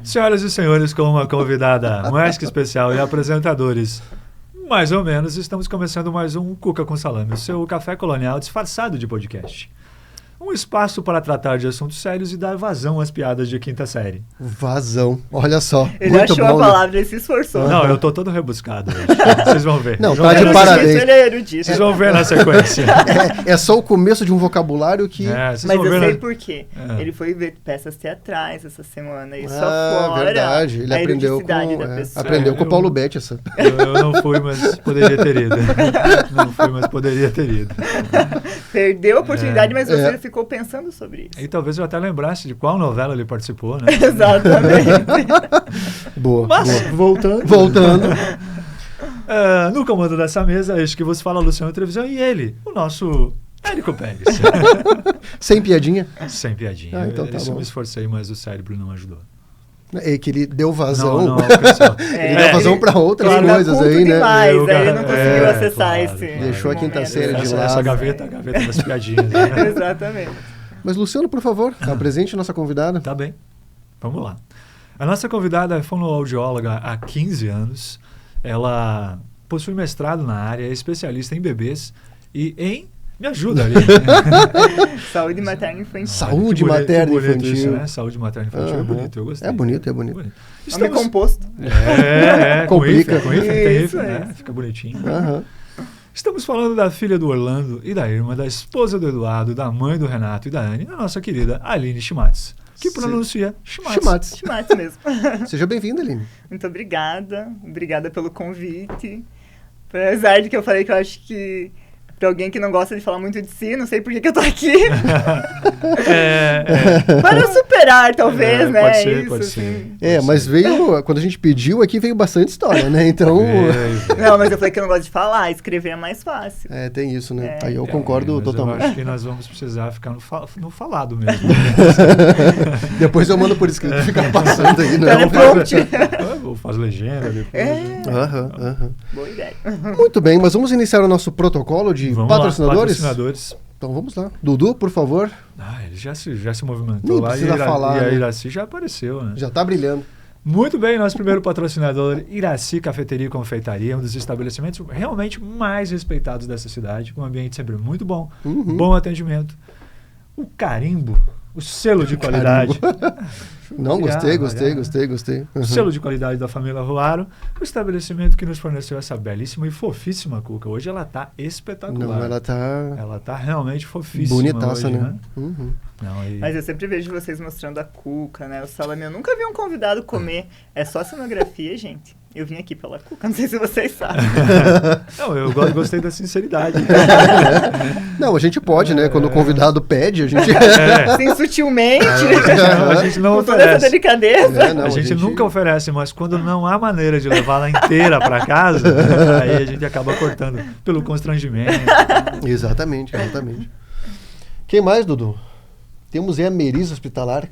Senhoras e senhores, com uma convidada mais que especial e apresentadores, mais ou menos, estamos começando mais um Cuca com Salame, o seu café colonial disfarçado de podcast. Um espaço para tratar de assuntos sérios e dar vazão às piadas de quinta série. Vazão, olha só. Ele muito achou bom, a palavra, ele se esforçou. Não, eu tô todo rebuscado hoje. Vocês vão ver. Não, Vocês tá vão de ver. parabéns. Ele é erudito. Vocês vão ver na sequência. É só o começo de um vocabulário que... Vocês Mas vão eu ver sei na... por quê. Ele foi ver peças teatrais essa semana e só fora verdade. Ele a aprendeu eruditicidade com, da pessoa. aprendeu com o Paulo Betti essa. Eu não fui, mas poderia ter ido. Não fui, mas poderia ter ido. Perdeu a oportunidade, mas você ficou pensando sobre isso. E talvez eu até lembrasse de qual novela ele participou, né? Exatamente. Boa. Mas, boa. Voltando. No comando dessa mesa, este que vos fala, Luciano Trevisan, e ele, o nosso Érico Pérez. Sem piadinha. Sem piadinha. Então tá Isso eu bom. me esforcei, mas o cérebro não ajudou. É que ele deu vazão. Não alcançou. Ele deu vazão para outras Ele coisas culto aí, né? demais, Eu, aí ele não conseguiu acessar claro, esse Deixou a momento. quinta série de Essa lado. gaveta das piadinhas. Né? Exatamente. Mas, Luciano, por favor, apresente nossa convidada. Tá bem. Vamos lá. A nossa convidada é fonoaudióloga há 15 anos. Ela possui mestrado na área, é especialista em bebês e em... Me ajuda ali. Saúde materna e infantil. Saúde Que bonito, materna e que bonito infantil. Isso, né? Saúde materna e infantil é bonito, eu gostei. É bonito, é bonito. Nome composto. Complica. Com hífen, tem Isso, hífen, né? isso. Fica bonitinho. Aham. Estamos falando da filha do Orlando e da irmã, da esposa do Eduardo, da mãe do Renato e da Anne, a nossa querida Aline Schmatz, que Sim. pronuncia Schmatz. Schmatz. Schmatz mesmo. Seja bem-vinda, Aline. Muito obrigada. Obrigada pelo convite. Apesar de que eu falei que eu acho que pra alguém que não gosta de falar muito de si, não sei por que eu tô aqui. Para superar, talvez, né? Pode ser, Isso, pode assim. ser. Mas veio, quando a gente pediu aqui, veio bastante história, né? Então, Não, mas eu falei que eu não gosto de falar, escrever é mais fácil. tem isso, né? É. Aí eu concordo mas totalmente. Eu acho que nós vamos precisar ficar no falado mesmo. Depois eu mando por escrito, ficar passando aí, né? Teleprompter. Ou faz legenda depois. Aham. Boa ideia. Muito bem, mas vamos iniciar o nosso protocolo de Vamos lá, patrocinadores? patrocinadores. Então vamos lá. Dudu, por favor. Ele já se movimentou Nem lá precisa falar, e a né? Iraci já apareceu, né? Já tá brilhando. Muito bem, nosso primeiro patrocinador, Iraci Cafeteria e Confeitaria, um dos estabelecimentos realmente mais respeitados dessa cidade, com um ambiente sempre muito bom, bom atendimento, o carimbo, o selo de qualidade. Não, gostei. O selo de qualidade da família Ruaro, o estabelecimento que nos forneceu essa belíssima e fofíssima cuca. Hoje ela tá espetacular. Não, ela tá realmente fofíssima. bonitaça, hoje, né? Uhum. Mas eu sempre vejo vocês mostrando a cuca, né? O salame. Eu nunca vi um convidado comer. É só cenografia, gente. Eu vim aqui pela cuca, não sei se vocês sabem. Não, eu gostei da sinceridade. Não, a gente pode, né? Quando o convidado pede, a gente... Assim, sutilmente. Não, a gente não com toda essa oferece. delicadeza. A gente nunca oferece, mas quando não há maneira de levá-la inteira para casa, aí a gente acaba cortando pelo constrangimento. Exatamente. Quem mais, Dudu? Temos a Meriz Hospitalar,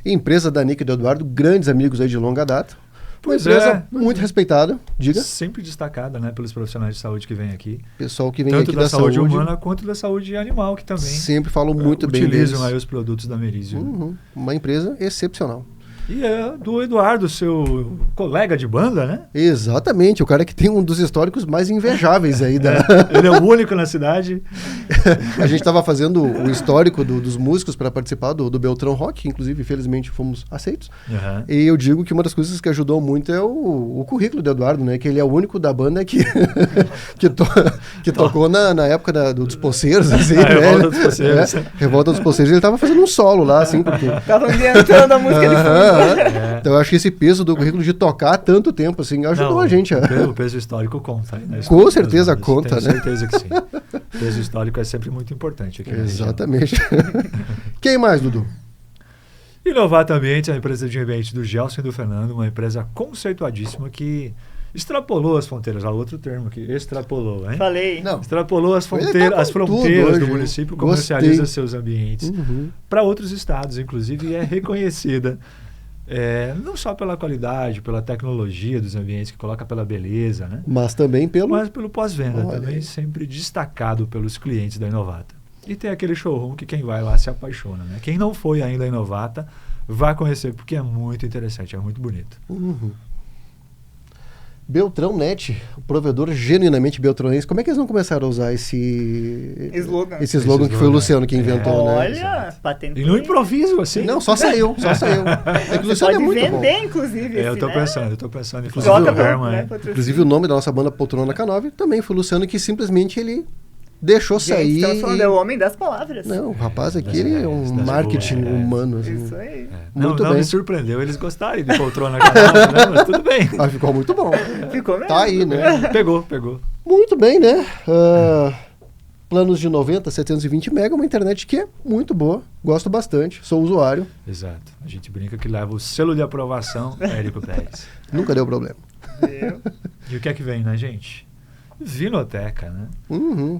empresa da Nick e do Eduardo, grandes amigos aí de longa data. Uma Pois empresa muito respeitada, diga. Sempre destacada, né, pelos profissionais de saúde que vêm aqui. Pessoal que vem Tanto aqui da da saúde humana quanto da saúde animal, que também sempre falam muito bem deles. utilizam aí os produtos da Merizio. Uma empresa excepcional. E é do Eduardo, seu colega de banda, né? Exatamente, o cara que tem um dos históricos mais invejáveis aí da... Ele é o único na cidade. A gente estava fazendo o histórico dos músicos para participar do Beltrão Rock, inclusive, infelizmente, fomos aceitos. E eu digo que uma das coisas que ajudou muito é o currículo do Eduardo, né? Que ele é o único da banda que tocou na época dos Poceiros, assim, né? Revolta dos Poceiros. Revolta dos Poceiros. Ele estava fazendo um solo lá, assim, porque... Tava ambientando a música de fundo. Então eu acho que esse peso do currículo de tocar há tanto tempo, assim, ajudou a gente. O peso histórico conta. Né? Com certeza conta, tenho né? certeza que sim. O peso histórico é sempre muito importante aqui na região. Exatamente. Quem mais, Dudu? Inovato Ambiente é a empresa de ambiente do Gelson e do Fernando, uma empresa conceituadíssima que extrapolou as fronteiras. Há outro termo aqui, extrapolou, hein? Falei. Não. Extrapolou as Ele fronteiras, tá com as fronteiras tudo do hoje. município, Gostei. comercializa seus ambientes para outros estados, inclusive, e é reconhecida Não só pela qualidade, pela tecnologia dos ambientes, que coloca pela beleza, né? Mas também Mas pelo pós-venda, também sempre destacado pelos clientes da Inovata. E tem aquele showroom que quem vai lá se apaixona, né? Quem não foi ainda à Inovata, vai conhecer, porque é muito interessante, é muito bonito. Beltrão Net, o provedor genuinamente beltronense. Como é que eles não começaram a usar esse slogan que foi o Luciano que inventou, né? Olha, patente. E no improviso, assim. Não, só saiu. É que o Luciano pode é muito vender, bom. inclusive. Eu tô pensando em fazer Troca o Herman. Inclusive o nome da nossa banda Poltrona K9 também foi o Luciano que simplesmente ele deixou sair. Estamos falando, é o homem das palavras. Não, o rapaz aqui ele é um marketing humano. Assim. Isso aí. Muito não bem. me surpreendeu eles gostarem de Poltrona K9, né? Mas tudo bem. Ah, ficou muito bom. Ficou mesmo. Tá aí, né? Pegou. Muito bem, né? Planos de 90, 720 mega, uma internet que é muito boa. Gosto bastante, sou usuário. Exato. A gente brinca que leva o selo de aprovação Érico Pérez. Nunca deu problema. E o que é que vem, né, gente? Vinoteca, né?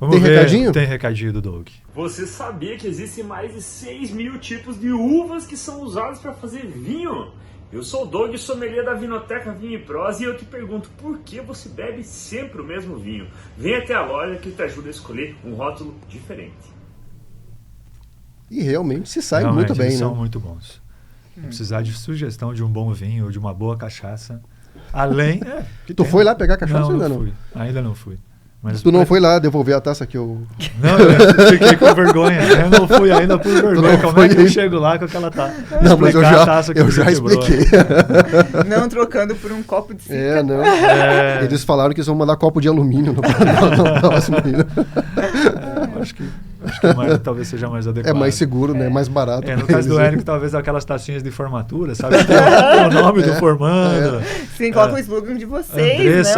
Tem recadinho? Tem recadinho do Doug. Você sabia que existem mais de 6.000 tipos de uvas que são usadas para fazer vinho? Eu sou o Doug, sommelier da Vinoteca Vinho e Prosa, e eu te pergunto, por que você bebe sempre o mesmo vinho? Vem até a loja que te ajuda a escolher um rótulo diferente. E realmente se sai muito bem, eles né? são muito bons. Precisar de sugestão de um bom vinho ou de uma boa cachaça. Além... Tu foi lá pegar cachaça ou ainda não? Fui. Ainda não fui. Mas tu não foi lá devolver a taça que eu... Não, eu fiquei com vergonha. Eu não fui ainda por vergonha. Como é que eu chego lá com aquela taça? Não, mas eu já expliquei. Não trocando por um copo de cica. Não. Eles falaram que eles vão mandar copo de alumínio no próximo vídeo. Acho que talvez seja mais adequado. É mais seguro, né? Mais barato. No caso do Érico, talvez aquelas tacinhas de formatura, sabe? Tem o nome do formando. Sim, coloca o slogan de vocês,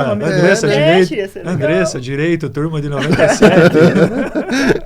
Andressa, Direito, turma de 97.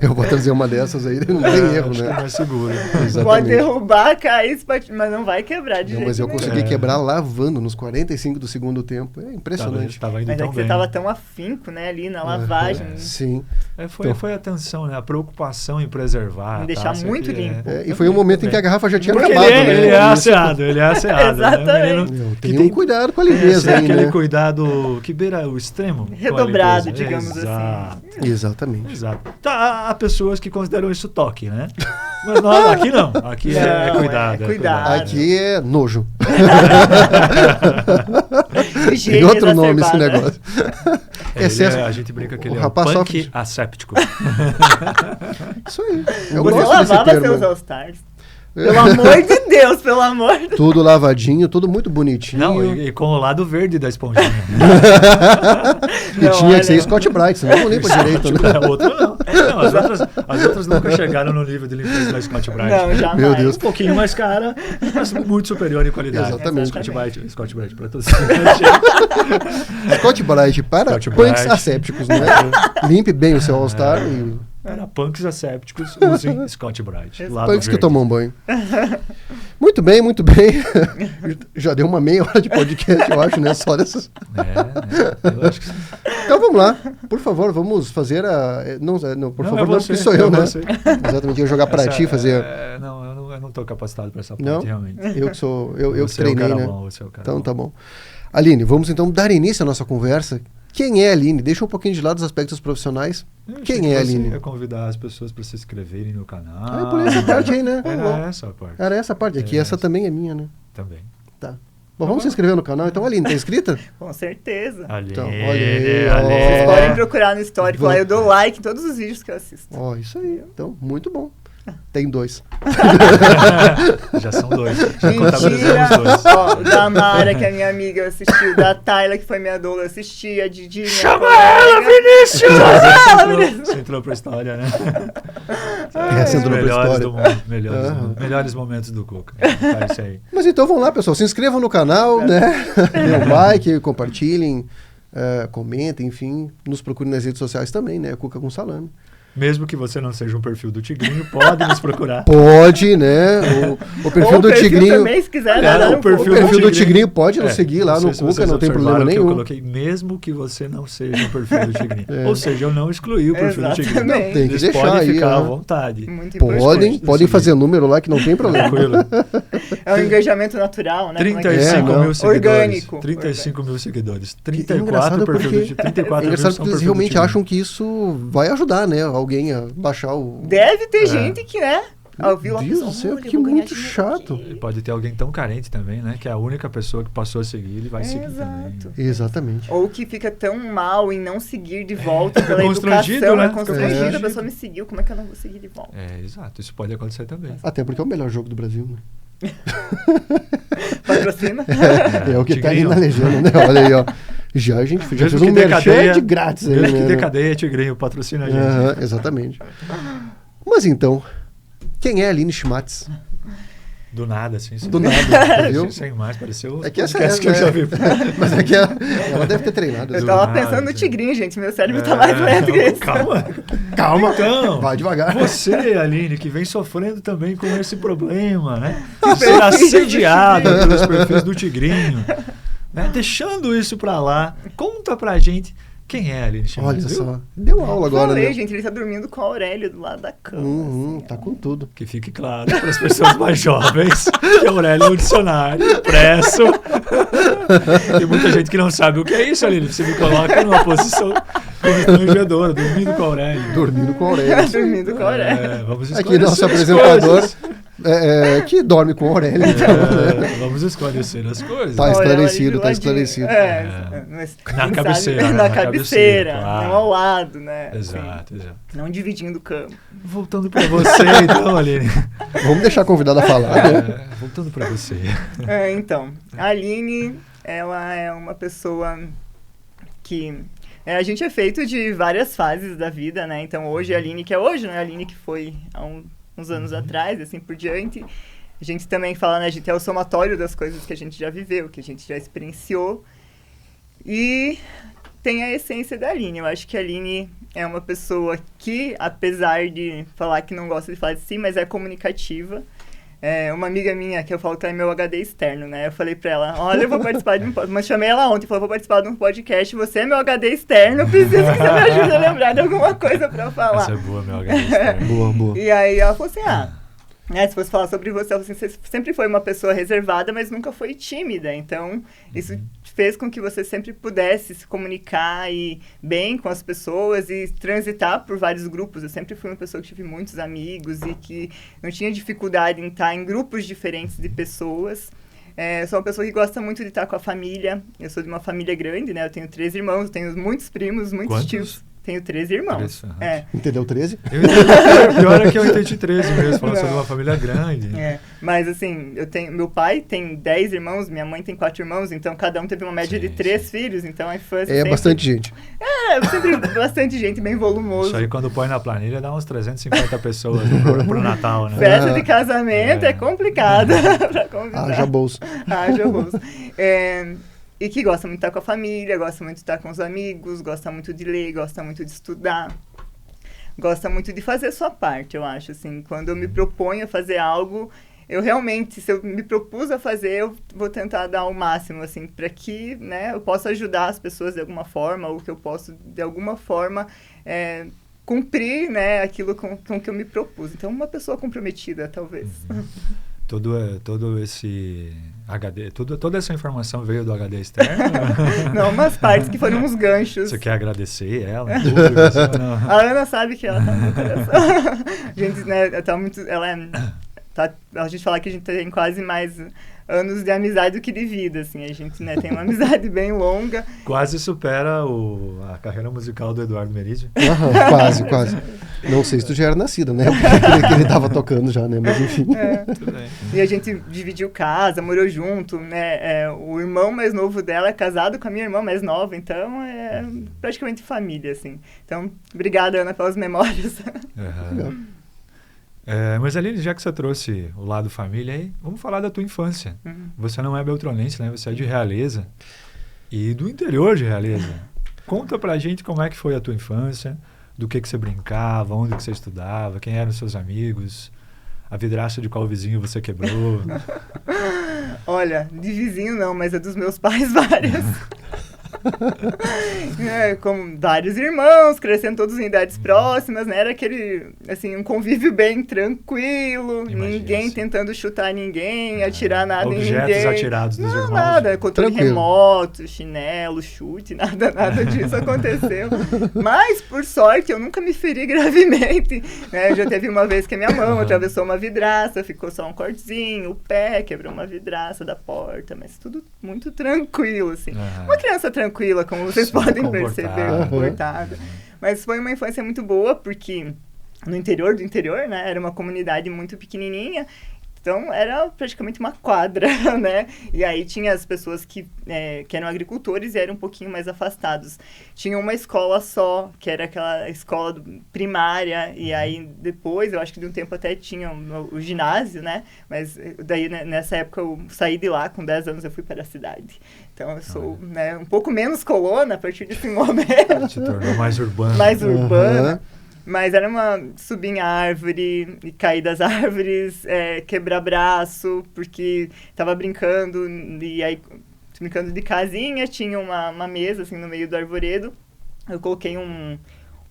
Eu vou trazer uma dessas aí, não tem erro, acho né? Que é mais seguro. Exatamente. Pode derrubar, cair, mas não vai quebrar de jeito Mas eu nenhum. consegui quebrar lavando nos 45 do segundo tempo. É impressionante. Tava indo mas tão que bem. você tava tão afinco, né, ali na lavagem. Sim. Foi a atenção, né? A preocupação em preservar. Em deixar muito limpo. E foi um momento em que a garrafa já tinha porque acabado, né? Ele é asseado. Exatamente. Né? Tem um cuidado com a limpeza aí, aquele né? cuidado que beira o extremo. Redobrado, digamos assim. Exatamente. Exato. Há pessoas que consideram isso toque, né? Mas nós, aqui não. Aqui é cuidado. Aqui é nojo. Tem outro nome esse negócio. A gente brinca que ele é punk sofre... asséptico. Isso aí. Você lavava seus All-Stars. Pelo amor de Deus, pelo amor de Deus. Tudo lavadinho, tudo muito bonitinho. Não, e com o lado verde da esponjinha. E tinha que ser Scott Bright, senão não limpa direito, né? Outro não. As outras nunca chegaram no nível de limpeza da Scott Bright. Não, jamais. Meu Deus. Um pouquinho mais cara, mas muito superior em qualidade. Exatamente. Scott Bright para todos. Scott Bright para punks assépticos, né? Limpe bem o seu All-Star e... Para punks assépticos, usem Scott Bright. Punks que tomam banho. Muito bem, muito bem. Já deu uma meia hora de podcast, eu acho, né? Só dessas. Eu acho que sim. Então vamos lá. Por favor, vamos fazer a... Não, por favor, não, porque sou eu, né? Exatamente, eu ia jogar pra ti, fazer... Não, eu não estou capacitado para essa parte, não? realmente. Eu que sou... Eu que treinei, né? Então tá bom. Aline, vamos então dar início à nossa conversa. Quem é a Aline? Deixa um pouquinho de lado os aspectos profissionais. Quem é a Aline? Eu ia convidar as pessoas para se inscreverem no canal. Por essa parte aí, né? Era essa parte. Aqui essa também é minha, né? Também. Tá. Bom, vamos se inscrever no canal. Então, Aline, tá inscrita? Com certeza. Então, olha aí. Vocês podem procurar no histórico lá. Eu dou like em todos os vídeos que eu assisto. Isso aí. Então, muito bom. Tem 2. Já são 2. Já mentira. Da Mara, que é minha amiga, assistiu. Da Tayla, que foi minha doula, assisti. A Didi. Chama ela, Vinícius! Você entrou pra história, né? Você entrou pra história. Do mundo, melhores momentos do Cuca. É isso aí. Mas então vamos lá, pessoal. Se inscrevam no canal, né? Dê um like, compartilhem, comentem, enfim. Nos procurem nas redes sociais também, né? Cuca com Salame. Mesmo que você não seja um perfil do Tigrinho, pode nos procurar. Pode, né? O perfil do Tigrinho. Também, se quiser, o perfil do Tigrinho pode nos seguir lá no Cuca, não tem problema nenhum. Eu coloquei, mesmo que você não seja um perfil do Tigrinho. Ou seja, eu não excluí o perfil do Tigrinho. Não, tem que deixar podem aí. Ficar à vontade. Podem fazer número lá que não tem problema. É um engajamento natural, né? 35 mil seguidores. Orgânico. 35 mil seguidores. É 34 perfis de 34 mil engraçado são porque eles perfil realmente do Tigrinho. acham que isso vai ajudar, né? Alguém a baixar o... Deve ter gente que, né? Meu Deus do céu, que muito chato. E pode ter alguém tão carente também, né? Que é a única pessoa que passou a seguir, ele vai seguir também. Exatamente. Ou que fica tão mal em não seguir de volta pela constrangido, educação, né? é constrangido, É. a pessoa me seguiu, como é que eu não vou seguir de volta? Exato. Isso pode acontecer também. Até porque é o melhor jogo do Brasil, né? Patrocina? É o que tá ali Tigrinho. na legenda, né? Olha aí, ó. Já a gente já Mesmo fez que um dê merchan cadeia, de grátis aí, mesmo que né? dê cadeia, Tigrinho patrocina a gente. Aham, exatamente. Mas então, quem é a Aline Schmatz? Do nada, assim. Do nada, viu? Sem mais, pareceu É que essa podcast que eu já vi. Mas é que ela deve ter treinado. Eu Do tava nada, pensando no gente. Tigrinho, gente. Meu cérebro tá mais lento que esse. Calma. Calma, Então, vai devagar. você, Aline, que vem sofrendo também com esse problema, né? De Perfis ser do assediada Tigrinho. pelos perfis do Tigrinho. Né? Deixando isso pra lá, conta pra gente quem é a Aline Schmatz, Olha viu? só, deu aula agora, Falei, né? gente, ele tá dormindo com a Aurélia do lado da cama. assim, Tá com tudo. Que fique claro para as pessoas mais jovens que Aurélio é um dicionário impresso. Tem muita gente que não sabe o que é isso, Aline. Você me coloca numa posição constrangedora, dormindo com a Aurélio. Dormindo com a Aurélia. Dormindo com a Aurélia. Vamos Aqui nosso esclarecer as apresentador coisas. que dorme com a Aurélia. Então, né? Vamos esclarecer as coisas. Tá Olha, esclarecido, ela tá ali do ladinho. esclarecido. Mas Na quem cabeceira, sabe, né? na Na cabeceira, cabeceira, claro. não ao lado, né? Exato, exato. Não dividindo cama. Voltando para você, então, Aline. Vamos deixar a convidada falar, né? Voltando para você. Então, a Aline, ela é uma pessoa que... a gente é feito de várias fases da vida, né? Então, hoje a Aline que é hoje, não é a Aline que foi há uns anos atrás, e assim por diante. A gente também fala, né? A gente é o somatório das coisas que a gente já viveu, que a gente já experienciou. E tem a essência da Aline. Eu acho que a Aline é uma pessoa que, apesar de falar que não gosta de falar de si, mas é comunicativa. Uma amiga minha, que eu falo que ela é meu HD externo, né? Eu falei pra ela, olha, eu vou participar de um podcast. Mas chamei ela ontem, falei, vou participar de um podcast, você é meu HD externo, preciso que você me ajude a lembrar de alguma coisa pra falar. Essa é boa, meu HD externo. Boa, boa. E aí ela falou assim, né, se fosse falar sobre você, ela falou assim, você sempre foi uma pessoa reservada, mas nunca foi tímida. Então, isso fez com que você sempre pudesse se comunicar bem com as pessoas e transitar por vários grupos. Eu sempre fui uma pessoa que tive muitos amigos e que não tinha dificuldade em estar em grupos diferentes de pessoas. Sou uma pessoa que gosta muito de estar com a família. Eu sou de uma família grande, né? Eu tenho 3 irmãos, tenho muitos primos, muitos Quantos? tios. Tenho 13 irmãos. Entendeu 13? Pior é que eu entendi 13 mesmo, falando sobre uma família grande. Mas assim, meu pai tem 10 irmãos, minha mãe tem 4 irmãos, então cada um teve uma média de 3 filhos, então a infância sempre... bastante gente. Sempre bastante gente, bem volumoso. Isso aí quando põe na planilha dá uns 350 pessoas pro Natal, né? Festa de casamento é complicado pra convidar. Haja bolsa. Haja bolsa. E que gosta muito de estar com a família, gosta muito de estar com os amigos, gosta muito de ler, gosta muito de estudar. Gosta muito de fazer a sua parte, eu acho, assim. Quando eu me proponho a fazer algo, eu realmente, se eu me propus a fazer, eu vou tentar dar o máximo, assim, para que, né, eu possa ajudar as pessoas de alguma forma, ou que eu possa, de alguma forma, cumprir, né, aquilo com que eu me propus. Então, uma pessoa comprometida, talvez. Todo esse HD, toda essa informação veio do HD externo? Não, umas partes que foram uns ganchos. Você quer agradecer ela? Não? A Ana sabe que ela tá no meu coração. A gente, né, tá muito... a gente fala que a gente tem quase mais anos de amizade do que de vida, assim. A gente, né, tem uma amizade bem longa. Quase supera a carreira musical do Eduardo Merizio. Quase. Não sei se tu já era nascida, né? Porque ele tava tocando já, né? Mas enfim. Tudo bem. E a gente dividiu casa, morou junto, né? O irmão mais novo dela é casado com a minha irmã mais nova, então é praticamente família, assim. Então, obrigada, Ana, pelas memórias. Legal. Mas Aline, já que você trouxe o lado família aí, vamos falar da tua infância. Você não é beltronense, né? Você é de Realeza e do interior de Realeza. Conta pra gente como é que foi a tua infância, do que você brincava, onde que você estudava, quem eram os seus amigos, a vidraça de qual vizinho você quebrou. Olha, de vizinho não, mas é dos meus pais várias. Com vários irmãos, crescendo todos em idades próximas, né? Era aquele, assim, um convívio bem tranquilo, ninguém tentando chutar ninguém, atirar nada em ninguém. Objetos atirados dos irmãos. Nada, controle remoto, chinelo, chute, nada disso aconteceu. Mas, por sorte, eu nunca me feri gravemente, né? Já teve uma vez que a minha mão atravessou uma vidraça, ficou só um cortezinho, o pé quebrou uma vidraça da porta, mas tudo muito tranquilo, assim. Uma criança tranquila, como vocês podem perceber, comportada. Mas foi uma infância muito boa, porque no interior do interior, né, era uma comunidade muito pequenininha, então era praticamente uma quadra, né? E aí tinha as pessoas que eram agricultores e eram um pouquinho mais afastados. Tinha uma escola só, que era aquela escola primária, e aí depois, eu acho que de um tempo até tinha o ginásio, né? Mas daí, né, nessa época, eu saí de lá, com 10 anos eu fui para a cidade. Então eu sou né, um pouco menos colona a partir desse momento. Se tornou mais urbana. Mais urbana. Mas era subir em árvore, e cair das árvores, quebrar braço, porque tava brincando, e aí, brincando de casinha, tinha uma mesa, assim, no meio do arvoredo. Eu coloquei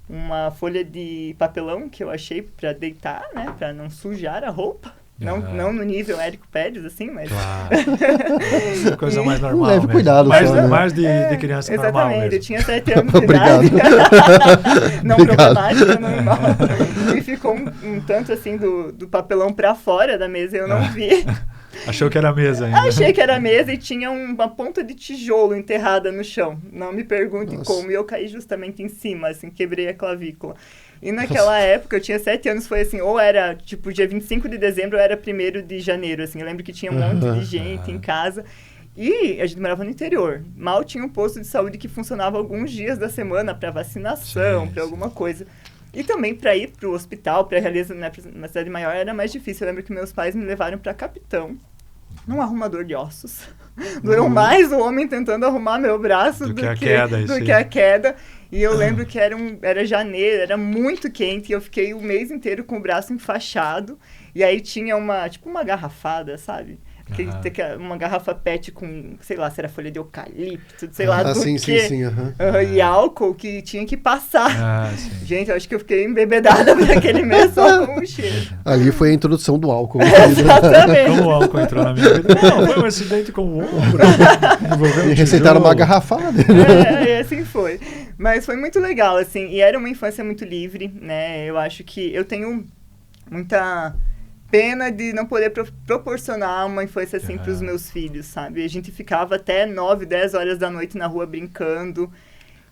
uma folha de papelão que eu achei para deitar, né, para não sujar a roupa. Não no nível Érico Pérez, assim, mas... Claro. Coisa mais normal. Leve cuidado. Mais de criança normal mesmo. Exatamente, eu tinha 7 anos de idade. Não problemática, normal. E ficou um tanto, assim, do papelão pra fora da mesa, eu não vi. Achou que era a mesa ainda. Achei que era a mesa e tinha uma ponta de tijolo enterrada no chão. Não me pergunte como. E eu caí justamente em cima, assim, quebrei a clavícula. E naquela época, eu tinha 7 anos, foi assim, ou era, tipo, dia 25 de dezembro ou era 1º de janeiro, assim. Eu lembro que tinha um monte de gente em casa. E a gente morava no interior. Mal tinha um posto de saúde que funcionava alguns dias da semana para vacinação, para alguma coisa. E também para ir para o hospital, para realizar, né, na cidade maior, era mais difícil. Eu lembro que meus pais me levaram para Capitão, num arrumador de ossos. Durou mais o homem tentando arrumar meu braço do que a queda. E eu lembro que era janeiro, era muito quente, e eu fiquei o mês inteiro com o braço enfaixado. E aí tinha uma garrafada, sabe? Uma garrafa PET com, sei lá, se era folha de eucalipto, sei lá do quê. Sim. E álcool que tinha que passar. Gente, eu acho que eu fiquei embebedada por aquele mês só com o cheiro. Ali foi a introdução do álcool. Exatamente. Como o álcool entrou na minha vida? Não, foi um acidente com o ombro. E receitaram uma garrafada. Assim foi. Mas foi muito legal, assim. E era uma infância muito livre, né? Eu acho que eu tenho muita pena de não poder proporcionar uma infância assim para os meus filhos, sabe? A gente ficava até 9, 10 horas da noite na rua brincando.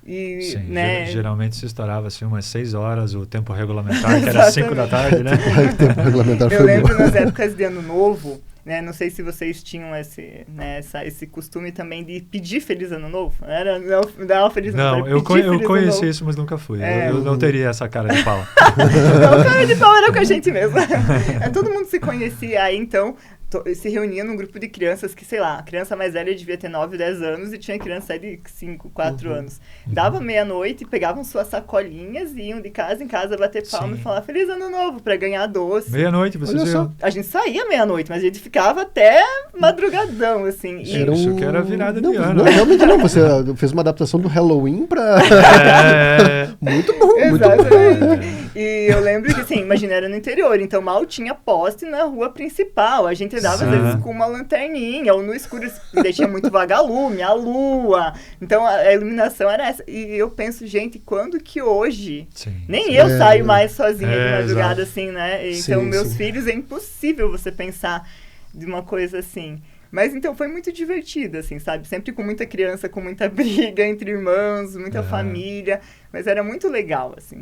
E, sim, né? Geralmente se estourava assim umas 6 horas o tempo regulamentar, que era 5 da tarde, né? O tempo regulamentar eu lembro nas épocas de Ano Novo, né? Não sei se vocês tinham esse costume também de pedir Feliz Ano Novo. Era dar Feliz Ano Novo. Não, eu conheci isso, mas nunca fui. Eu não teria essa cara de pau. Não, cara de pau era com a gente mesmo. Todo mundo se conhecia aí, então se reunia num grupo de crianças que, sei lá, a criança mais velha devia ter 9, 10 anos e tinha criança de 5, 4 anos. Dava meia-noite, pegavam suas sacolinhas e iam de casa em casa bater palma e falar Feliz Ano Novo pra ganhar doce. Meia-noite, vocês iam? A gente saía meia-noite, mas a gente ficava até madrugadão, assim. Isso que era virada de ano. Não, realmente não. Você fez uma adaptação do Halloween pra... Muito bom, exatamente. Muito bom. E eu lembro que, assim, imagina, era no interior, então mal tinha poste na rua principal. A gente andava, às vezes, com uma lanterninha, ou no escuro, tinha muito vagalume, a lua. Então, a iluminação era essa. E eu penso, gente, quando que hoje... Nem eu saio mais sozinha de madrugada, assim, né? Então, meus filhos, é impossível você pensar de uma coisa assim. Mas, então, foi muito divertido, assim, sabe? Sempre com muita criança, com muita briga entre irmãos, muita família. Mas era muito legal, assim,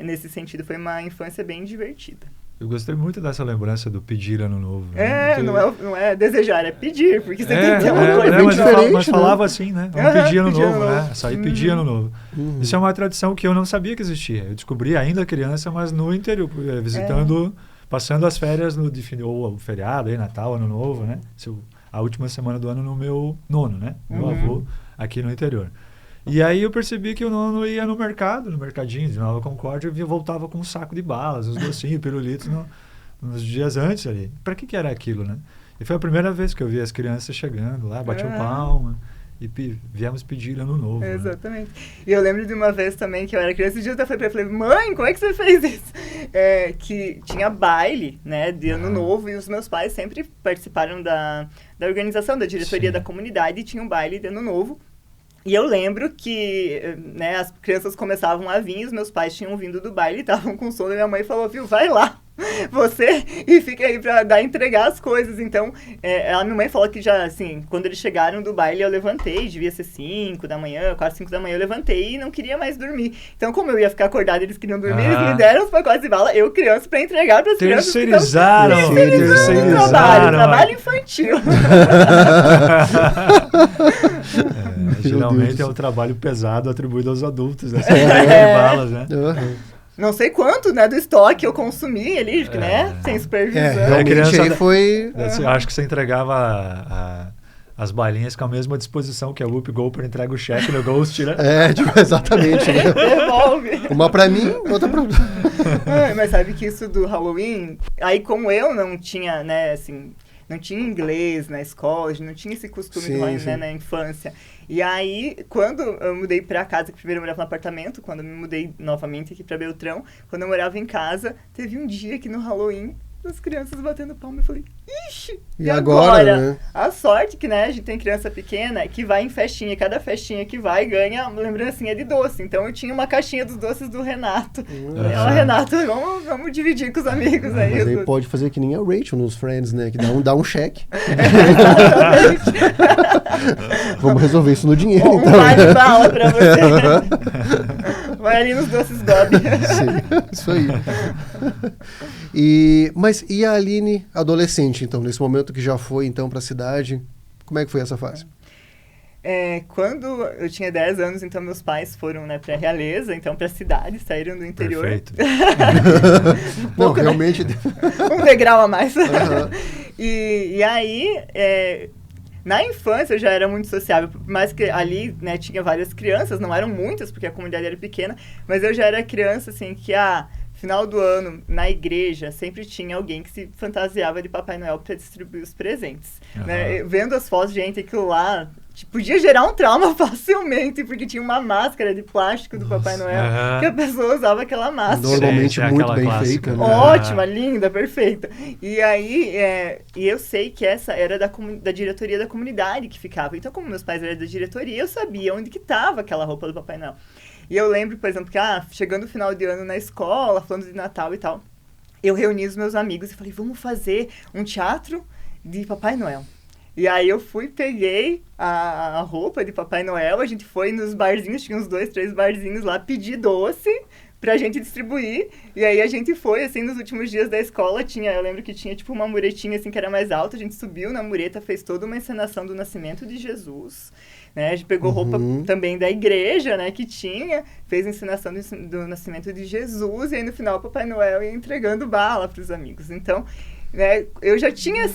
nesse sentido. Foi uma infância bem divertida. Eu gostei muito dessa lembrança do pedir Ano Novo. Né? Não é desejar, é pedir, porque você tem que ter uma coisa diferente. Mas falava assim, né? Pedir Ano Novo, né? Sair pedir Ano Novo. Isso é uma tradição que eu não sabia que existia. Eu descobri ainda criança, mas no interior, visitando, passando as férias, ou o feriado, aí, Natal, Ano Novo, né? A última semana do ano no meu nono, né? Meu avô, aqui no interior. E aí eu percebi que o nono ia no mercadinho de Nova Concórdia, e voltava com um saco de balas, uns docinhos, pirulitos nos dias antes ali. Pra que era aquilo, né? E foi a primeira vez que eu vi as crianças chegando lá, batiam palma. e viemos pedir ano novo. Exatamente. Né? E eu lembro de uma vez também que eu era criança, e dia eu falei, mãe, como é que você fez isso? Que tinha baile, né, de ano novo, e os meus pais sempre participaram da organização, da diretoria da comunidade, e tinha um baile de ano novo. E eu lembro que, né, as crianças começavam a vir, os meus pais tinham vindo do baile, estavam com sono, e minha mãe falou, viu, vai lá, você, e fica aí pra entregar as coisas. Então, a minha mãe falou que já, assim, quando eles chegaram do baile, eu levantei, devia ser 5 da manhã, 4, 5 da manhã, eu levantei e não queria mais dormir. Então, como eu ia ficar acordada e eles queriam dormir, eles me deram os pacotes de bala, eu criança, pra entregar pras crianças. Terceirizaram o trabalho infantil. Geralmente é um trabalho pesado atribuído aos adultos, né? De balas, né? Não sei quanto, né, do estoque eu consumi ali, né, sem supervisão. A criança aí foi... Eu acho que você entregava as balinhas com a mesma disposição que a Whoopi Goldberg entrega o cheque no Ghost, né? Exatamente. Né? Devolve. Uma pra mim, outra pra... Mas sabe que isso do Halloween, aí como eu não tinha, né, assim... Não tinha inglês na escola, não tinha esse costume né, na infância. E aí, quando eu mudei pra casa, que primeiro eu morava no apartamento, quando eu me mudei novamente aqui pra Beltrão, quando eu morava em casa, teve um dia que no Halloween, as crianças batendo palma, eu falei, ixi, e agora? Né? A sorte que, né, a gente tem criança pequena que vai em festinha, cada festinha que vai ganha uma lembrancinha de doce. Então eu tinha uma caixinha dos doces do Renato. Renato, vamos dividir com os amigos aí. Mas aí pode fazer que nem a Rachel nos Friends, né, que dá um cheque. Vamos resolver isso no dinheiro, então. Vale bala pra você. Vai ali nos doces Dobby. Sim, isso aí. Mas e a Aline adolescente, então, nesse momento que já foi, então, para a cidade, como é que foi essa fase? Quando eu tinha 10 anos, então, meus pais foram, né, para Realeza, então, para a cidade, saíram do interior. Perfeito. Pouco, não, realmente... Né? Um degrau a mais. E aí... Na infância eu já era muito sociável, por mais que ali, né, tinha várias crianças, não eram muitas, porque a comunidade era pequena, mas eu já era criança, assim, que final do ano, na igreja, sempre tinha alguém que se fantasiava de Papai Noel para distribuir os presentes. Né? Vendo as fotos, gente, aquilo lá podia gerar um trauma facilmente, porque tinha uma máscara de plástico do Papai Noel, que a pessoa usava aquela máscara. Normalmente muito bem feita. Né? Ótima, linda, perfeita. E aí, e eu sei que essa era da diretoria da comunidade que ficava. Então, como meus pais eram da diretoria, eu sabia onde que estava aquela roupa do Papai Noel. E eu lembro, por exemplo, que chegando o final de ano na escola, falando de Natal e tal, eu reuni os meus amigos e falei, vamos fazer um teatro de Papai Noel. E aí eu peguei a roupa de Papai Noel, a gente foi nos barzinhos, tinha uns 2, 3 barzinhos lá, pedir doce pra gente distribuir. E aí a gente foi, assim, nos últimos dias da escola, eu lembro que tinha tipo uma muretinha assim que era mais alta, a gente subiu na mureta, fez toda uma encenação do nascimento de Jesus. Né? A gente pegou roupa também da igreja, né, que tinha, fez a encenação do nascimento de Jesus, e aí no final o Papai Noel ia entregando bala para os amigos. Então, né, eu já tinha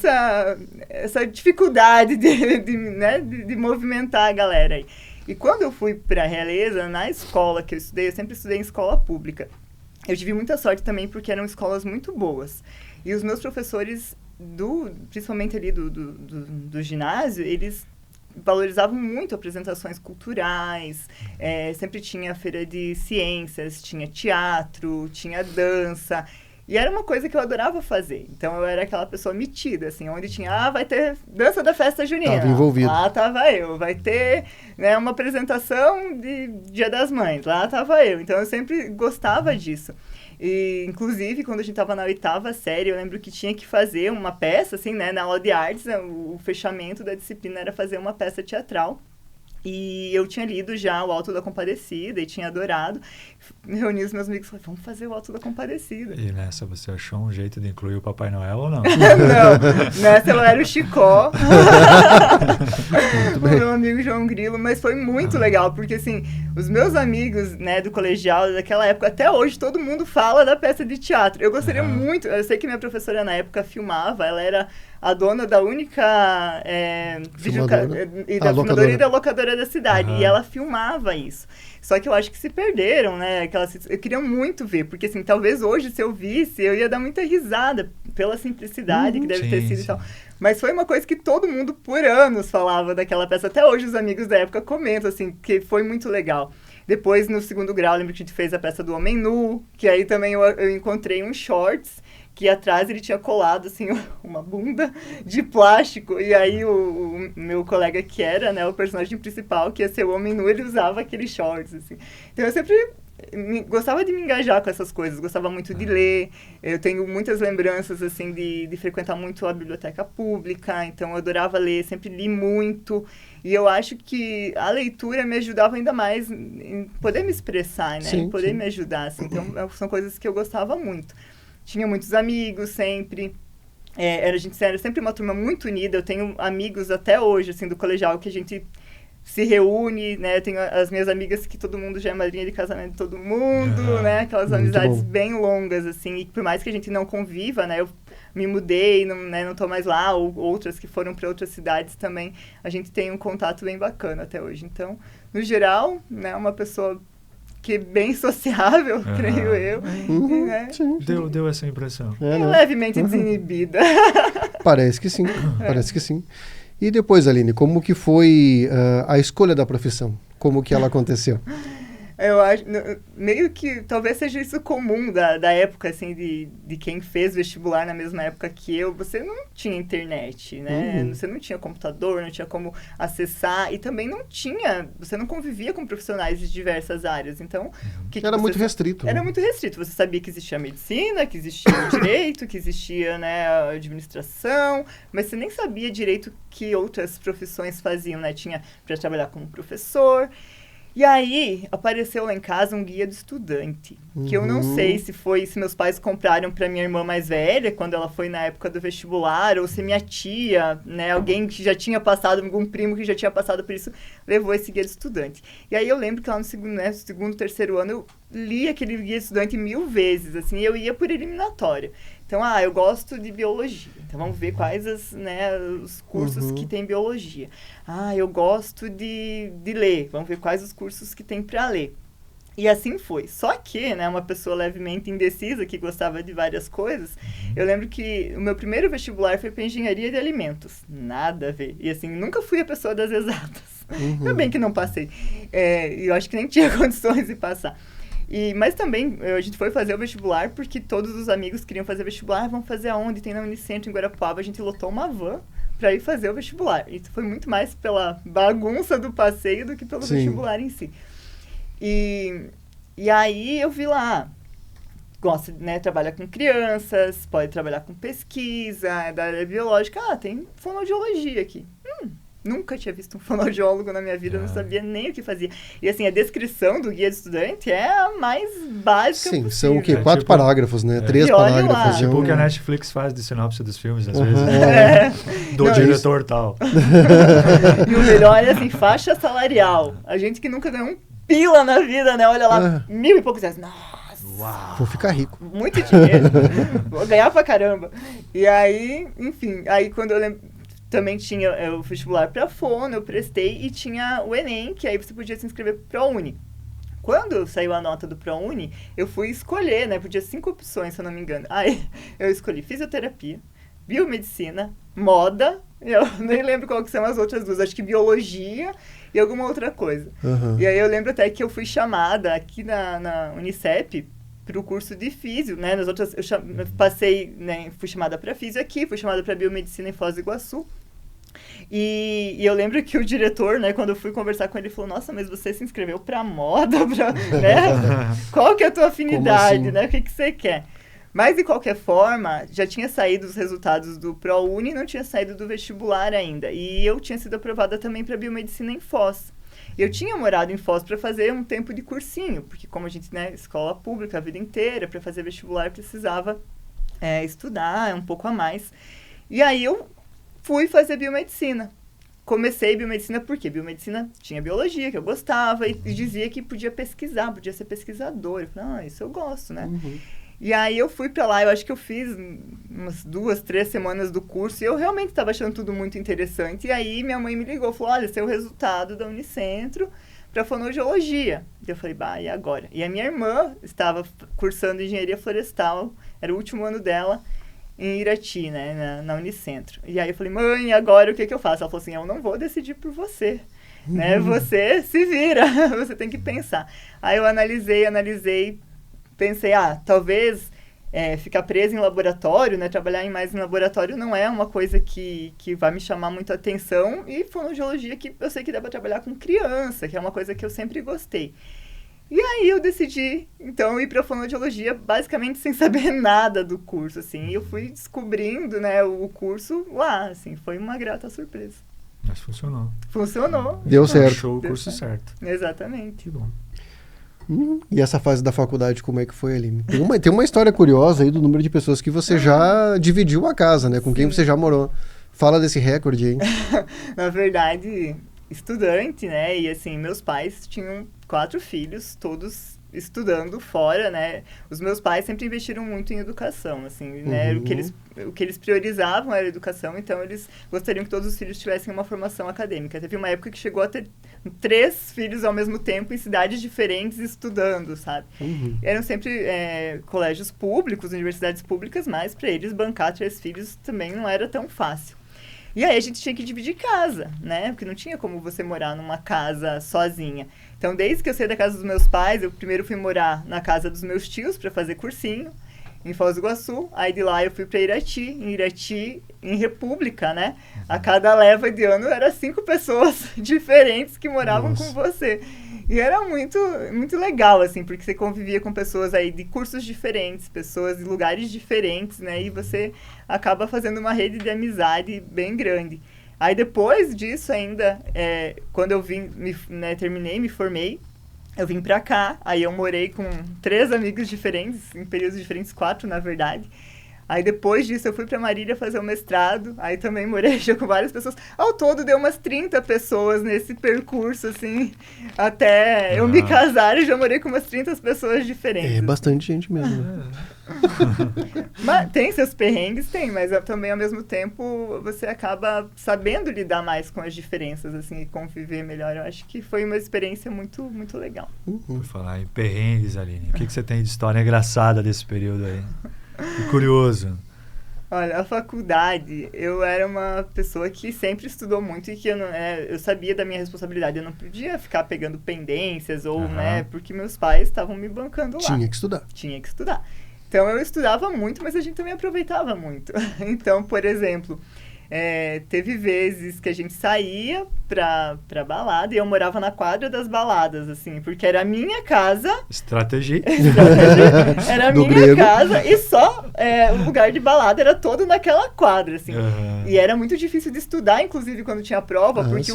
essa dificuldade de movimentar a galera aí. E quando eu fui para a Realeza, na escola que eu sempre estudei em escola pública. Eu tive muita sorte também porque eram escolas muito boas. E os meus professores, principalmente ali do ginásio, eles valorizavam muito apresentações culturais, sempre tinha feira de ciências, tinha teatro, tinha dança, e era uma coisa que eu adorava fazer. Então eu era aquela pessoa metida, assim, onde tinha, vai ter dança da festa junina. Tava envolvido. Lá tava eu. Vai ter, né, uma apresentação de Dia das Mães. Lá tava eu. Então eu sempre gostava disso. E, inclusive, quando a gente estava na 8ª série, eu lembro que tinha que fazer uma peça, assim, né, na aula de artes, o fechamento da disciplina era fazer uma peça teatral. E eu tinha lido já o Alto da Compadecida e tinha adorado. Me reuni os meus amigos e falei, vamos fazer o Alto da Compadecida. E nessa você achou um jeito de incluir o Papai Noel ou não? Não, nessa eu era o Chicó. O meu amigo João Grilo, mas foi muito legal, porque assim, os meus amigos, né, do colegial daquela época, até hoje todo mundo fala da peça de teatro. Eu gostaria muito, eu sei que minha professora na época filmava, ela era a dona da única filmadora e da locadora da cidade. E ela filmava isso. Só que eu acho que se perderam, né? Eu queria muito ver, porque assim, talvez hoje, se eu visse, eu ia dar muita risada pela simplicidade que deve ter sido e tal. Mas foi uma coisa que todo mundo, por anos, falava daquela peça. Até hoje, os amigos da época comentam, assim, que foi muito legal. Depois, no segundo grau, lembro que a gente fez a peça do Homem Nu, que aí também eu encontrei uns shorts, que atrás ele tinha colado, assim, uma bunda de plástico. E aí o meu colega, que era, né, o personagem principal, que ia ser o Homem Nu, ele usava aqueles shorts, assim. Então eu sempre gostava de me engajar com essas coisas, gostava muito de ler. Eu tenho muitas lembranças, assim, de frequentar muito a biblioteca pública, então eu adorava ler, sempre li muito. E eu acho que a leitura me ajudava ainda mais em poder me expressar, né? Em poder me ajudar, assim. Então, são coisas que eu gostava muito. Tinha muitos amigos sempre. A gente era sempre uma turma muito unida. Eu tenho amigos até hoje, assim, do colegial, que a gente se reúne, né? Eu tenho as minhas amigas que todo mundo já é madrinha de casamento de todo mundo, né? Aquelas amizades bem longas, assim. E por mais que a gente não conviva, né? Eu me mudei, não tô mais lá, ou outras que foram para outras cidades também, a gente tem um contato bem bacana até hoje. Então, no geral, né, uma pessoa que é bem sociável, creio eu. Né? Deu essa impressão. Levemente desinibida. Parece que sim, parece que sim. E depois, Aline, como que foi a escolha da profissão? Como que ela aconteceu? Eu acho, meio que talvez seja isso comum da época, assim, de quem fez vestibular na mesma época que eu. Você não tinha internet, né? Você não tinha computador, não tinha como acessar. E também você não convivia com profissionais de diversas áreas. Então, era muito restrito. Era muito restrito. Você sabia que existia a medicina, que existia o direito, que existia, né, a administração. Mas você nem sabia direito que outras profissões faziam, né? Tinha para trabalhar como professor. E aí, apareceu lá em casa um guia do estudante, que eu não sei se meus pais compraram para minha irmã mais velha, quando ela foi na época do vestibular, ou se minha tia, né, alguém que já tinha passado, algum primo que já tinha passado por isso, levou esse guia do estudante. E aí eu lembro que lá no segundo, terceiro ano, eu li aquele guia do estudante 1000 vezes, assim, e eu ia por eliminatória. Então, eu gosto de biologia. Então, vamos ver quais os cursos que tem biologia. Eu gosto de ler. Vamos ver quais os cursos que tem para ler. E assim foi. Só que, né, uma pessoa levemente indecisa, que gostava de várias coisas, eu lembro que o meu primeiro vestibular foi para engenharia de alimentos. Nada a ver. E, assim, nunca fui a pessoa das exatas. Ainda bem que não passei. E eu acho que nem tinha condições de passar. Mas também, a gente foi fazer o vestibular porque todos os amigos queriam fazer vestibular. Vamos fazer aonde? Tem na Unicentro, em Guarapuava. A gente lotou uma van para ir fazer o vestibular. Isso foi muito mais pela bagunça do passeio do que pelo vestibular em si. E aí eu vi lá, gosta, né, trabalha com crianças, pode trabalhar com pesquisa, é da área biológica. Tem fonoaudiologia aqui. Nunca tinha visto um fonoaudiólogo na minha vida, não sabia nem o que fazia. E assim, a descrição do guia de estudante é a mais básica possível. São o quê? 4 parágrafos, né? 3 parágrafos. Tipo o que a Netflix faz de sinopse dos filmes, às vezes. Do diretor tal. E o melhor é assim, faixa salarial. A gente que nunca ganhou um pila na vida, né? Olha lá, 1000 e poucos reais. Nossa! Uau. Vou ficar rico. Muito dinheiro. Vou ganhar pra caramba. E aí, enfim, quando eu lembro... Também tinha o vestibular para fono, eu prestei, e tinha o Enem, que aí você podia se inscrever para o ProUni. Quando saiu a nota do ProUni, eu fui escolher, né? Podia 5 opções, se eu não me engano. Aí eu escolhi fisioterapia, biomedicina, moda, eu nem lembro qual que são as outras duas, acho que biologia e alguma outra coisa. E aí eu lembro até que eu fui chamada aqui na Unicep para o curso de físio, né? Nas outras, eu passei, né? Fui chamada para físio aqui, fui chamada para biomedicina em Foz do Iguaçu. E eu lembro que o diretor, né, quando eu fui conversar com ele, falou: nossa, mas você se inscreveu para moda, né? Qual que é a tua afinidade, assim? Né? O que você quer? Mas, de qualquer forma, já tinha saído os resultados do ProUni e não tinha saído do vestibular ainda. E eu tinha sido aprovada também para biomedicina em Foz. Eu tinha morado em Foz para fazer um tempo de cursinho, porque como a gente, né, escola pública a vida inteira, para fazer vestibular precisava estudar um pouco a mais. E aí eu fui fazer biomedicina. Comecei biomedicina porque biomedicina tinha biologia, que eu gostava, e dizia que podia pesquisar, podia ser pesquisador. Eu falei, isso eu gosto, né? E aí eu fui pra lá, eu acho que eu fiz umas 2, 3 semanas do curso e eu realmente estava achando tudo muito interessante. E aí minha mãe me ligou, falou, olha, esse é o resultado da Unicentro para fonoaudiologia. E eu falei, bah, e agora? E a minha irmã estava cursando engenharia florestal, era o último ano dela, em Irati, né, na Unicentro. E aí eu falei, mãe, agora o que eu faço? Ela falou assim, eu não vou decidir por você, né, você se vira, você tem que pensar. Aí eu analisei, pensei, talvez ficar preso em laboratório, né, trabalhar mais em laboratório não é uma coisa que vai me chamar muito a atenção, e fonoaudiologia que eu sei que dá para trabalhar com criança, que é uma coisa que eu sempre gostei. E aí eu decidi, então, ir para fonoaudiologia basicamente sem saber nada do curso, assim, e eu fui descobrindo, né, o curso lá, assim, foi uma grata surpresa. Mas funcionou. Funcionou. Deu certo. Achou o curso certo. Exatamente. Que bom. E essa fase da faculdade, como é que foi, Aline? Tem uma história curiosa aí do número de pessoas que você já dividiu a casa, né? Com quem você já morou. Fala desse recorde aí. Na verdade, estudante, né? E assim, meus pais tinham 4 filhos, todos estudando fora, né? Os meus pais sempre investiram muito em educação, assim, né? O que eles priorizavam era a educação, então eles gostariam que todos os filhos tivessem uma formação acadêmica. Teve uma época que chegou a ter 3 filhos ao mesmo tempo em cidades diferentes estudando, sabe? Eram sempre colégios públicos, universidades públicas, mas para eles bancar 3 filhos também não era tão fácil. E aí a gente tinha que dividir casa, né? Porque não tinha como você morar numa casa sozinha. Então, desde que eu saí da casa dos meus pais, eu primeiro fui morar na casa dos meus tios para fazer cursinho, em Foz do Iguaçu. Aí de lá eu fui para Irati. Em Irati, em República, né? A cada leva de ano era 5 pessoas diferentes que moravam com você. E era muito, muito legal, assim, porque você convivia com pessoas aí de cursos diferentes, pessoas de lugares diferentes, né? E você acaba fazendo uma rede de amizade bem grande. Aí depois disso ainda, quando eu terminei, me formei, eu vim pra cá, aí eu morei com 3 amigos diferentes, em períodos diferentes, 4 na verdade. Aí depois disso eu fui pra Marília fazer o mestrado, aí também morei já com várias pessoas. Ao todo deu umas 30 pessoas nesse percurso, assim, até eu me casar, eu já morei com umas 30 pessoas diferentes. É bastante gente mesmo. Mas tem seus perrengues, tem, mas também ao mesmo tempo você acaba sabendo lidar mais com as diferenças, assim, e conviver melhor. Eu acho que foi uma experiência muito, muito legal. Por falar em perrengues, Aline, o que você tem de história engraçada desse período aí? Que curioso. Olha, a faculdade, eu era uma pessoa que sempre estudou muito e que eu sabia da minha responsabilidade. Eu não podia ficar pegando pendências ou, né, porque meus pais estavam me bancando lá. Tinha que estudar. Tinha que estudar. Então, eu estudava muito, mas a gente também aproveitava muito. Então, por exemplo, teve vezes que a gente saía pra balada e eu morava na quadra das baladas, assim, porque era a minha casa. Estratégia. Era a minha casa e só o lugar de balada era todo naquela quadra, assim. E era muito difícil de estudar, inclusive, quando tinha prova, porque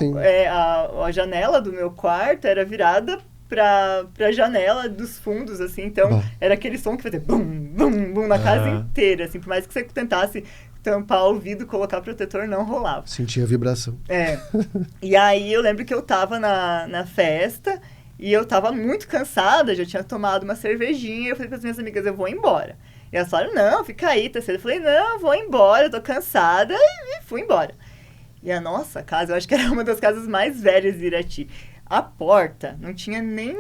a janela do meu quarto era virada pra janela dos fundos, assim, então era aquele som que fazia bum, bum, bum na casa inteira, assim, por mais que você tentasse tampar o ouvido, colocar protetor, não rolava. Sentia a vibração. E aí eu lembro que eu tava na festa e eu tava muito cansada, já tinha tomado uma cervejinha, e eu falei pras minhas amigas, eu vou embora. E elas falaram, não, fica aí, tá cedo. Eu falei, não, vou embora, eu tô cansada, e fui embora. E a nossa casa, eu acho que era uma das casas mais velhas de Irati. A porta não tinha nem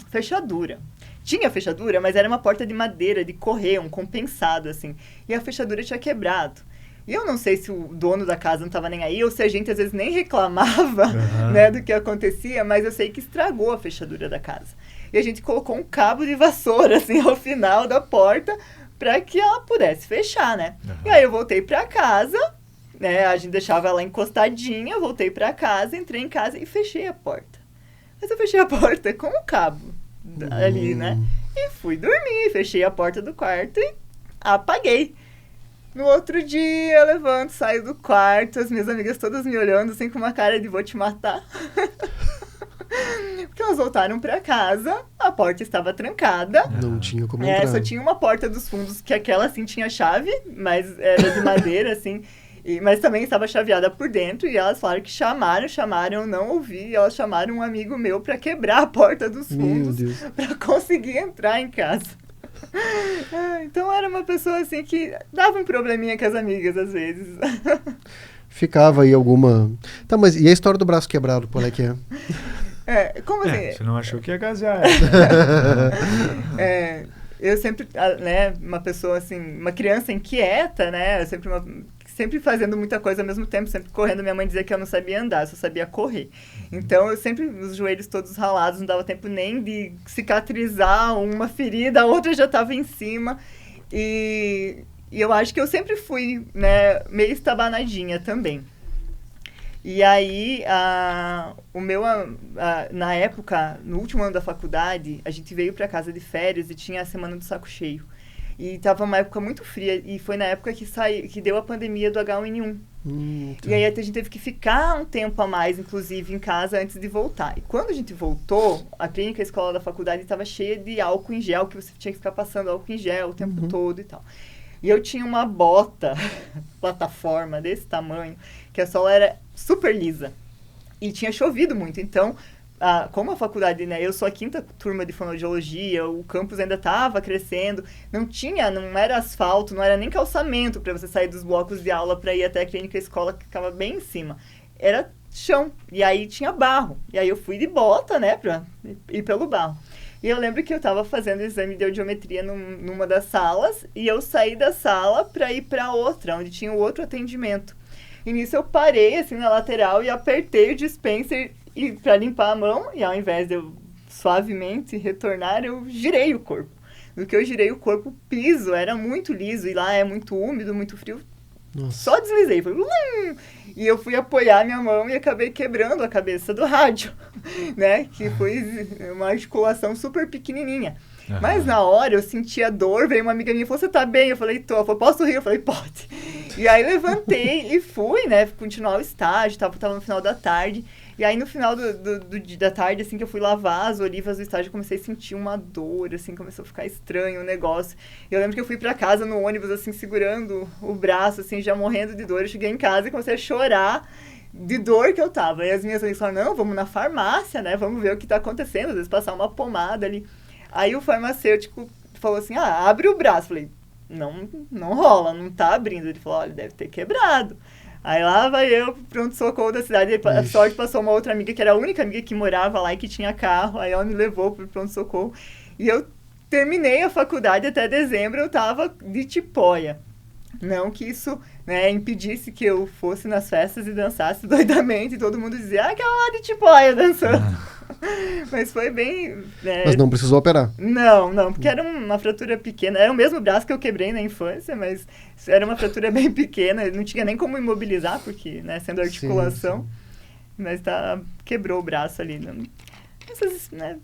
fechadura. Tinha fechadura, mas era uma porta de madeira, de correr, um compensado, assim. E a fechadura tinha quebrado. E eu não sei se o dono da casa não estava nem aí, ou se a gente às vezes nem reclamava, né, do que acontecia, mas eu sei que estragou a fechadura da casa. E a gente colocou um cabo de vassoura, assim, ao final da porta, para que ela pudesse fechar, né? E aí eu voltei para casa, né, a gente deixava ela encostadinha, voltei para casa, entrei em casa e fechei a porta. Mas eu fechei a porta com o cabo ali, né? E fui dormir, fechei a porta do quarto e apaguei. No outro dia, eu levanto, saio do quarto, as minhas amigas todas me olhando, assim, com uma cara de vou te matar. Porque elas voltaram pra casa, a porta estava trancada. Não tinha como entrar. Só tinha uma porta dos fundos, que aquela, assim, tinha chave, mas era de madeira, assim. Mas também estava chaveada por dentro, e elas falaram que chamaram, eu não ouvi, e elas chamaram um amigo meu para quebrar a porta dos fundos para conseguir entrar em casa. Então era uma pessoa assim que dava um probleminha com as amigas às vezes. Ficava aí alguma... Tá, mas e a história do braço quebrado, qual é que é? Como assim? Você não achou que ia casar. Eu sempre, né, uma pessoa assim, uma criança inquieta, né, sempre fazendo muita coisa ao mesmo tempo, sempre correndo. Minha mãe dizia que eu não sabia andar, só sabia correr. Então, eu sempre, os joelhos todos ralados, não dava tempo nem de cicatrizar uma ferida, a outra já estava em cima. E eu acho que eu sempre fui, né, meio estabanadinha também. E aí, na época, no último ano da faculdade, a gente veio para casa de férias e tinha a Semana do Saco Cheio. E tava uma época muito fria, e foi na época que deu a pandemia do H1N1. E aí a gente teve que ficar um tempo a mais, inclusive, em casa antes de voltar. E quando a gente voltou, a clínica, a escola da faculdade estava cheia de álcool em gel, que você tinha que ficar passando álcool em gel o tempo todo e tal. E eu tinha uma bota, plataforma desse tamanho, que a sola era super lisa. E tinha chovido muito, então... como a faculdade, né, eu sou a 5ª turma de fonoaudiologia, o campus ainda estava crescendo, não era asfalto, não era nem calçamento para você sair dos blocos de aula para ir até a clínica escola, que ficava bem em cima. Era chão, e aí tinha barro. E aí eu fui de bota, né, para ir pelo barro. E eu lembro que eu estava fazendo exame de audiometria numa das salas, e eu saí da sala para ir para outra, onde tinha o outro atendimento. E nisso eu parei, assim, na lateral e apertei o dispenser para limpar a mão, e ao invés de eu suavemente retornar, eu girei o corpo. No que eu girei o corpo, o piso era muito liso, e lá é muito úmido, muito frio. Nossa. Só deslizei, foi... E eu fui apoiar minha mão e acabei quebrando a cabeça do rádio, né? Que foi uma articulação super pequenininha. Uhum. Mas na hora eu sentia dor, veio uma amiga minha e falou, você tá bem? Eu falei, tô. Ela falou, posso rir? Eu falei, pode. E aí levantei e fui, né? Continuar o estágio, tava no final da tarde. E aí, no final da tarde, assim, que eu fui lavar as olivas do estágio, eu comecei a sentir uma dor, assim, começou a ficar estranho o negócio. Eu lembro que eu fui pra casa no ônibus, assim, segurando o braço, assim, já morrendo de dor. Eu cheguei em casa e comecei a chorar de dor que eu tava. E as minhas amigas falaram, não, vamos na farmácia, né? Vamos ver o que tá acontecendo, às vezes passar uma pomada ali. Aí o farmacêutico falou assim, abre o braço. Eu falei, não rola, não tá abrindo. Ele falou, olha, deve ter quebrado. Aí lá vai eu pro pronto-socorro da cidade. A sorte passou uma outra amiga, que era a única amiga que morava lá e que tinha carro. Aí ela me levou pro pronto-socorro. E eu terminei a faculdade até dezembro, eu tava de tipóia. Não que isso, né, impedisse que eu fosse nas festas e dançasse doidamente. E todo mundo dizia, aquela lá de tipóia dançando. Mas foi bem... Mas não precisou operar? Não, porque era uma fratura pequena. Era o mesmo braço que eu quebrei na infância, mas era uma fratura bem pequena. Não tinha nem como imobilizar, porque, né, sendo articulação. Sim. Mas quebrou o braço ali. Essas, né,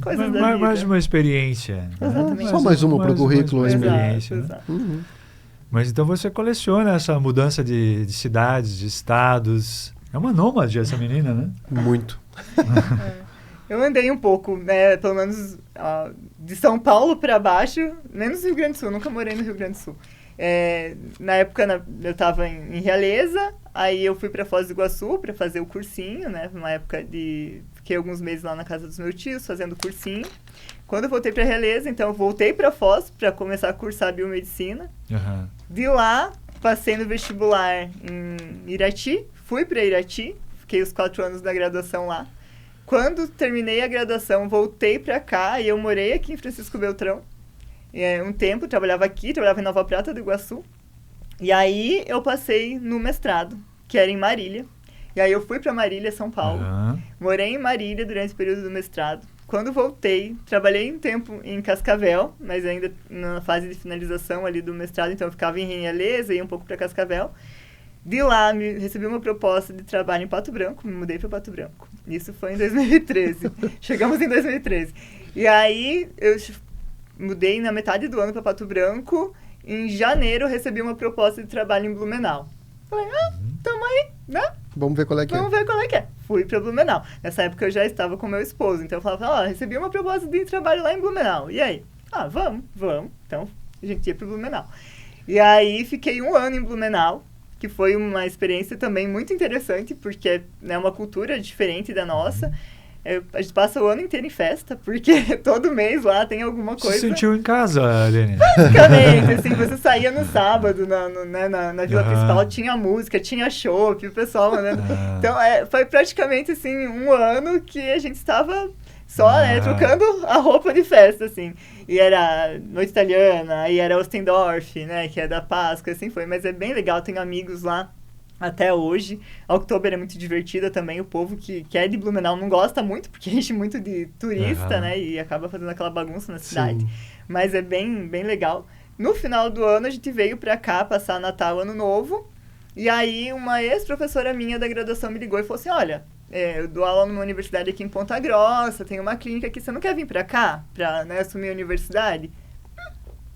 coisas da vida. Mais uma experiência. Exatamente. Só mais uma pro currículo. Uma experiência. Exato. Né? Mas então você coleciona essa mudança de cidades, de estados. É uma nômade essa menina, né? Muito. Eu andei um pouco, né, pelo menos de São Paulo para baixo, menos no Rio Grande do Sul, nunca morei no Rio Grande do Sul. Na época eu estava em Realeza, aí eu fui para Foz do Iguaçu para fazer o cursinho, né, numa época fiquei alguns meses lá na casa dos meus tios fazendo cursinho. Quando eu voltei para Realeza, então eu voltei para Foz para começar a cursar biomedicina. Uhum. De lá, passei no vestibular em Irati, fui para Irati, fiquei os 4 anos da graduação lá. Quando terminei a graduação, voltei para cá e eu morei aqui em Francisco Beltrão. Um tempo, trabalhava em Nova Prata do Iguaçu. E aí eu passei no mestrado, que era em Marília. E aí eu fui para Marília, São Paulo. Uhum. Morei em Marília durante o período do mestrado. Quando voltei, trabalhei um tempo em Cascavel, mas ainda na fase de finalização ali do mestrado, então eu ficava em Realeza e ia um pouco para Cascavel. De lá, recebi uma proposta de trabalho em Pato Branco, me mudei para Pato Branco. Isso foi em 2013. Chegamos em 2013. E aí, eu mudei na metade do ano para Pato Branco. Em janeiro, eu recebi uma proposta de trabalho em Blumenau. Falei, tamo aí, né? Vamos ver qual é que Vamos ver qual é que é. Fui para Blumenau. Nessa época, eu já estava com meu esposo. Então, eu falava, recebi uma proposta de trabalho lá em Blumenau. E aí? Vamos. Então, a gente ia para Blumenau. E aí, fiquei 1 ano em Blumenau, que foi uma experiência também muito interessante, porque é uma cultura diferente da nossa. A gente passa o ano inteiro em festa, porque todo mês lá tem alguma coisa. Se sentiu em casa, Aline? Basicamente, assim, você saía no sábado na Vila Principal, tinha música, tinha chopp, o pessoal mandando. Então, foi praticamente, assim, um ano que a gente estava só, trocando a roupa de festa, assim. E era Noite Italiana, aí era Ostendorf, né, que é da Páscoa, assim foi. Mas é bem legal, tenho amigos lá até hoje. A Oktober é muito divertida também, o povo que é de Blumenau não gosta muito, porque enche muito de turista, né, e acaba fazendo aquela bagunça na cidade. Sim. Mas é bem, bem legal. No final do ano, a gente veio pra cá passar Natal, Ano Novo, e aí uma ex-professora minha da graduação me ligou e falou assim, olha, eu dou aula numa universidade aqui em Ponta Grossa, tem uma clínica aqui, você não quer vir pra cá, pra, né, assumir a universidade?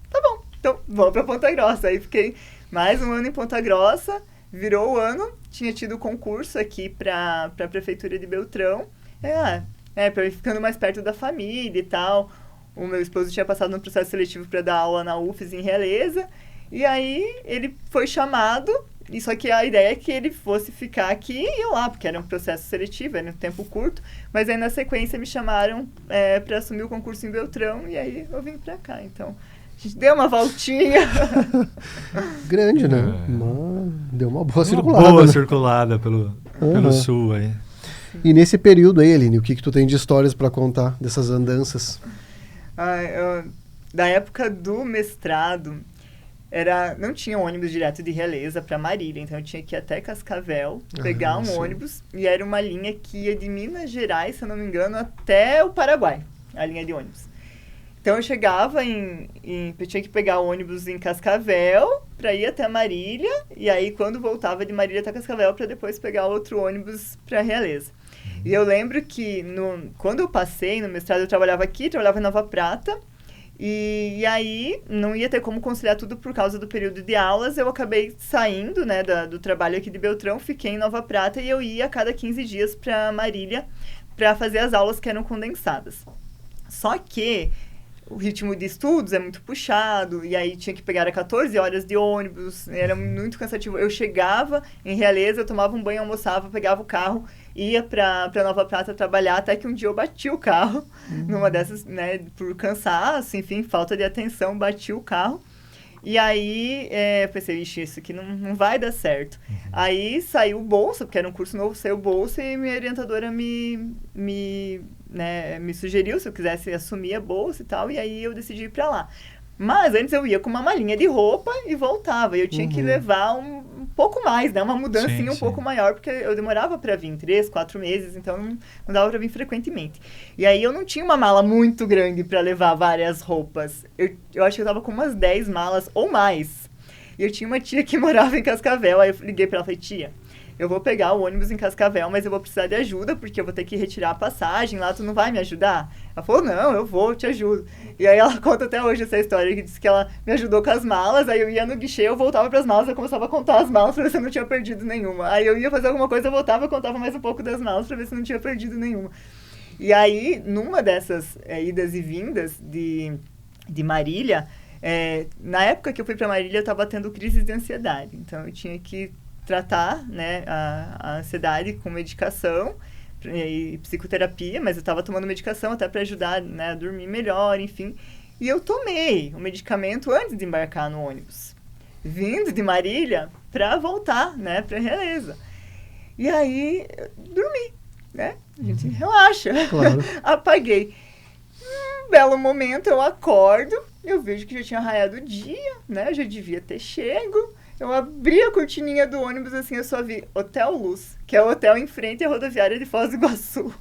Tá bom, então vou pra Ponta Grossa. Aí fiquei mais um ano em Ponta Grossa, virou o ano, tinha tido concurso aqui pra Prefeitura de Beltrão, pra ir ficando mais perto da família e tal. O meu esposo tinha passado no processo seletivo para dar aula na UFES em Realeza, e aí ele foi chamado, e só que a ideia é que ele fosse ficar aqui e eu lá, porque era um processo seletivo, era um tempo curto, mas aí na sequência me chamaram para assumir o concurso em Beltrão, e aí eu vim para cá, então a gente deu uma voltinha. Grande, né? Deu uma boa circulada. Uma boa circulada pelo sul aí. E nesse período aí, Aline, o que tu tem de histórias para contar dessas andanças? Da época do mestrado, não tinha ônibus direto de Realeza para Marília, então eu tinha que ir até Cascavel, pegar um ônibus, e era uma linha que ia de Minas Gerais, se eu não me engano, até o Paraguai, a linha de ônibus. Então eu chegava eu tinha que pegar o ônibus em Cascavel para ir até Marília, e aí quando voltava de Marília até Cascavel para depois pegar outro ônibus para Realeza. E eu lembro que quando eu passei no mestrado, eu trabalhava em Nova Prata, e aí não ia ter como conciliar tudo por causa do período de aulas. Eu acabei saindo, né, do trabalho aqui de Beltrão, fiquei em Nova Prata e eu ia a cada 15 dias para Marília para fazer as aulas que eram condensadas. Só que o ritmo de estudos é muito puxado, e aí tinha que pegar 14 horas de ônibus, era muito cansativo. Eu chegava em Realeza, eu tomava um banho, almoçava, pegava o carro, ia pra Nova Prata trabalhar, até que um dia eu bati o carro, numa dessas, né, por cansaço, enfim, falta de atenção, bati o carro. E aí, pensei, isso aqui não vai dar certo. Aí saiu bolsa, porque era um curso novo, saiu bolsa, e minha orientadora me sugeriu se eu quisesse assumir a bolsa e tal, e aí eu decidi ir pra lá. Mas antes eu ia com uma malinha de roupa e voltava, e eu tinha que levar um pouco mais, né, uma mudancinha pouco maior, porque eu demorava pra vir 3, 4 meses, então não dava pra vir frequentemente. E aí eu não tinha uma mala muito grande pra levar várias roupas, eu acho que eu tava com umas 10 malas ou mais. E eu tinha uma tia que morava em Cascavel, aí eu liguei pra ela e falei, tia, eu vou pegar o ônibus em Cascavel, mas eu vou precisar de ajuda, porque eu vou ter que retirar a passagem lá, tu não vai me ajudar? Ela falou, não, eu vou, te ajudo. E aí ela conta até hoje essa história, que disse que ela me ajudou com as malas, aí eu ia no guichê, eu voltava pras malas, eu começava a contar as malas pra ver se eu não tinha perdido nenhuma. Aí eu ia fazer alguma coisa, eu voltava e contava mais um pouco das malas pra ver se eu não tinha perdido nenhuma. E aí, numa dessas idas e vindas de Marília, na época que eu fui pra Marília, eu tava tendo crises de ansiedade, então eu tinha que tratar, né, a ansiedade com medicação e psicoterapia, mas eu estava tomando medicação até para ajudar, né, a dormir melhor, enfim. E eu tomei o medicamento antes de embarcar no ônibus, vindo de Marília para voltar, né, para Realeza. E aí, dormi, né? A gente relaxa. Claro. Apaguei. Belo momento, eu acordo, eu vejo que já tinha raiado o dia, né? Eu já devia ter chego. Eu abri a cortininha do ônibus, assim, eu só vi Hotel Luz, que é o hotel em frente à rodoviária de Foz do Iguaçu.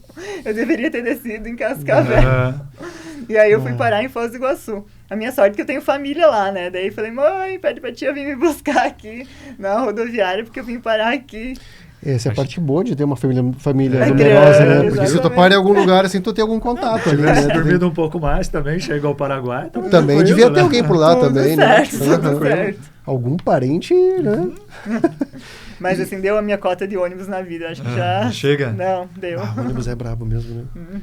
Eu deveria ter descido em Cascavel. E aí eu fui parar em Foz do Iguaçu. A minha sorte é que eu tenho família lá, né? Daí falei, mãe, pede pra tia vir me buscar aqui na rodoviária, porque eu vim parar aqui. Essa é a parte boa de ter uma família numerosa, né? Porque se tu para em algum lugar, assim, tu tem algum contato. Tivesse dormido um pouco mais também, chegou ao Paraguai. Também devia ter alguém por lá também, certo, né? Tudo certo. Algum parente, né? Mas assim, deu a minha cota de ônibus na vida, acho que já... Chega? Não, deu. O ônibus é brabo mesmo, né?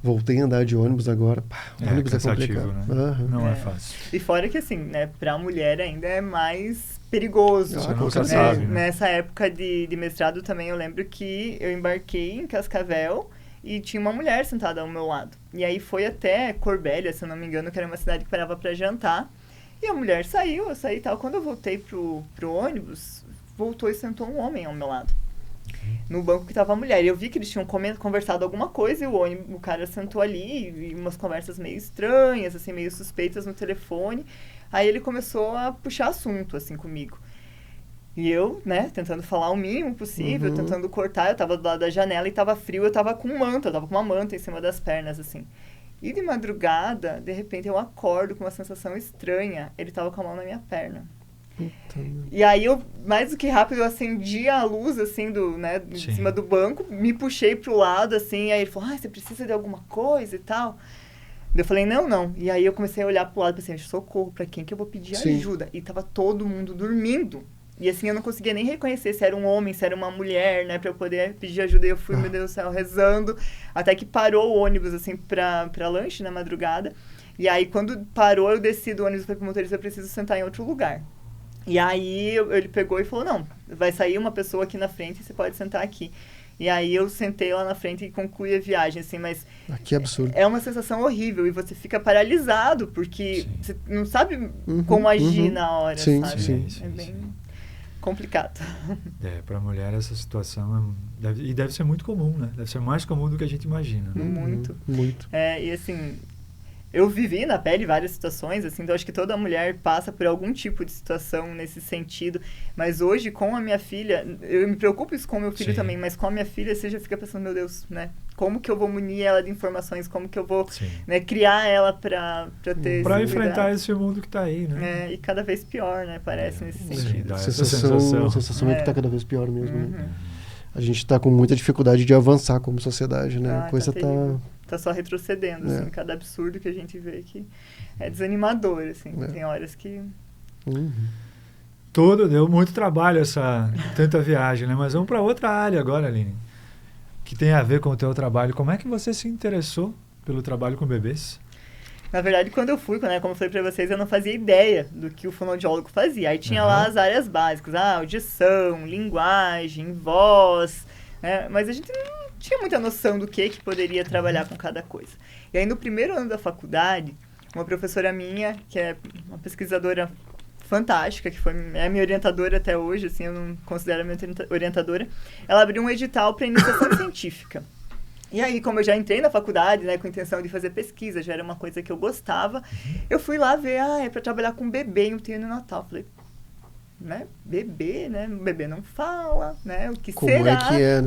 Voltei a andar de ônibus agora. O ônibus é complicado. Né? Não é fácil. E fora que assim, né, pra mulher ainda é mais perigoso. Você nunca sabe, né? Nessa época de mestrado também eu lembro que eu embarquei em Cascavel e tinha uma mulher sentada ao meu lado. E aí foi até Corbélia, se eu não me engano, que era uma cidade que parava para jantar. E a mulher saiu, eu saí e tal. Quando eu voltei pro ônibus, voltou e sentou um homem ao meu lado. No banco que tava a mulher. E eu vi que eles tinham conversado alguma coisa e o cara sentou ali, e umas conversas meio estranhas, assim, meio suspeitas no telefone. Aí ele começou a puxar assunto, assim, comigo. E eu, né, tentando falar o mínimo possível, tentando cortar. Eu tava do lado da janela e tava frio, eu tava com manta, eu tava com uma manta em cima das pernas, assim. E de madrugada, de repente, eu acordo com uma sensação estranha. Ele tava com a mão na minha perna. E aí eu, mais do que rápido, eu acendi a luz, assim, de cima do banco, me puxei pro lado, assim, aí ele falou, você precisa de alguma coisa e tal? Eu falei, não. E aí eu comecei a olhar pro lado e pensei, socorro, pra quem que eu vou pedir ajuda? E tava todo mundo dormindo. E assim, eu não conseguia nem reconhecer se era um homem, se era uma mulher, né, pra eu poder pedir ajuda. E eu fui, meu Deus do céu, rezando, até que parou o ônibus, assim, pra lanche na madrugada. E aí, quando parou, eu desci do ônibus e falei pro motorista, eu preciso sentar em outro lugar. E aí ele pegou e falou, não, vai sair uma pessoa aqui na frente e você pode sentar aqui. E aí eu sentei lá na frente e concluí a viagem, assim, mas... que absurdo. É uma sensação horrível e você fica paralisado, porque você não sabe como agir na hora, sabe? Sim. É bem complicado. Para a mulher essa situação deve ser muito comum, né? Deve ser mais comum do que a gente imagina. Né? Muito. E assim... Eu vivi na pele várias situações, assim, então acho que toda mulher passa por algum tipo de situação nesse sentido. Mas hoje, com a minha filha, eu me preocupo isso com o meu filho também, mas com a minha filha, você já fica pensando, meu Deus, né? Como que eu vou munir ela de informações? Como que eu vou, né, criar ela pra ter... Pra enfrentar esse mundo que tá aí, né? E cada vez pior, né? Parece nesse sentido. A sensação é que tá cada vez pior mesmo, né? A gente tá com muita dificuldade de avançar como sociedade, né? A coisa tá só retrocedendo, assim, cada absurdo que a gente vê que é desanimador, assim, tem horas que... Deu muito trabalho tanta viagem, né? Mas vamos para outra área agora, Aline, que tem a ver com o teu trabalho. Como é que você se interessou pelo trabalho com bebês? Na verdade, quando eu fui, como eu falei para vocês, eu não fazia ideia do que o fonoaudiólogo fazia. Aí tinha lá as áreas básicas, audição, linguagem, voz, né? Mas a gente não tinha muita noção do que poderia trabalhar com cada coisa. E aí, no primeiro ano da faculdade, uma professora minha, que é uma pesquisadora fantástica, que é a minha orientadora até hoje, assim, eu não considero a minha orientadora, ela abriu um edital para iniciação científica. E aí, como eu já entrei na faculdade, né, com a intenção de fazer pesquisa, já era uma coisa que eu gostava, eu fui lá ver, é para trabalhar com bebê em UTI no Natal. Falei, né, bebê, né, o bebê não fala, né, o que será?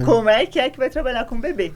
Como é que vai trabalhar com bebê?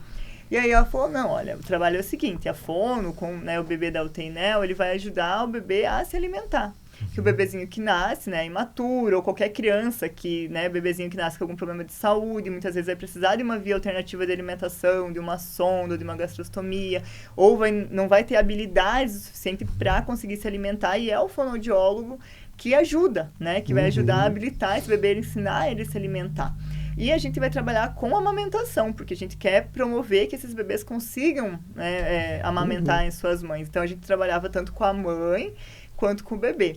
E aí ela falou, não, olha, o trabalho é o seguinte, a fono, com, né, o bebê da UTI Nel, ele vai ajudar o bebê a se alimentar. Que o bebezinho que nasce, né, imaturo, ou qualquer criança que, né, bebezinho que nasce com algum problema de saúde, muitas vezes vai precisar de uma via alternativa de alimentação, de uma sonda, de uma gastrostomia, ou não vai ter habilidades o suficiente para conseguir se alimentar, e é o fonoaudiólogo que ajuda, né, que vai ajudar a habilitar esse bebê, ensinar ele a se alimentar. E a gente vai trabalhar com amamentação, porque a gente quer promover que esses bebês consigam, né, amamentar em suas mães. Então, a gente trabalhava tanto com a mãe quanto com o bebê.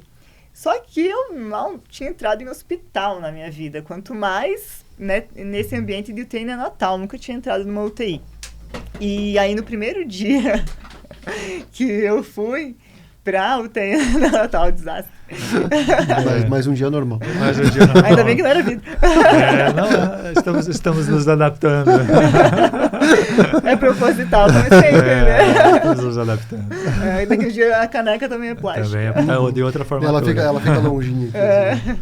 Só que eu não tinha entrado em hospital na minha vida, quanto mais, né, nesse ambiente de UTI neonatal, nunca tinha entrado numa UTI. E aí, no primeiro dia que eu fui pra UTI neonatal, desastre. Mais um dia normal. Ainda bem que não era vida. Estamos nos adaptando. É proposital, mas sempre, né? Estamos nos adaptando. Ainda que o dia a caneca também é plástica. Também de outra forma. Ela fica longinha aqui.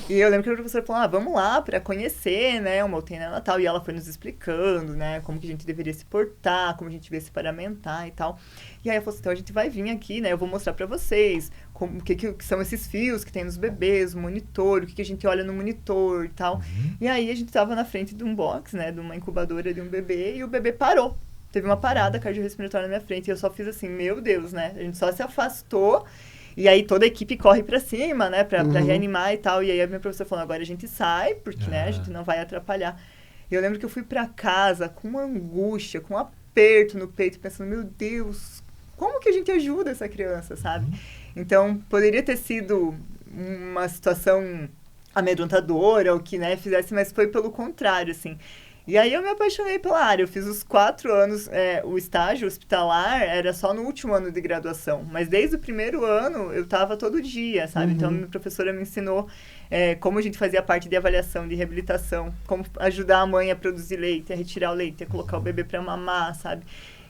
E eu lembro que a professora falou, vamos lá para conhecer, né, uma UTI neonatal. E ela foi nos explicando, né, como que a gente deveria se portar, como a gente devia se paramentar e tal. E aí ela falou assim, então a gente vai vir aqui, né, eu vou mostrar para vocês o que são esses fios que tem nos bebês, o monitor, o que a gente olha no monitor e tal. E aí a gente tava na frente de um box, né, de uma incubadora de um bebê, e o bebê parou. Teve uma parada cardiorrespiratória na minha frente, e eu só fiz assim, meu Deus, né, a gente só se afastou. E aí toda a equipe corre pra cima, né, pra reanimar e tal. E aí a minha professora falou, agora a gente sai, porque, né, a gente não vai atrapalhar. E eu lembro que eu fui pra casa com uma angústia, com um aperto no peito, pensando, meu Deus, como que a gente ajuda essa criança, sabe? Então, poderia ter sido uma situação amedrontadora, ou que, né, fizesse, mas foi pelo contrário, assim. E aí eu me apaixonei pela área. Eu fiz os 4 anos, o estágio hospitalar era só no último ano de graduação. Mas desde o primeiro ano eu estava todo dia, sabe? Então a minha professora me ensinou como a gente fazia a parte de avaliação, de reabilitação, como ajudar a mãe a produzir leite, a retirar o leite, a colocar o bebê para mamar, sabe?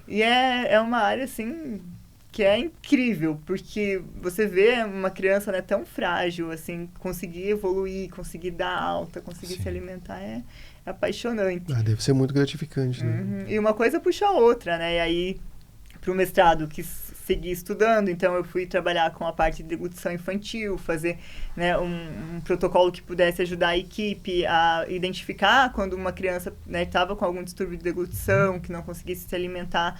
E é uma área, assim, que é incrível, porque você vê uma criança, né, tão frágil, assim, conseguir evoluir, conseguir dar alta, conseguir se alimentar, é apaixonante. Deve ser muito gratificante, né? E uma coisa puxa a outra, né? E aí, para o mestrado, quis seguir estudando, então eu fui trabalhar com a parte de deglutição infantil, fazer, né, um protocolo que pudesse ajudar a equipe a identificar quando uma criança estava com algum distúrbio de deglutição, que não conseguisse se alimentar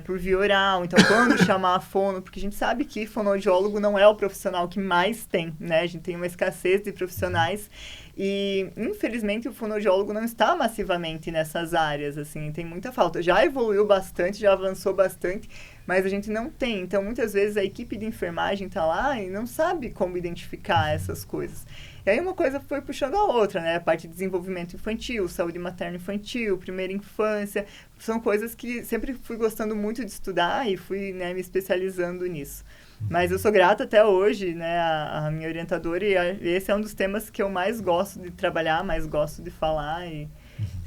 por via oral, então quando chamar a fono, porque a gente sabe que fonoaudiólogo não é o profissional que mais tem, né? A gente tem uma escassez de profissionais e, infelizmente, o fonoaudiólogo não está massivamente nessas áreas, assim, tem muita falta. Já evoluiu bastante, já avançou bastante, mas a gente não tem. Então, muitas vezes, a equipe de enfermagem está lá e não sabe como identificar essas coisas. E aí, uma coisa foi puxando a outra, né? A parte de desenvolvimento infantil, saúde materno-infantil, primeira infância, são coisas que sempre fui gostando muito de estudar e fui, né, me especializando nisso. Mas eu sou grata até hoje, né, a minha orientadora, e esse é um dos temas que eu mais gosto de trabalhar, mais gosto de falar, e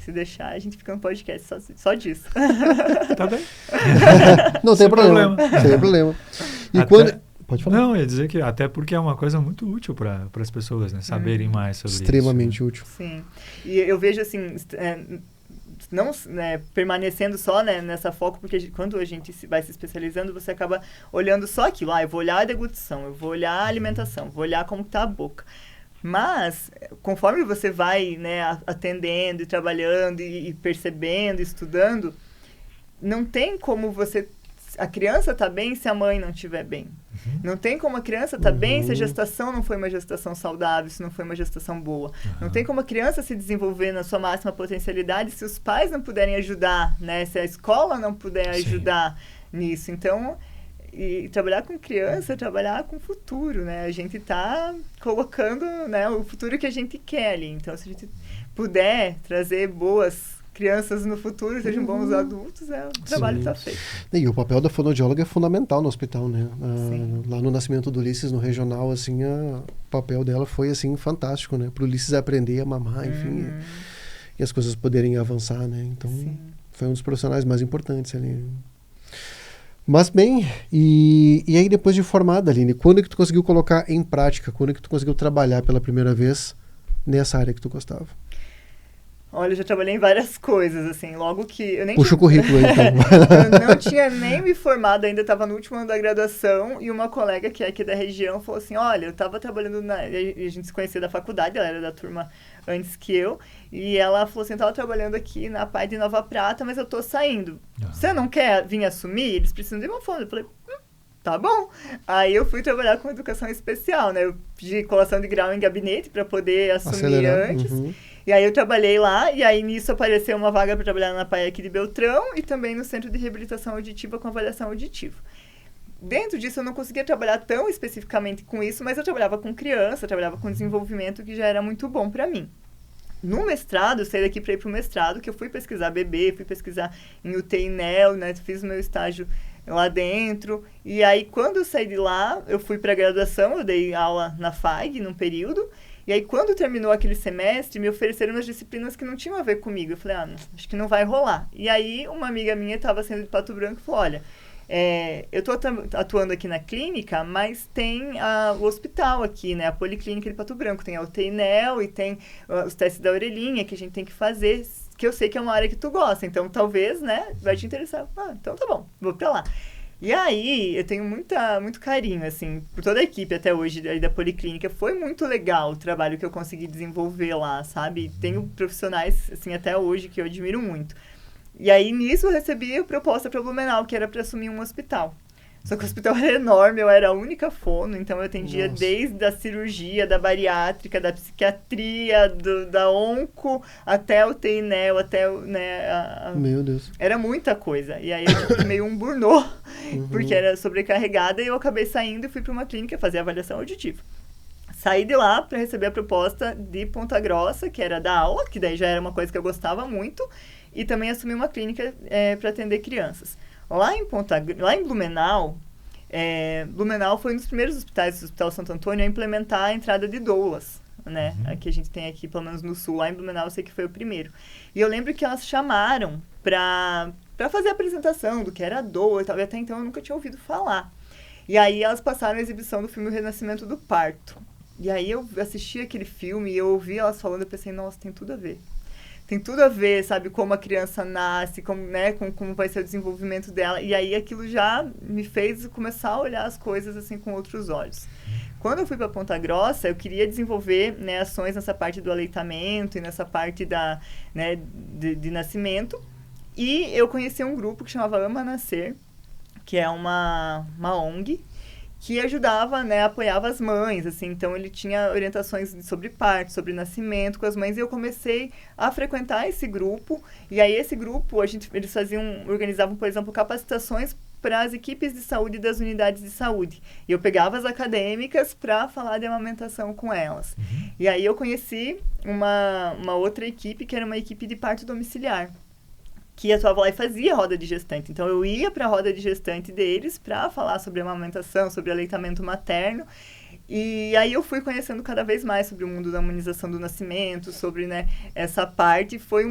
se deixar, a gente fica no podcast só disso. Tá bem. Não tem problema. Sem problema. E Pode falar. Não, eu ia dizer que até porque é uma coisa muito útil para as pessoas, né, saberem mais sobre Extremamente isso. útil. Sim. E eu vejo, assim, não, né, permanecendo só, né, nessa foco, porque quando a gente vai se especializando, você acaba olhando só aquilo. Eu vou olhar a deglutição, eu vou olhar a alimentação, vou olhar como está a boca. Mas, conforme você vai, né, atendendo e trabalhando e percebendo, estudando, não tem como a criança tá bem se a mãe não estiver bem. Não tem como a criança tá bem se a gestação não foi uma gestação saudável, se não foi uma gestação boa. Não tem como a criança se desenvolver na sua máxima potencialidade se os pais não puderem ajudar, né? Se a escola não puder ajudar nisso. Então, e trabalhar com criança é trabalhar com o futuro, né? A gente tá colocando, né, o futuro que a gente quer ali. Então, se a gente puder trazer boas crianças no futuro, sejam bons adultos, o trabalho está feito. E o papel da fonoaudióloga é fundamental no hospital, né? Lá no nascimento do Ulisses, no regional, assim, o papel dela foi, assim, fantástico, né? Para o Ulisses aprender a mamar, enfim, e as coisas poderem avançar, né? Então, foi um dos profissionais mais importantes ali. Mas, bem, e aí depois de formada, Aline, quando é que tu conseguiu colocar em prática? Quando é que tu conseguiu trabalhar pela primeira vez nessa área que tu gostava? Olha, eu já trabalhei em várias coisas, assim, logo que... Eu nem Puxa o currículo aí, então. Eu não tinha nem me formado ainda, estava no último ano da graduação, e uma colega que é aqui da região falou assim, olha, eu estava trabalhando a gente se conhecia da faculdade, ela era da turma antes que eu, e ela falou assim, eu estava trabalhando aqui na PAI de Nova Prata, mas eu estou saindo. Você não quer vir assumir? Eles precisam de uma fono. Eu falei, tá bom. Aí eu fui trabalhar com educação especial, né? Eu pedi colação de grau em gabinete para poder assumir antes. E aí eu trabalhei lá, e aí nisso apareceu uma vaga para trabalhar na PAI aqui de Beltrão e também no Centro de Reabilitação Auditiva com avaliação auditiva. Dentro disso eu não conseguia trabalhar tão especificamente com isso, mas eu trabalhava com criança, trabalhava com desenvolvimento, que já era muito bom para mim. No mestrado, eu saí daqui para ir para o mestrado, que eu fui pesquisar bebê, fui pesquisar em UTI NEL, né? Fiz o meu estágio lá dentro. E aí, quando eu saí de lá, eu fui para a graduação, eu dei aula na FAG num período. E aí, quando terminou aquele semestre, me ofereceram umas disciplinas que não tinham a ver comigo. Eu falei, acho que não vai rolar. E aí, uma amiga minha estava saindo de Pato Branco e falou, olha, eu estou atuando aqui na clínica, mas tem o hospital aqui, né? A Policlínica de Pato Branco. Tem a UTI NEL e tem os testes da orelhinha que a gente tem que fazer, que eu sei que é uma área que tu gosta. Então, talvez, né, vai te interessar. Então tá bom, vou pra lá. E aí, eu tenho muito carinho, assim, por toda a equipe até hoje da Policlínica. Foi muito legal o trabalho que eu consegui desenvolver lá, sabe? Tenho profissionais, assim, até hoje que eu admiro muito. E aí, nisso, eu recebi a proposta para Blumenau, que era para assumir um hospital. Só que o hospital era enorme, eu era a única fono, então eu atendia desde a cirurgia, da bariátrica, da psiquiatria, da onco, até o TINEL, até, né, Meu Deus. Era muita coisa. E aí eu tive meio um burnout, porque era sobrecarregada, e eu acabei saindo e fui para uma clínica fazer avaliação auditiva. Saí de lá para receber a proposta de Ponta Grossa, que era da aula, que daí já era uma coisa que eu gostava muito, e também assumi uma clínica para atender crianças. Lá em Blumenau, Blumenau foi um dos primeiros hospitais do Hospital Santo Antônio a implementar a entrada de doulas, né? Que a gente tem aqui, pelo menos no sul, lá em Blumenau eu sei que foi o primeiro. E eu lembro que elas chamaram para fazer a apresentação do que era a doula e tal, e até então eu nunca tinha ouvido falar. E aí elas passaram a exibição do filme O Renascimento do Parto. E aí eu assisti aquele filme e eu ouvi elas falando, eu pensei, nossa, tem tudo a ver. Tem tudo a ver, sabe, como a criança nasce, como, né, como vai ser o desenvolvimento dela. E aí aquilo já me fez começar a olhar as coisas assim com outros olhos. Quando eu fui para Ponta Grossa, eu queria desenvolver, né, ações nessa parte do aleitamento e nessa parte de nascimento. E eu conheci um grupo que chamava Ama Nascer, que é uma ONG, que ajudava, né, apoiava as mães, assim, então ele tinha orientações sobre parto, sobre nascimento com as mães, e eu comecei a frequentar esse grupo, e aí esse grupo, eles organizavam, por exemplo, capacitações para as equipes de saúde das unidades de saúde, e eu pegava as acadêmicas para falar de amamentação com elas. E aí eu conheci uma outra equipe, que era uma equipe de parto domiciliar, que atuava lá e fazia roda de gestante. Então, eu ia para a roda de gestante deles para falar sobre amamentação, sobre aleitamento materno. E aí eu fui conhecendo cada vez mais sobre o mundo da humanização do nascimento, sobre, né, essa parte. Foi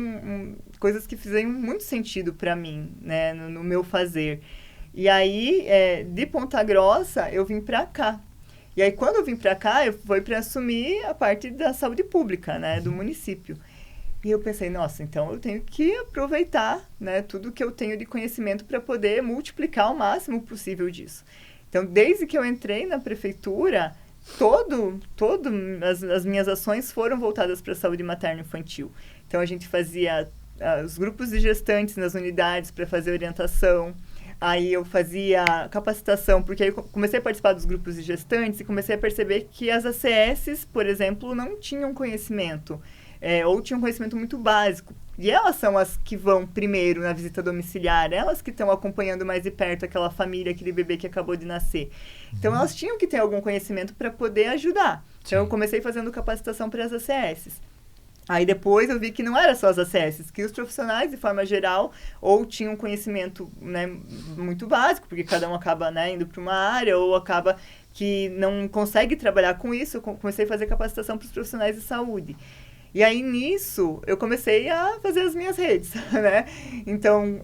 coisas que fizeram muito sentido para mim, né, no meu fazer. E aí, de Ponta Grossa, eu vim para cá. E aí, quando eu vim para cá, eu fui para assumir a parte da saúde pública, né, do município. E eu pensei, nossa, então eu tenho que aproveitar, né, tudo que eu tenho de conhecimento para poder multiplicar o máximo possível disso. Então, desde que eu entrei na prefeitura, as minhas ações foram voltadas para a saúde materno-infantil. Então, a gente fazia os grupos de gestantes nas unidades para fazer orientação. Aí eu fazia capacitação, porque aí eu comecei a participar dos grupos de gestantes e comecei a perceber que as ACS, por exemplo, não tinham conhecimento. Ou tinham um conhecimento muito básico. E elas são as que vão primeiro na visita domiciliar, elas que estão acompanhando mais de perto aquela família, aquele bebê que acabou de nascer. Então, elas tinham que ter algum conhecimento para poder ajudar. Então, eu comecei fazendo capacitação para as ACS. Aí, depois, eu vi que não era só as ACS, que os profissionais, de forma geral, ou tinham conhecimento, né, muito básico, porque cada um acaba, né, indo para uma área, ou acaba que não consegue trabalhar com isso. Eu comecei a fazer capacitação para os profissionais de saúde. E aí, nisso, eu comecei a fazer as minhas redes, né? Então,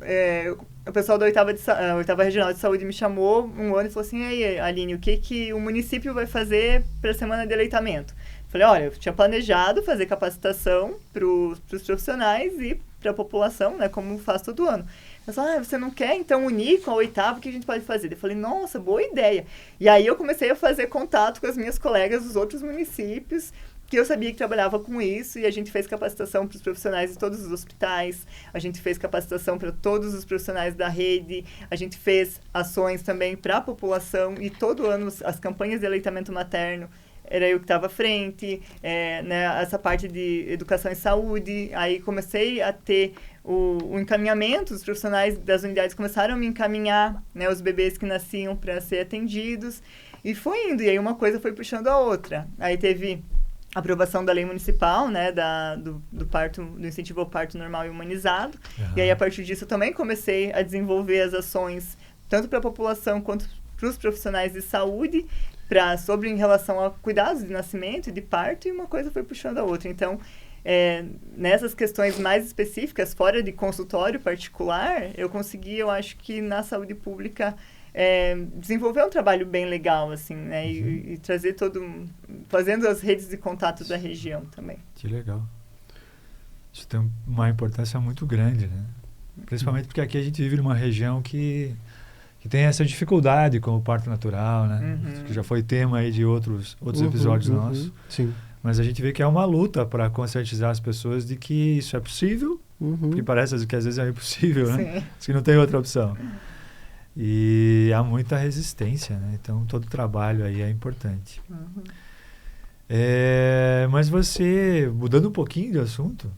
o pessoal da 8ª Regional de Saúde me chamou um ano e falou assim, e aí, Aline, o que o município vai fazer para a semana de aleitamento? Falei, olha, eu tinha planejado fazer capacitação para os profissionais e para a população, né, como faço todo ano. Eu falei, você não quer, então, unir com a 8ª, o que a gente pode fazer? Eu falei, nossa, boa ideia. E aí, eu comecei a fazer contato com as minhas colegas dos outros municípios, que eu sabia que trabalhava com isso, e a gente fez capacitação para os profissionais de todos os hospitais, a gente fez capacitação para todos os profissionais da rede, a gente fez ações também para a população, e todo ano as campanhas de aleitamento materno, era eu que estava à frente, né, essa parte de educação e saúde. Aí comecei a ter o encaminhamento, os profissionais das unidades começaram a me encaminhar, né, os bebês que nasciam para ser atendidos, e foi indo, e aí uma coisa foi puxando a outra. Aí teve aprovação da lei municipal, né, do parto, do incentivo ao parto normal e humanizado. E aí, a partir disso, eu também comecei a desenvolver as ações, tanto para a população quanto para os profissionais de saúde, em relação a cuidados de nascimento e de parto, e uma coisa foi puxando a outra. Então, nessas questões mais específicas, fora de consultório particular, eu consegui, eu acho que na saúde pública, desenvolver um trabalho bem legal, assim, né? E trazer fazendo as redes de contato da região também. Que legal. Isso tem uma importância muito grande, né? Principalmente porque aqui a gente vive numa região que tem essa dificuldade com o parto natural, né? Que já foi tema aí de outros episódios nossos. Sim. Mas a gente vê que é uma luta para conscientizar as pessoas de que isso é possível, porque parece que às vezes é impossível, né? Que não tem outra opção. E há muita resistência, né? Então, todo trabalho aí é importante. Mas você, mudando um pouquinho de assunto,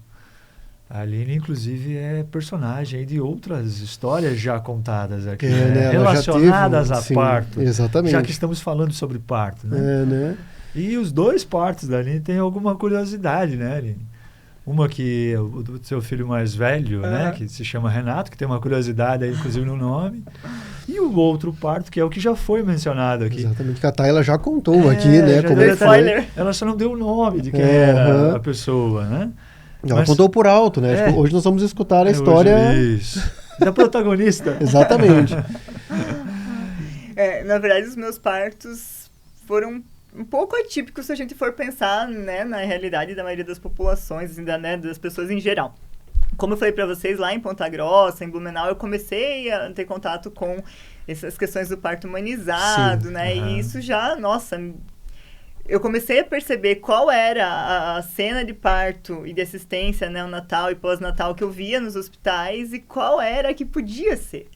a Aline, inclusive, é personagem aí de outras histórias já contadas aqui, né? Relacionadas a parto. Exatamente. Já que estamos falando sobre parto, né? E os dois partos da Aline têm alguma curiosidade, né, Aline? Uma que é o do seu filho mais velho, né, que se chama Renato, que tem uma curiosidade aí, inclusive no nome. E o outro parto, que é o que já foi mencionado aqui. Exatamente, que a Tayla já contou aqui, né? Como é que foi. Ela só não deu o nome de quem era a pessoa, né? Ela contou por alto, né? Tipo, hoje nós vamos escutar a história... Isso. Da protagonista. Exatamente. Na verdade, os meus partos foram um pouco atípicos se a gente for pensar, né, na realidade da maioria das populações, né, das pessoas em geral. Como eu falei para vocês, lá em Ponta Grossa, em Blumenau, eu comecei a ter contato com essas questões do parto humanizado, né? E isso já, nossa, eu comecei a perceber qual era a cena de parto e de assistência neonatal e pós-natal que eu via nos hospitais e qual era a que podia ser.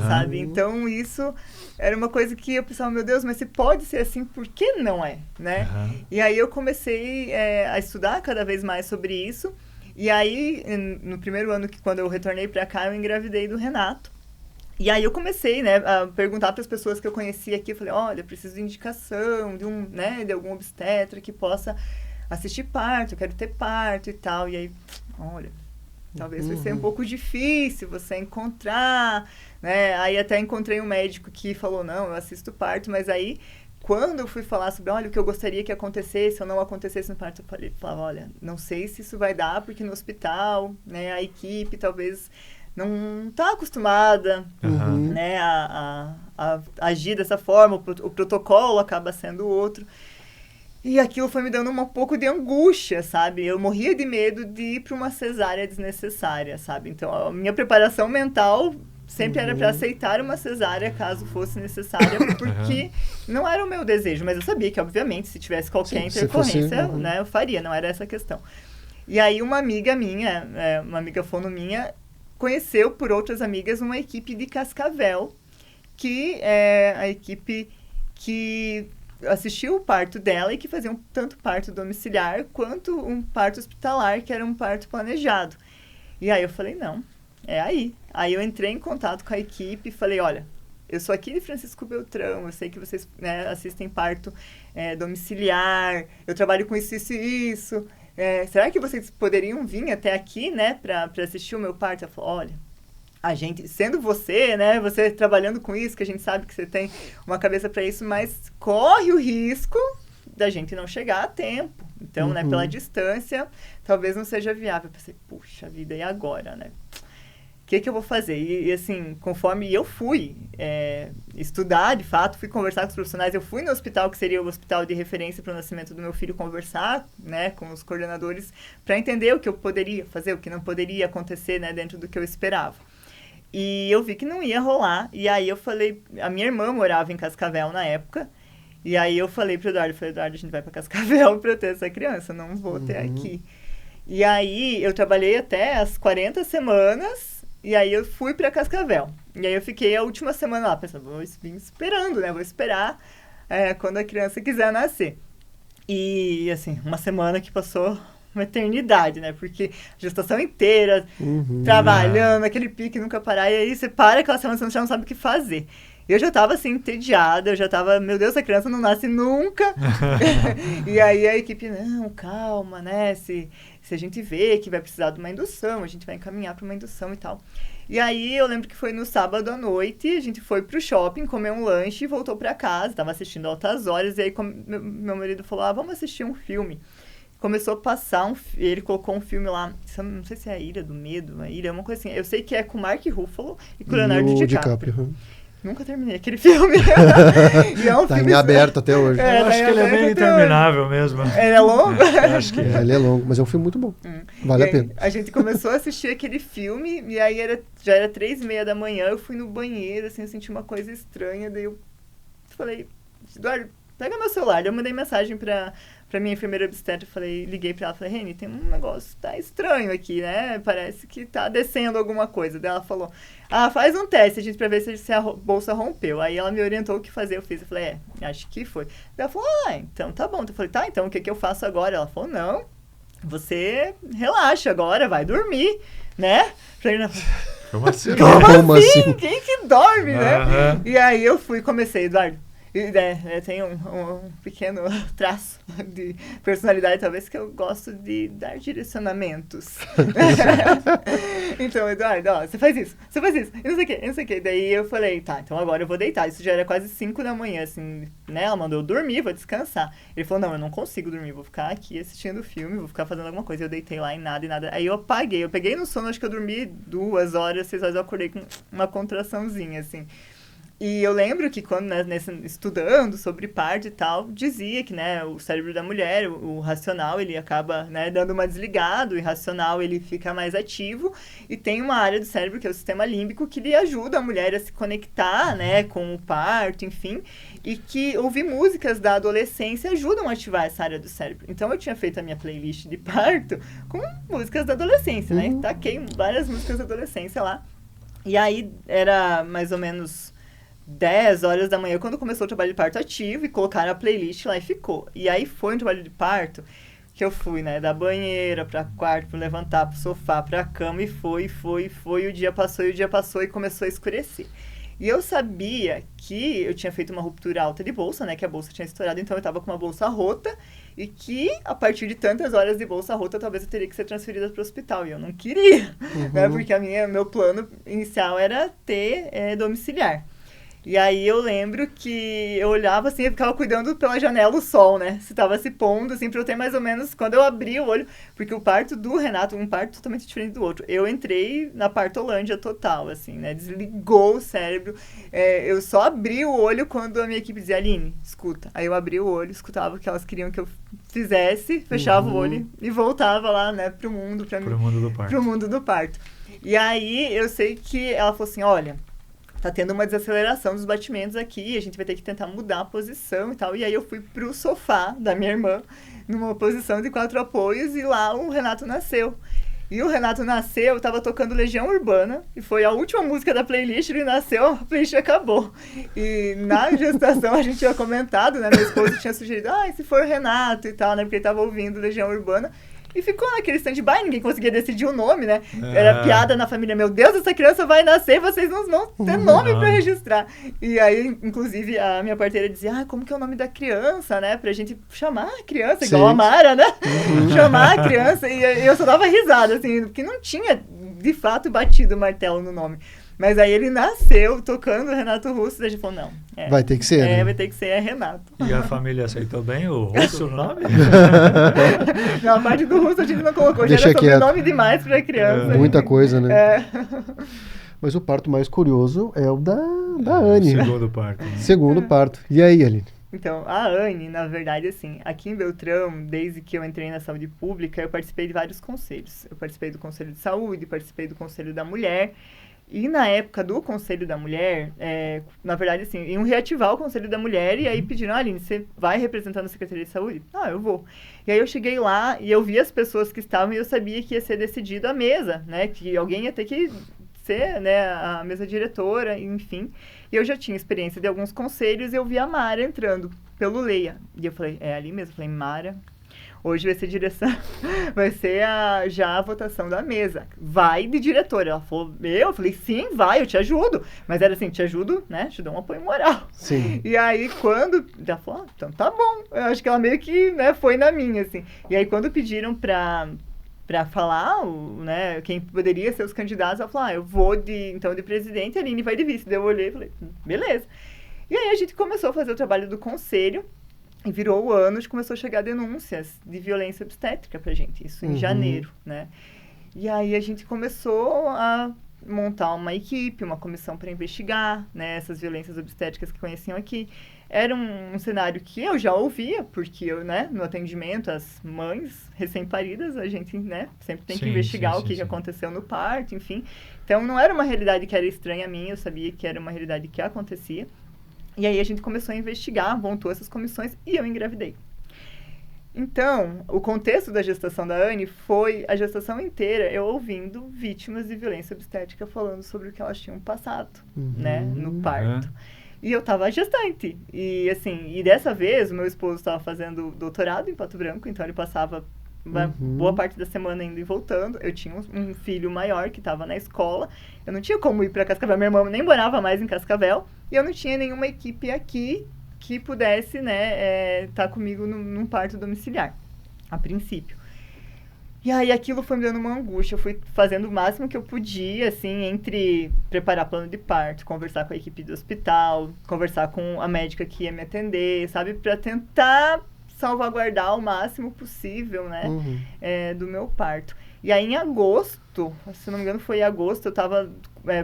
Sabe? Então, isso era uma coisa que eu pensava, meu Deus, mas se pode ser assim, por que não é? Né? E aí eu comecei a estudar cada vez mais sobre isso. E aí, no primeiro ano, quando eu retornei para cá, eu engravidei do Renato. E aí eu comecei, né, a perguntar para as pessoas que eu conhecia aqui. Eu falei, olha, eu preciso de indicação de algum obstetra que possa assistir parto, eu quero ter parto e tal. E aí, olha... Talvez vai ser um pouco difícil você encontrar, né? Aí até encontrei um médico que falou, não, eu assisto parto, mas aí, quando eu fui falar sobre, olha, o que eu gostaria que acontecesse ou não acontecesse no parto, eu falava, olha, não sei se isso vai dar, porque no hospital, né, a equipe talvez não está acostumada, né, a agir dessa forma, o protocolo acaba sendo outro. E aquilo foi me dando um pouco de angústia, sabe? Eu morria de medo de ir para uma cesárea desnecessária, sabe? Então, a minha preparação mental sempre era para aceitar uma cesárea caso fosse necessária, porque não era o meu desejo. Mas eu sabia que, obviamente, se tivesse qualquer intercorrência, né, eu faria, não era essa a questão. E aí, uma amiga minha, uma amiga fono minha, conheceu por outras amigas uma equipe de Cascavel, que é a equipe que... assistiu o parto dela e que fazia tanto parto domiciliar quanto um parto hospitalar, que era um parto planejado. E aí eu falei, não, é aí. Aí eu entrei em contato com a equipe e falei, olha, eu sou aqui de Francisco Beltrão, eu sei que vocês, né, assistem parto domiciliar, eu trabalho com isso e isso. Será que vocês poderiam vir até aqui, né, para assistir o meu parto? Ela falou, olha, a gente, sendo você, né, você trabalhando com isso, que a gente sabe que você tem uma cabeça para isso, mas corre o risco da gente não chegar a tempo. Então, né, pela distância, talvez não seja viável. Eu pensei, puxa vida, e agora, né? O que eu vou fazer? E assim, conforme eu fui estudar, de fato, fui conversar com os profissionais, eu fui no hospital, que seria o hospital de referência para o nascimento do meu filho, conversar, né, com os coordenadores, para entender o que eu poderia fazer, o que não poderia acontecer, né, dentro do que eu esperava. E eu vi que não ia rolar. E aí eu falei... A minha irmã morava em Cascavel na época. E aí eu falei pro Eduardo, a gente vai pra Cascavel pra eu ter essa criança. Não vou ter aqui. E aí eu trabalhei até as 40 semanas. E aí eu fui pra Cascavel. E aí eu fiquei a última semana lá, pensando, vou vir esperando, né? Vou esperar quando a criança quiser nascer. E assim, uma semana que passou... uma eternidade, né? Porque gestação inteira, trabalhando, aquele pique nunca parar, e aí você para aquela semana, você já não sabe o que fazer. Eu já tava, assim, entediada, eu já tava, meu Deus, a criança não nasce nunca. E aí a equipe, não, calma, né? Se a gente vê que vai precisar de uma indução, a gente vai encaminhar para uma indução e tal. E aí eu lembro que foi no sábado à noite, a gente foi pro shopping, comer um lanche e voltou para casa, tava assistindo Altas Horas, e aí meu marido falou, vamos assistir um filme. Começou a passar ele colocou um filme lá, não sei se é a Ilha do Medo, uma coisa assim. Eu sei que é com Mark Ruffalo e com Leonardo DiCaprio. Nunca terminei aquele filme. E é um tá filme em aberto até hoje. Eu acho que ele é meio interminável mesmo. Ele é longo? Acho que ele é longo, mas é um filme muito bom. Vale a pena. A gente começou a assistir aquele filme e aí já era 3:30 da manhã, eu fui no banheiro, assim, eu senti uma coisa estranha, daí eu falei, Eduardo, pega meu celular. Daí eu mandei mensagem pra minha enfermeira obstetra, liguei pra ela, falei, Reni, tem um negócio, tá estranho aqui, né? Parece que tá descendo alguma coisa. Daí ela falou, faz um teste, gente, pra ver se a bolsa rompeu. Aí ela me orientou o que fazer, eu fiz. Eu falei, acho que foi. Daí ela falou, então tá bom. Eu falei, tá, então o que eu faço agora? Ela falou, não, você relaxa agora, vai dormir, né? Como assim? Como assim? Quem que dorme, né? E aí eu comecei, Eduardo, Tem um pequeno traço de personalidade, talvez, que eu gosto de dar direcionamentos. Então, Eduardo, ó, você faz isso, e não sei o que. Daí eu falei, tá, então agora eu vou deitar. Isso já era quase 5 da manhã, assim, né? Ela mandou eu dormir, vou descansar. Ele falou, não, eu não consigo dormir, vou ficar aqui assistindo o filme, vou ficar fazendo alguma coisa. Eu deitei lá e nada. Aí eu apaguei, eu peguei no sono, acho que eu dormi 2 horas, 6 horas, eu acordei com uma contraçãozinha, assim. E eu lembro que quando, né, estudando sobre parto e tal, dizia que, né, o cérebro da mulher, o racional, ele acaba, né, dando uma desligada, o irracional, ele fica mais ativo, e tem uma área do cérebro, que é o sistema límbico, que lhe ajuda a mulher a se conectar, né, com o parto, enfim, e que ouvir músicas da adolescência ajudam a ativar essa área do cérebro. Então, eu tinha feito a minha playlist de parto com músicas da adolescência, né, taquei várias músicas da adolescência lá, e aí era mais ou menos 10 horas da manhã, quando começou o trabalho de parto ativo, e colocaram a playlist lá e ficou. E aí foi um trabalho de parto que eu fui, né, da banheira pra quarto, pra levantar, pro sofá, pra cama, e foi, o dia passou e começou a escurecer. E eu sabia que eu tinha feito uma ruptura alta de bolsa, né, que a bolsa tinha estourado, então eu tava com uma bolsa rota, e que a partir de tantas horas de bolsa rota, talvez eu teria que ser transferida para o hospital, e eu não queria, né, porque meu plano inicial era ter domiciliar. E aí eu lembro que eu olhava assim, eu ficava cuidando pela janela o sol, né? Se tava se pondo, assim, pra eu ter mais ou menos, quando eu abri o olho, porque o parto do Renato, um parto totalmente diferente do outro. Eu entrei na partolândia total, assim, né? Desligou o cérebro. Eu só abri o olho quando a minha equipe dizia, Aline, escuta. Aí eu abri o olho, escutava o que elas queriam que eu fizesse, fechava o olho e voltava lá, né, pro mundo do parto. E aí eu sei que ela falou assim, olha, tá tendo uma desaceleração dos batimentos aqui, a gente vai ter que tentar mudar a posição e tal. E aí eu fui pro sofá da minha irmã, numa posição de 4 apoios, e lá o Renato nasceu. E o Renato nasceu, tava tocando Legião Urbana, e foi a última música da playlist, ele nasceu, a playlist acabou. E na gestação a gente tinha comentado, né, meu esposo tinha sugerido, se for o Renato e tal, né, porque ele tava ouvindo Legião Urbana. E ficou naquele stand-by, ninguém conseguia decidir o nome, né? Era piada na família, meu Deus, essa criança vai nascer, vocês não vão ter nome pra registrar. E aí, inclusive, a minha parteira dizia, como que é o nome da criança, né? Pra gente chamar a criança, igual a Mara, né? Chamar a criança, e eu só dava risada, assim, porque não tinha, de fato, batido o martelo no nome. Mas aí ele nasceu tocando Renato Russo, e a gente falou, não. Vai ter que ser, né? Vai ter que ser, Renato. E a família aceitou bem o Russo, o nome? Não, a parte do Russo a gente não colocou, Deixa já era sobrenome demais pra criança. Muita coisa, né? Mas o parto mais curioso é o da Anne. Segundo parto. Né? Segundo parto. E aí, Aline? Então, a Anne, na verdade, assim, aqui em Beltrão, desde que eu entrei na saúde pública, eu participei de vários conselhos. Eu participei do Conselho de Saúde, participei do Conselho da Mulher. E na época do Conselho da Mulher, na verdade, assim, iam reativar o Conselho da Mulher e aí pediram, Aline, você vai representando a Secretaria de Saúde? Eu vou. E aí eu cheguei lá e eu vi as pessoas que estavam e eu sabia que ia ser decidido a mesa, né? Que alguém ia ter que ser, né, a mesa diretora, enfim. E eu já tinha experiência de alguns conselhos e eu vi a Mara entrando pelo Leia. E eu falei, ali mesmo? Eu falei, Mara, hoje vai ser direção, vai ser já a votação da mesa. Vai de diretora. Ela falou, eu falei, sim, vai, eu te ajudo. Mas era assim, te ajudo, né? Te dou um apoio moral. Sim. E aí, quando... Já falou, então tá bom. Eu acho que ela meio que, né, foi na minha, assim. E aí, quando pediram pra falar, né, quem poderia ser os candidatos, ela falou, eu vou de presidente, a Aline vai de vice. Daí eu olhei e falei, beleza. E aí, a gente começou a fazer o trabalho do conselho. E virou o ano de começou a chegar denúncias de violência obstétrica pra gente, isso em janeiro, né? E aí a gente começou a montar uma equipe, uma comissão para investigar, né, essas violências obstétricas que conheciam aqui. Era um cenário que eu já ouvia, porque eu, né, no atendimento às mães recém-paridas, a gente, né, sempre tem que investigar o que aconteceu no parto, enfim. Então não era uma realidade que era estranha a mim, eu sabia que era uma realidade que acontecia. E aí a gente começou a investigar, montou essas comissões e eu engravidei. Então, o contexto da gestação da Anne foi a gestação inteira eu ouvindo vítimas de violência obstétrica falando sobre o que elas tinham passado, né, no parto. E eu tava gestante. E assim, e dessa vez o meu esposo estava fazendo doutorado em Pato Branco, então ele passava boa parte da semana indo e voltando. Eu tinha um filho maior que estava na escola. Eu não tinha como ir para Cascavel. Minha irmã nem morava mais em Cascavel. E eu não tinha nenhuma equipe aqui que pudesse, né, tá comigo num parto domiciliar, a princípio. E aí aquilo foi me dando uma angústia, eu fui fazendo o máximo que eu podia, assim, entre preparar plano de parto, conversar com a equipe do hospital, conversar com a médica que ia me atender, sabe, para tentar salvaguardar o máximo possível, né, do meu parto. E aí em agosto, se não me engano foi em agosto, eu estava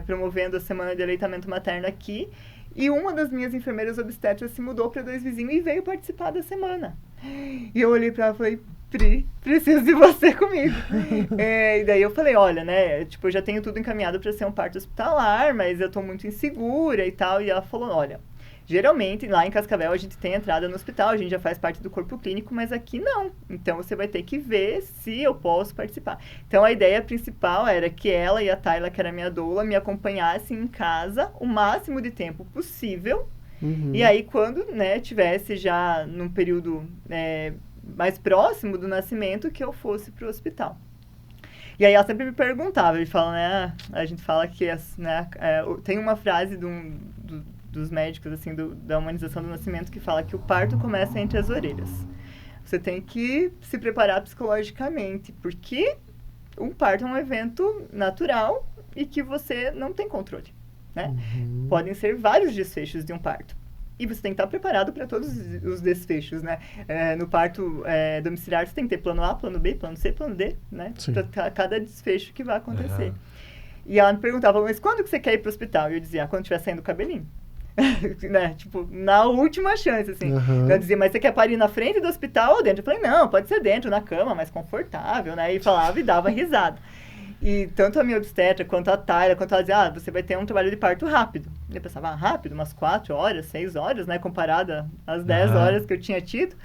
promovendo a semana de aleitamento materno aqui, e uma das minhas enfermeiras obstetras se mudou para 2 vizinhos e veio participar da semana. E eu olhei para ela e falei, Pri, preciso de você comigo. E daí eu falei, olha, né, tipo, eu já tenho tudo encaminhado para ser um parto hospitalar, mas eu tô muito insegura e tal. E ela falou, olha, geralmente lá em Cascavel a gente tem entrada no hospital, a gente já faz parte do corpo clínico, mas aqui não. Então você vai ter que ver se eu posso participar. Então a ideia principal era que ela e a Tayla, que era minha doula, me acompanhassem em casa o máximo de tempo possível. E aí quando, né, tivesse já num período mais próximo do nascimento, que eu fosse para o hospital. E aí ela sempre me perguntava, ele fala, né, a gente fala que, né, tem uma frase dos médicos, assim, da humanização do nascimento, que fala que o parto começa entre as orelhas. Você tem que se preparar psicologicamente, porque um parto é um evento natural e que você não tem controle, né? Podem ser vários desfechos de um parto. E você tem que estar preparado para todos os desfechos, né? No parto domiciliar, você tem que ter plano A, plano B, plano C, plano D, né? Para cada desfecho que vai acontecer. E ela me perguntava, mas quando que você quer ir para o hospital? E eu dizia, quando estiver saindo o cabelinho. Né? Tipo, na última chance, assim. Ela dizia, mas você quer parir na frente do hospital ou dentro? Eu falei, não, pode ser dentro, na cama, mais confortável, né? E falava e dava risada. E tanto a minha obstetra, quanto a Tayla, quanto ela dizia, você vai ter um trabalho de parto rápido. E eu pensava, rápido? Umas 4 horas, 6 horas, né? Comparada às 10 horas que eu tinha tido.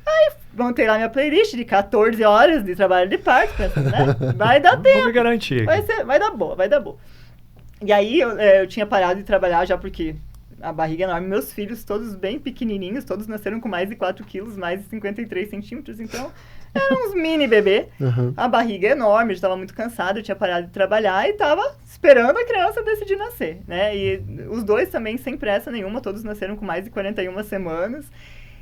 Aí, montei lá minha playlist de 14 horas de trabalho de parto, pensando, né? Vai dar tempo. Vou me garantir. Vai dar boa, vai dar boa. E aí, eu tinha parado de trabalhar já porque a barriga é enorme. Meus filhos, todos bem pequenininhos, todos nasceram com mais de 4 quilos, mais de 53 centímetros, então... Eram uns mini bebê, a barriga é enorme, eu estava muito cansada, eu tinha parado de trabalhar e estava esperando a criança decidir nascer, né? E os dois também, sem pressa nenhuma, todos nasceram com mais de 41 semanas.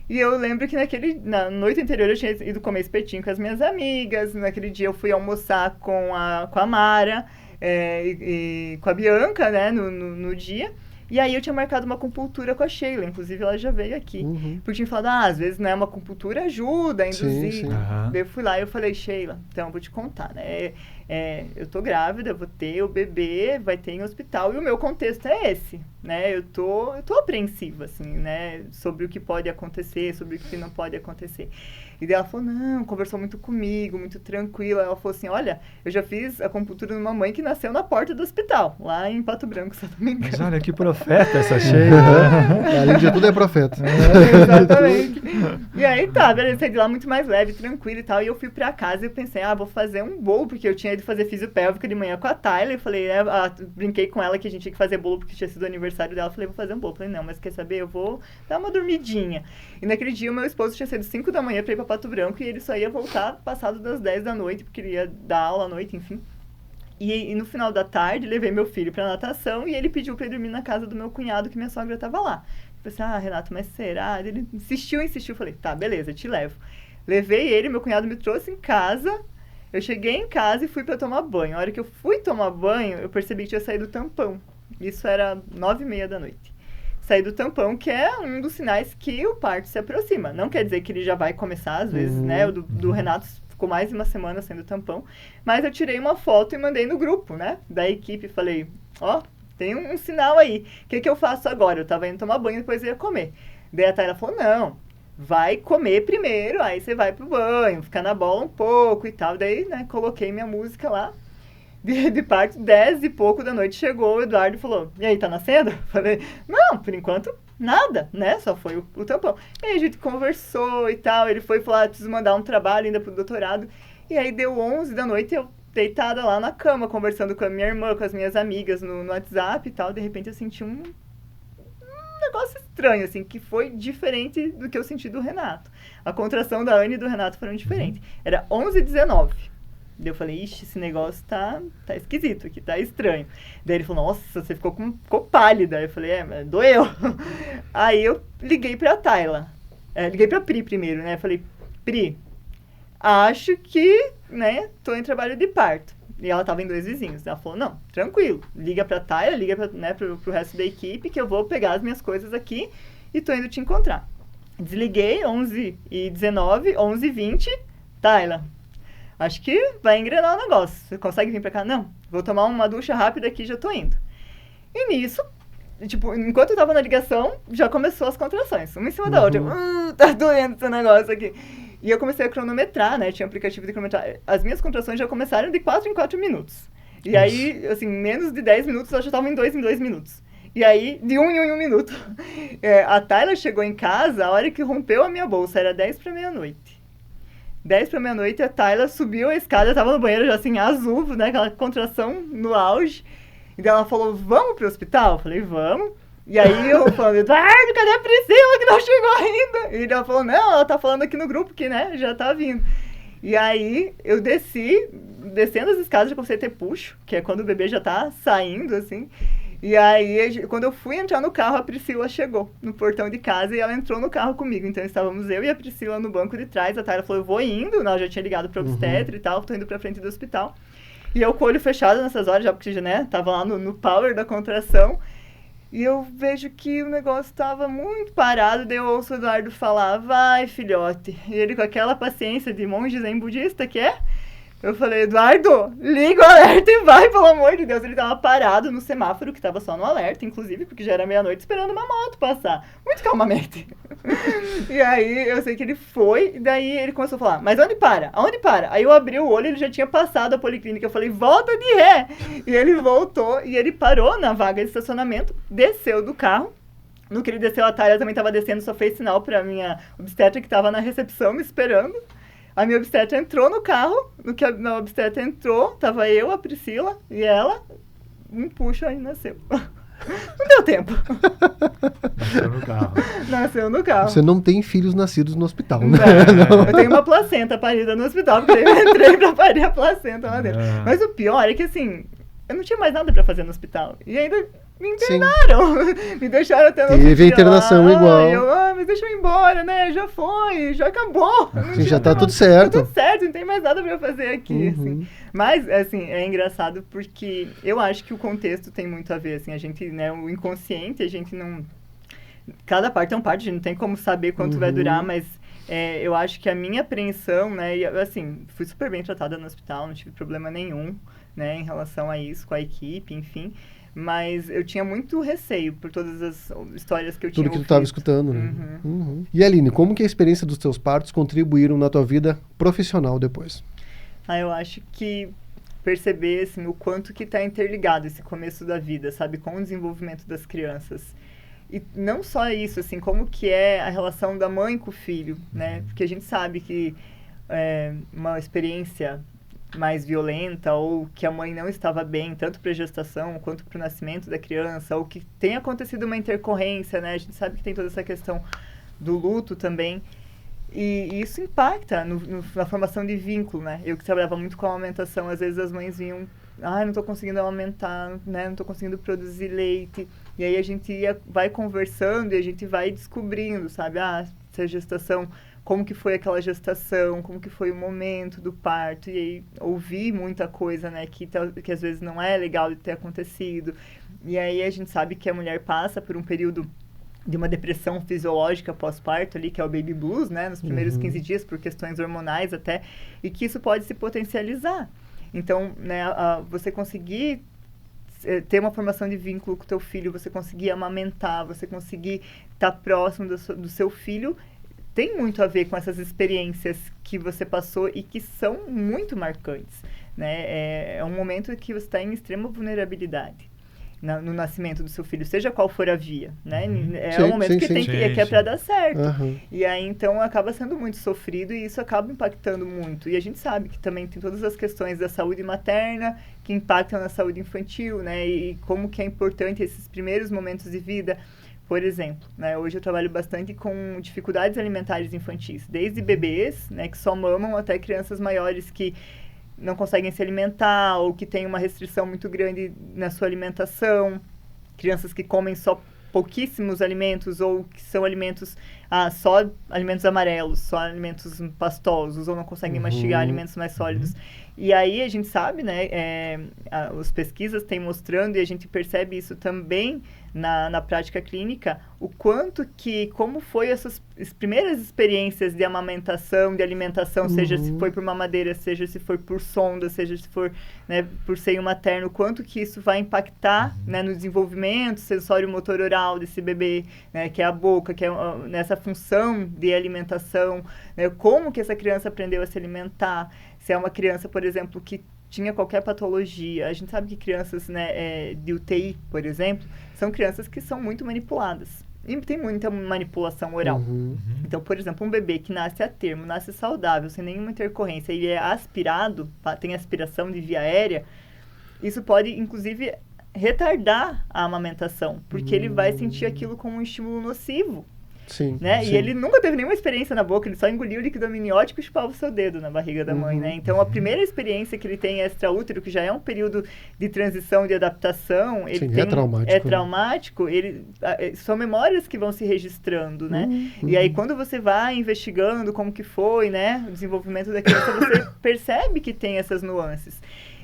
E eu lembro que na noite anterior eu tinha ido comer espetinho com as minhas amigas, naquele dia eu fui almoçar com a Mara e com a Bianca, né, no dia. E aí eu tinha marcado uma acupuntura com a Sheila, inclusive ela já veio aqui. Porque tinha falado, às vezes, né, uma acupuntura ajuda a induzir. Sim. Daí eu fui lá e eu falei, Sheila, então eu vou te contar, né? Eu tô grávida, vou ter o bebê, vai ter em hospital, e o meu contexto é esse, né? Eu tô apreensiva, assim, né? Sobre o que pode acontecer, sobre o que não pode acontecer. E daí ela falou, não, conversou muito comigo, muito tranquila. Ela falou assim, olha, eu já fiz acupuntura numa mãe que nasceu na porta do hospital, lá em Pato Branco, se eu não me engano. Mas olha, que profeta essa Sheila. Além de tudo é profeta. Exatamente. E aí tá, beleza, saí de lá muito mais leve, tranquilo e tal. E eu fui pra casa e eu pensei, vou fazer um bolo, porque eu tinha ido fazer fisiopélvica de manhã com a Tayla. Eu falei, brinquei com ela que a gente tinha que fazer bolo porque tinha sido o aniversário dela. Eu falei, vou fazer um bolo. Eu falei, não, mas quer saber? Eu vou dar uma dormidinha. E naquele dia o meu esposo tinha saído 5 da manhã pra ir pra Pato Branco e ele só ia voltar passado das 10 da noite, porque ele ia dar aula à noite, enfim. E no final da tarde, levei meu filho pra natação e ele pediu pra ir dormir na casa do meu cunhado, que minha sogra tava lá. Eu falei assim, Renato, mas será? Ele insistiu. Eu falei, tá, beleza, eu te levo. Levei ele, meu cunhado me trouxe em casa. Eu cheguei em casa e fui pra tomar banho. A hora que eu fui tomar banho, eu percebi que tinha saído o tampão. Isso era 9h30 da noite. Saí do tampão, que é um dos sinais que o parto se aproxima. Não quer dizer que ele já vai começar, às vezes, né? O do Renato ficou mais de uma semana sendo tampão. Mas eu tirei uma foto e mandei no grupo, né? Da equipe. Falei, tem um sinal aí. O que eu faço agora? Eu tava indo tomar banho e depois eu ia comer. Daí a Tayla falou, não, vai comer primeiro, aí você vai pro banho, ficar na bola um pouco e tal. Daí, né, coloquei minha música lá. De parto, 10 e pouco da noite, chegou o Eduardo e falou, e aí, tá nascendo? Falei, não, por enquanto, nada, né? Só foi o tampão. E aí a gente conversou e tal, ele foi falar, preciso mandar um trabalho ainda pro doutorado. E aí deu 11 da noite, eu deitada lá na cama, conversando com a minha irmã, com as minhas amigas no WhatsApp e tal. De repente eu senti um negócio estranho, assim, que foi diferente do que eu senti do Renato. A contração da Anne e do Renato foram diferentes. Era 11h19 Daí eu falei, ixi, esse negócio tá esquisito aqui, tá estranho. Daí ele falou, nossa, você ficou pálida. Eu falei, mas doeu. Aí eu liguei pra Tayla. Liguei pra Pri primeiro, né? Eu falei, Pri, acho que, né, tô em trabalho de parto. E ela tava em 2 vizinhos. Ela falou, não, tranquilo, liga pra Tayla, liga pro resto da equipe, que eu vou pegar as minhas coisas aqui e tô indo te encontrar. Desliguei, 11h19, 11h20, Tayla, acho que vai engrenar o negócio. Você consegue vir pra cá? Não, vou tomar uma ducha rápida aqui e já tô indo. E nisso, tipo, enquanto eu tava na ligação, já começou as contrações, uma em cima da outra. Tá doendo esse negócio aqui. E eu comecei a cronometrar, né? Tinha um aplicativo de cronometrar. As minhas contrações já começaram de 4 em 4 minutos. E aí, assim, menos de 10 minutos, eu já tava em 2 minutos. E aí, de 1 em 1 minuto. A Tayla chegou em casa, a hora que rompeu a minha bolsa, era 10 pra meia-noite. 10 pra meia-noite, a Tayla subiu a escada, tava no banheiro já assim, azul, né? Aquela contração no auge. E daí ela falou, vamos pro hospital? Eu falei, vamos. E aí eu falando, Eduardo, cadê a Priscila que não chegou ainda? E ela falou, não, ela tá falando aqui no grupo que, né, já tá vindo. E aí eu descendo as escadas, já comecei a ter puxo, que é quando o bebê já tá saindo, assim. E aí, quando eu fui entrar no carro, a Priscila chegou no portão de casa e ela entrou no carro comigo. Então estávamos eu e a Priscila no banco de trás, a Tayla falou, eu vou indo, ela já tinha ligado pro obstetra e tal, tô indo pra frente do hospital. E eu com o olho fechado nessas horas, já porque, né, tava lá no power da contração. E eu vejo que o negócio tava muito parado, daí eu ouço o Eduardo falar, vai, filhote. E ele com aquela paciência de monge zen budista que é, eu falei, Eduardo, liga o alerta e vai, pelo amor de Deus. Ele tava parado no semáforo, que tava só no alerta, inclusive, porque já era meia-noite, esperando uma moto passar. Muito calmamente. E aí, eu sei que ele foi, e daí ele começou a falar, mas onde para? Aonde para? Aí eu abri o olho, ele já tinha passado a policlínica. Eu falei, volta de ré! E ele voltou, e ele parou na vaga de estacionamento, desceu do carro. No que ele desceu, a Tayla também tava descendo, só fez sinal pra minha obstetra que tava na recepção me esperando. A minha obstetra entrou no carro, no que a minha obstetra entrou, tava eu, a Priscila e ela, um puxo aí nasceu. Não deu tempo. Nasceu no carro. Nasceu no carro. Você não tem filhos nascidos no hospital, né? Não. Eu tenho uma placenta parida no hospital, porque eu entrei pra parir a placenta lá dentro. Mas o pior é que, assim, eu não tinha mais nada pra fazer no hospital. E ainda me internaram. Me deixaram até no Teve a internação igual. Mas deixa eu ir embora, né? Já foi, já acabou. Sim, já tá tudo certo. Tá tudo certo, não tem mais nada pra fazer aqui, assim. Mas, assim, é engraçado porque eu acho que o contexto tem muito a ver, assim. A gente, né, o inconsciente, a gente não... Cada parte é uma parte, a gente não tem como saber quanto vai durar, mas eu acho que a minha apreensão, né, e, assim, fui super bem tratada no hospital, não tive problema nenhum, né, em relação a isso, com a equipe, enfim. Mas eu tinha muito receio por todas as histórias que eu tinha ouvido. Tudo que tu estava escutando, né? E Aline, como que a experiência dos teus partos contribuíram na tua vida profissional depois? Eu acho que perceber, assim, o quanto que está interligado esse começo da vida, sabe? Com o desenvolvimento das crianças. E não só isso, assim, como que é a relação da mãe com o filho, né? Porque a gente sabe que uma experiência mais violenta ou que a mãe não estava bem, tanto para a gestação quanto para o nascimento da criança, ou que tenha acontecido uma intercorrência, né? A gente sabe que tem toda essa questão do luto também. E isso impacta na formação de vínculo, né? Eu que trabalhava muito com a amamentação, às vezes as mães vinham, não estou conseguindo amamentar, né? Não estou conseguindo produzir leite. E aí a gente vai conversando e a gente vai descobrindo, sabe? Essa gestação, como que foi aquela gestação, como que foi o momento do parto. E aí ouvir muita coisa, né? Que às vezes não é legal de ter acontecido. E aí a gente sabe que a mulher passa por um período de uma depressão fisiológica pós-parto ali, que é o baby blues, né? Nos primeiros 15 dias, por questões hormonais até. E que isso pode se potencializar. Então, né, você conseguir ter uma formação de vínculo com o teu filho, você conseguir amamentar, você conseguir estar próximo do seu filho, tem muito a ver com essas experiências que você passou e que são muito marcantes, né? É um momento que você está em extrema vulnerabilidade no nascimento do seu filho, seja qual for a via, né? É um momento que é para dar certo. E aí, então, acaba sendo muito sofrido e isso acaba impactando muito. E a gente sabe que também tem todas as questões da saúde materna que impactam na saúde infantil, né? E como que é importante esses primeiros momentos de vida. Por exemplo, né, hoje eu trabalho bastante com dificuldades alimentares infantis, desde bebês, né, que só mamam, até crianças maiores que não conseguem se alimentar ou que têm uma restrição muito grande na sua alimentação, crianças que comem só pouquíssimos alimentos ou que são alimentos, só alimentos amarelos, só alimentos pastosos ou não conseguem mastigar alimentos mais sólidos. E aí a gente sabe, né, as pesquisas têm mostrando e a gente percebe isso também na prática clínica, o quanto que, como foi essas primeiras experiências de amamentação, de alimentação, seja se foi por mamadeira, seja se for por sonda, seja se for, né, por seio materno, quanto que isso vai impactar, né, no desenvolvimento sensório-motor oral desse bebê, né, que é a boca, que é nessa função de alimentação, né, como que essa criança aprendeu a se alimentar, se é uma criança, por exemplo, que tinha qualquer patologia. A gente sabe que crianças, né, de UTI, por exemplo, são crianças que são muito manipuladas. E tem muita manipulação oral. Então, por exemplo, um bebê que nasce a termo, nasce saudável, sem nenhuma intercorrência, e é aspirado, tem aspiração de via aérea, isso pode, inclusive, retardar a amamentação, porque ele vai sentir aquilo como um estímulo nocivo. Sim, né? sim. E ele nunca teve nenhuma experiência na boca, ele só engoliu o líquido amniótico e chupava o seu dedo na barriga da mãe, né? Então, a primeira experiência que ele tem extraútero, que já é um período de transição, de adaptação, ele Sim, é traumático. É traumático, são memórias que vão se registrando, né? E aí, quando você vai investigando como que foi, né, o desenvolvimento da criança, você percebe que tem essas nuances.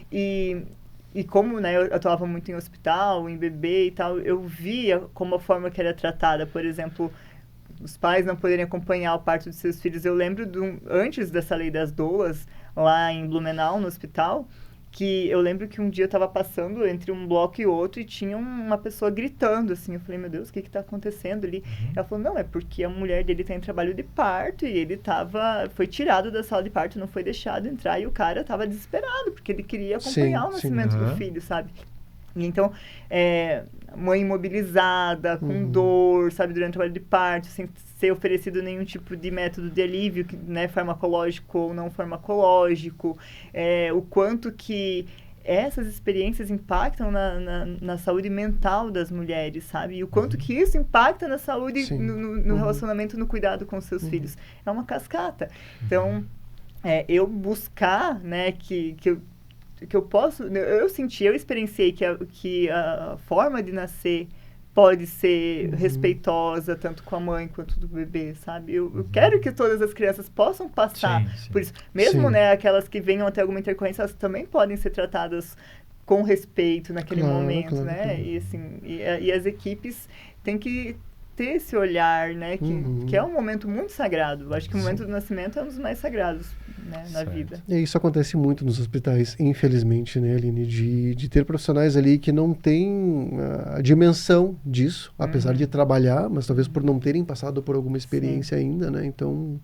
E como, né, eu atuava muito em hospital, em bebê e tal, eu via como a forma que era tratada, por exemplo, os pais não poderem acompanhar o parto de seus filhos. Eu lembro, antes dessa lei das doulas, lá em Blumenau, no hospital, que eu lembro que um dia eu estava passando entre um bloco e outro e tinha uma pessoa gritando, assim. Eu falei, meu Deus, o que está acontecendo ali? Ela falou, não, é porque a mulher dele está em trabalho de parto e ele foi tirado da sala de parto, não foi deixado entrar, e o cara estava desesperado, porque ele queria acompanhar o nascimento do filho, sabe? E então, mãe imobilizada, com dor, sabe, durante o trabalho de parto, sem ser oferecido nenhum tipo de método de alívio, né, farmacológico ou não farmacológico, o quanto que essas experiências impactam na saúde mental das mulheres, sabe? E o quanto que isso impacta na saúde, no relacionamento, no cuidado com os seus filhos. É uma cascata. Então, eu buscar, né, que eu posso... Eu experienciei que a forma de nascer pode ser respeitosa, tanto com a mãe quanto do bebê, sabe? Eu quero que todas as crianças possam passar por isso. Mesmo, né, aquelas que venham até alguma intercorrência, elas também podem ser tratadas com respeito naquele momento, né? Claro. E, assim, e as equipes têm que ter esse olhar, né, que é um momento muito sagrado. Eu acho que o momento do nascimento é um dos mais sagrados, né, na vida. E isso acontece muito nos hospitais, infelizmente, né, Aline, de ter profissionais ali que não têm a dimensão disso, apesar de trabalhar, mas talvez por não terem passado por alguma experiência ainda, né, então...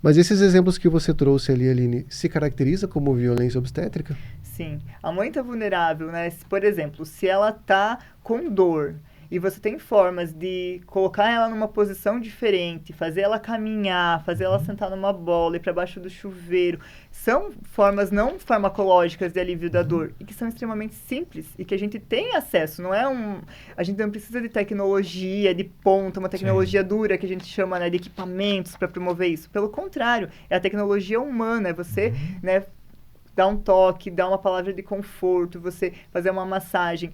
Mas esses exemplos que você trouxe ali, Aline, se caracteriza como violência obstétrica? Sim. A mãe está vulnerável, né, por exemplo, se ela está com dor, e você tem formas de colocar ela numa posição diferente, fazer ela caminhar, fazer ela sentar numa bola, ir para baixo do chuveiro. São formas não farmacológicas de alívio da dor e que são extremamente simples e que a gente tem acesso. Não é a gente não precisa de tecnologia de ponta, uma tecnologia dura que a gente chama, né, de equipamentos para promover isso. Pelo contrário, é a tecnologia humana, é você, né, dar um toque, dar uma palavra de conforto, você fazer uma massagem.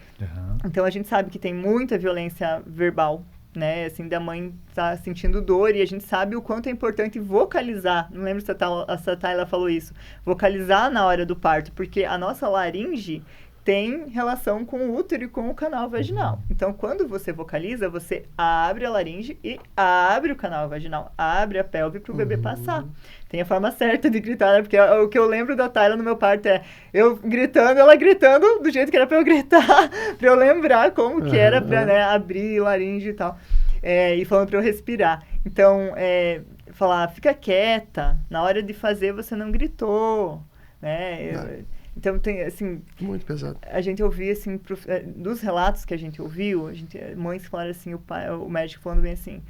Então, a gente sabe que tem muita violência verbal, né? Assim, da mãe tá sentindo dor e a gente sabe o quanto é importante vocalizar. Não lembro se a Tayla falou isso. Vocalizar na hora do parto, porque a nossa laringe tem relação com o útero e com o canal vaginal. Então, quando você vocaliza, você abre a laringe e abre o canal vaginal, abre a pelve para o bebê passar. Tem a forma certa de gritar, né? Porque o que eu lembro da Tayla no meu parto é eu gritando, ela gritando do jeito que era para eu gritar, para eu lembrar como que era para, né, abrir laringe e tal. E falando para eu respirar. Então, falar, fica quieta, na hora de fazer você não gritou, né? Então, tem, assim... Muito pesado. A gente ouvia, assim, dos relatos que a gente ouviu, mães falaram assim, o médico falando bem assim,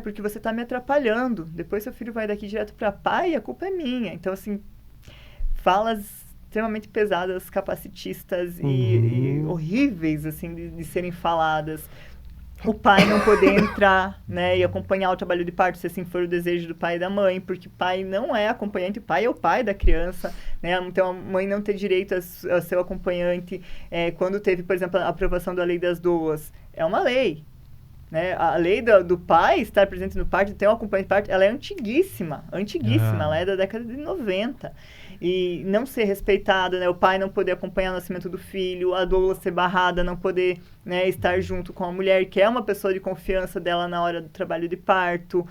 porque você está me atrapalhando, depois seu filho vai daqui direto para pai e a culpa é minha. Então, assim, falas extremamente pesadas, capacitistas e horríveis, assim, de serem faladas. o pai não poder entrar, né, e acompanhar o trabalho de parto, se assim for o desejo do pai e da mãe, porque o pai não é acompanhante, o pai é o pai da criança, né, então a mãe não ter direito a ser o acompanhante. Quando teve, por exemplo, a aprovação da lei das doulas, é uma lei, né, a lei do pai estar presente no parto, ter um acompanhante de parto, ela é antiguíssima, ela é da década de 90. E não ser respeitado, né? O pai não poder acompanhar o nascimento do filho, a doula ser barrada, não poder, né, estar junto com a mulher, que é uma pessoa de confiança dela na hora do trabalho de parto.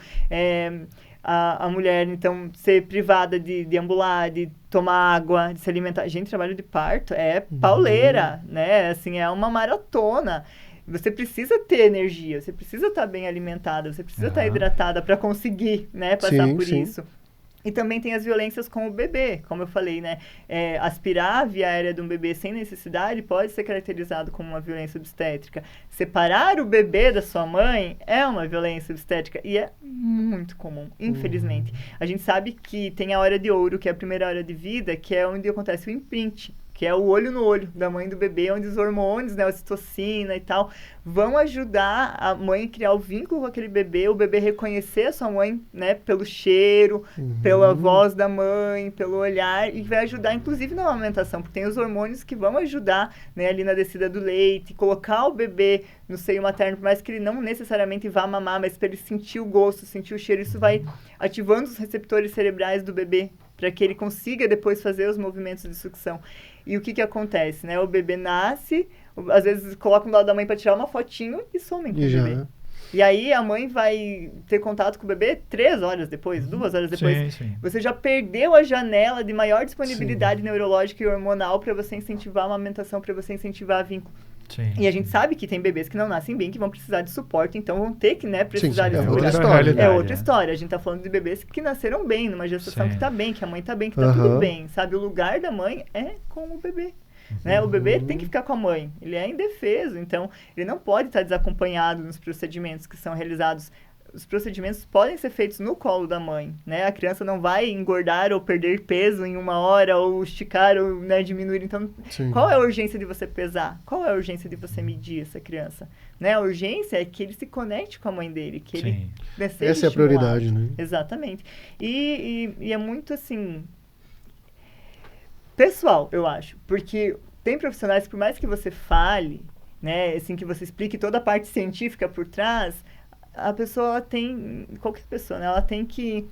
A mulher, então, ser privada de ambular, de tomar água, de se alimentar. Gente, trabalho de parto é pauleira, né? Assim, é uma maratona. Você precisa ter energia, você precisa estar bem alimentada, você precisa estar hidratada para conseguir, né, passar por isso. E também tem as violências com o bebê, como eu falei, né? Aspirar a via aérea de um bebê sem necessidade pode ser caracterizado como uma violência obstétrica. Separar o bebê da sua mãe é uma violência obstétrica e é muito comum, infelizmente. A gente sabe que tem a hora de ouro, que é a primeira hora de vida, que é onde acontece o imprint, que é o olho no olho da mãe e do bebê, onde os hormônios, né, a ocitocina e tal, vão ajudar a mãe a criar o vínculo com aquele bebê, o bebê reconhecer a sua mãe, né, pelo cheiro, pela voz da mãe, pelo olhar, e vai ajudar, inclusive, na amamentação, porque tem os hormônios que vão ajudar, né, ali na descida do leite, colocar o bebê no seio materno, por mais que ele não necessariamente vá mamar, mas para ele sentir o gosto, sentir o cheiro, isso vai ativando os receptores cerebrais do bebê, para que ele consiga depois fazer os movimentos de sucção. E o que acontece, né? O bebê nasce, às vezes colocam do lado da mãe para tirar uma fotinho e somem com o bebê. E aí a mãe vai ter contato com o bebê 3 horas depois, 2 horas depois. Sim. Você já perdeu a janela de maior disponibilidade neurológica e hormonal para você incentivar a amamentação, para você incentivar a vínculo. Sim. E a gente sabe que tem bebês que não nascem bem, que vão precisar de suporte, então vão ter que, né, precisar de outra história. É outra história. A gente tá falando de bebês que nasceram bem, numa gestação que tá bem, que a mãe tá bem, que tá tudo bem, sabe? O lugar da mãe é com o bebê. Né? O bebê tem que ficar com a mãe, ele é indefeso, então ele não pode estar desacompanhado nos procedimentos que são realizados. Os procedimentos podem ser feitos no colo da mãe, né? A criança não vai engordar ou perder peso em 1 hora, ou esticar ou, né, diminuir. Então, qual é a urgência de você pesar? Qual é a urgência de você medir essa criança? Né? A urgência é que ele se conecte com a mãe dele, que ele seja essa é a prioridade, né? Exatamente. E é muito, assim, pessoal, eu acho. Porque tem profissionais que, por mais que você fale, né, assim, que você explique toda a parte científica por trás, a pessoa tem, qualquer pessoa, né, ela tem que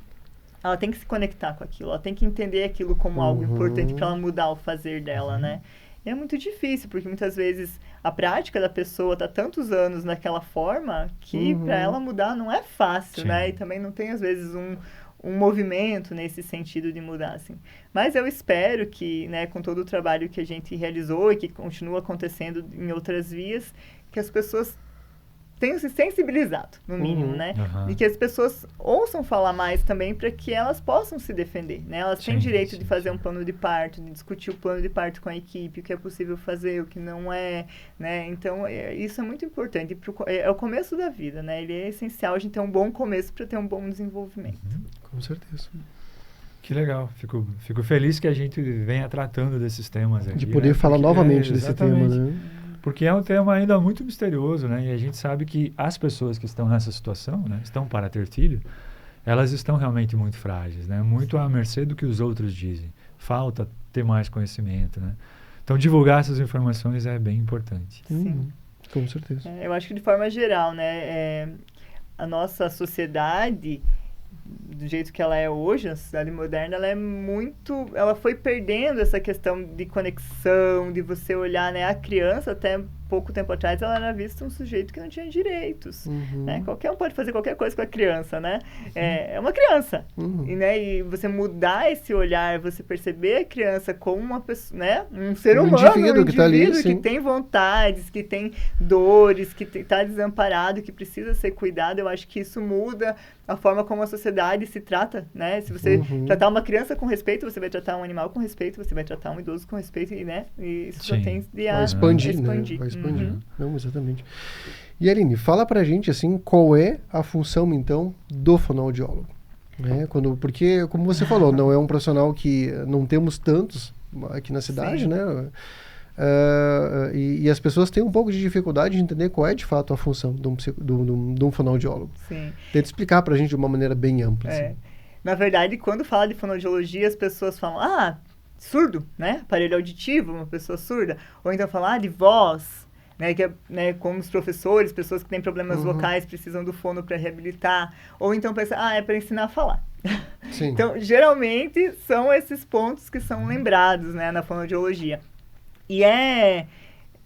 se conectar com aquilo, ela tem que entender aquilo como algo importante para ela mudar o fazer dela, né? E é muito difícil, porque muitas vezes a prática da pessoa tá tantos anos naquela forma que para ela mudar não é fácil, né? E também não tem, às vezes, um movimento nesse sentido de mudar, assim. Mas eu espero que, né, com todo o trabalho que a gente realizou e que continua acontecendo em outras vias, que as pessoas tenham se sensibilizado, no mínimo, né? E que as pessoas ouçam falar mais também para que elas possam se defender, né? Elas têm direito de fazer um plano de parto, de discutir o plano de parto com a equipe, o que é possível fazer, o que não é, né? Então, isso é muito importante. É o começo da vida, né? Ele é essencial a gente ter um bom começo para ter um bom desenvolvimento. Com certeza. Que legal. Fico feliz que a gente venha tratando desses temas aqui. De poder falar novamente desse tema, né? Porque é um tema ainda muito misterioso, né? E a gente sabe que as pessoas que estão nessa situação, né, estão para ter filho, elas estão realmente muito frágeis, né? Muito à mercê do que os outros dizem. Falta ter mais conhecimento, né? Então, divulgar essas informações é bem importante. Sim. Com certeza. Eu acho que de forma geral, né? A nossa sociedade, do jeito que ela é hoje, a sociedade moderna, ela foi perdendo essa questão de conexão, de você olhar, né, a criança, até pouco tempo atrás, ela era vista um sujeito que não tinha direitos, né? Qualquer um pode fazer qualquer coisa com a criança, né? É uma criança, e você mudar esse olhar, você perceber a criança como uma pessoa, né? Um ser humano, um indivíduo que tá ali, que tem vontades, que tem dores, que está desamparado, que precisa ser cuidado. Eu acho que isso muda a forma como a sociedade se trata, né? Se você tratar uma criança com respeito, você vai tratar um animal com respeito, você vai tratar um idoso com respeito, né? E isso só tem de expandir, né? Vai expandir. Não, exatamente. E Aline, fala pra gente, assim, qual é a função, então, do fonoaudiólogo? Né? Porque, como você falou, não é um profissional que não temos tantos aqui na cidade, né? E as pessoas têm um pouco de dificuldade de entender qual é de fato a função de um fonoaudiólogo. Sim. Tenta explicar pra gente de uma maneira bem ampla. Assim. Na verdade, quando fala de fonoaudiologia, as pessoas falam, surdo, né? Aparelho auditivo, uma pessoa surda. Ou então falam, de voz, né? Que né, como os professores, pessoas que têm problemas vocais precisam do fono para reabilitar. Ou então pensa, é para ensinar a falar. Sim. Então, geralmente, são esses pontos que são lembrados, né, na fonoaudiologia. E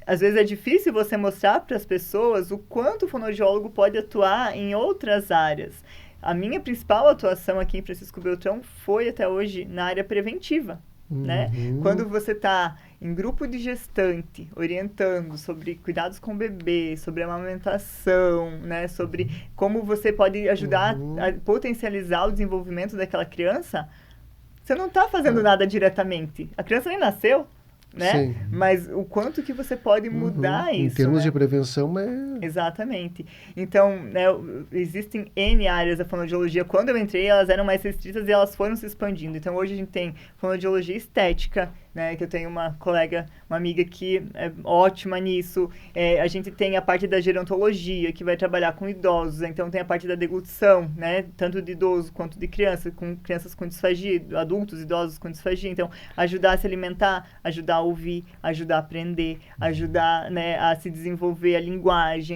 às vezes é difícil você mostrar para as pessoas o quanto o fonoaudiólogo pode atuar em outras áreas. A minha principal atuação aqui em Francisco Beltrão foi, até hoje, na área preventiva. Né? Quando você está em grupo de gestante, orientando sobre cuidados com o bebê, sobre amamentação, né? Sobre como você pode ajudar a potencializar o desenvolvimento daquela criança, você não está fazendo nada diretamente. A criança nem nasceu, né? Sim. Mas o quanto que você pode mudar isso. Em termos né? de prevenção, Exatamente. Então, né, existem N áreas da fonoaudiologia. Quando eu entrei, elas eram mais restritas e elas foram se expandindo. Então, hoje a gente tem fonoaudiologia estética, né, que eu tenho uma colega, uma amiga que é ótima nisso. A gente tem a parte da gerontologia, que vai trabalhar com idosos. Então, tem a parte da deglutição, né, tanto de idoso quanto de criança, com crianças com disfagia, adultos, idosos com disfagia. Então, ajudar a se alimentar, ajudar a ouvir, ajudar a aprender, ajudar, né, a se desenvolver a linguagem,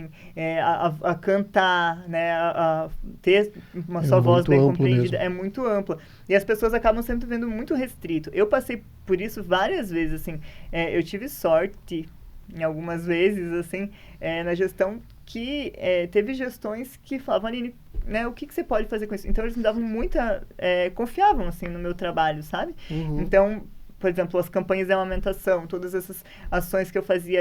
a cantar, né, a ter uma sua voz bem compreendida. É muito ampla. E as pessoas acabam sempre vendo muito restrito. Eu passei por isso várias vezes, assim. Eu tive sorte, em algumas vezes, assim, na gestão, que teve gestões que falavam, Aline, né, o que você pode fazer com isso? Então, eles me davam muita... confiavam, assim, no meu trabalho, sabe? Então, por exemplo, as campanhas de amamentação, todas essas ações que eu fazia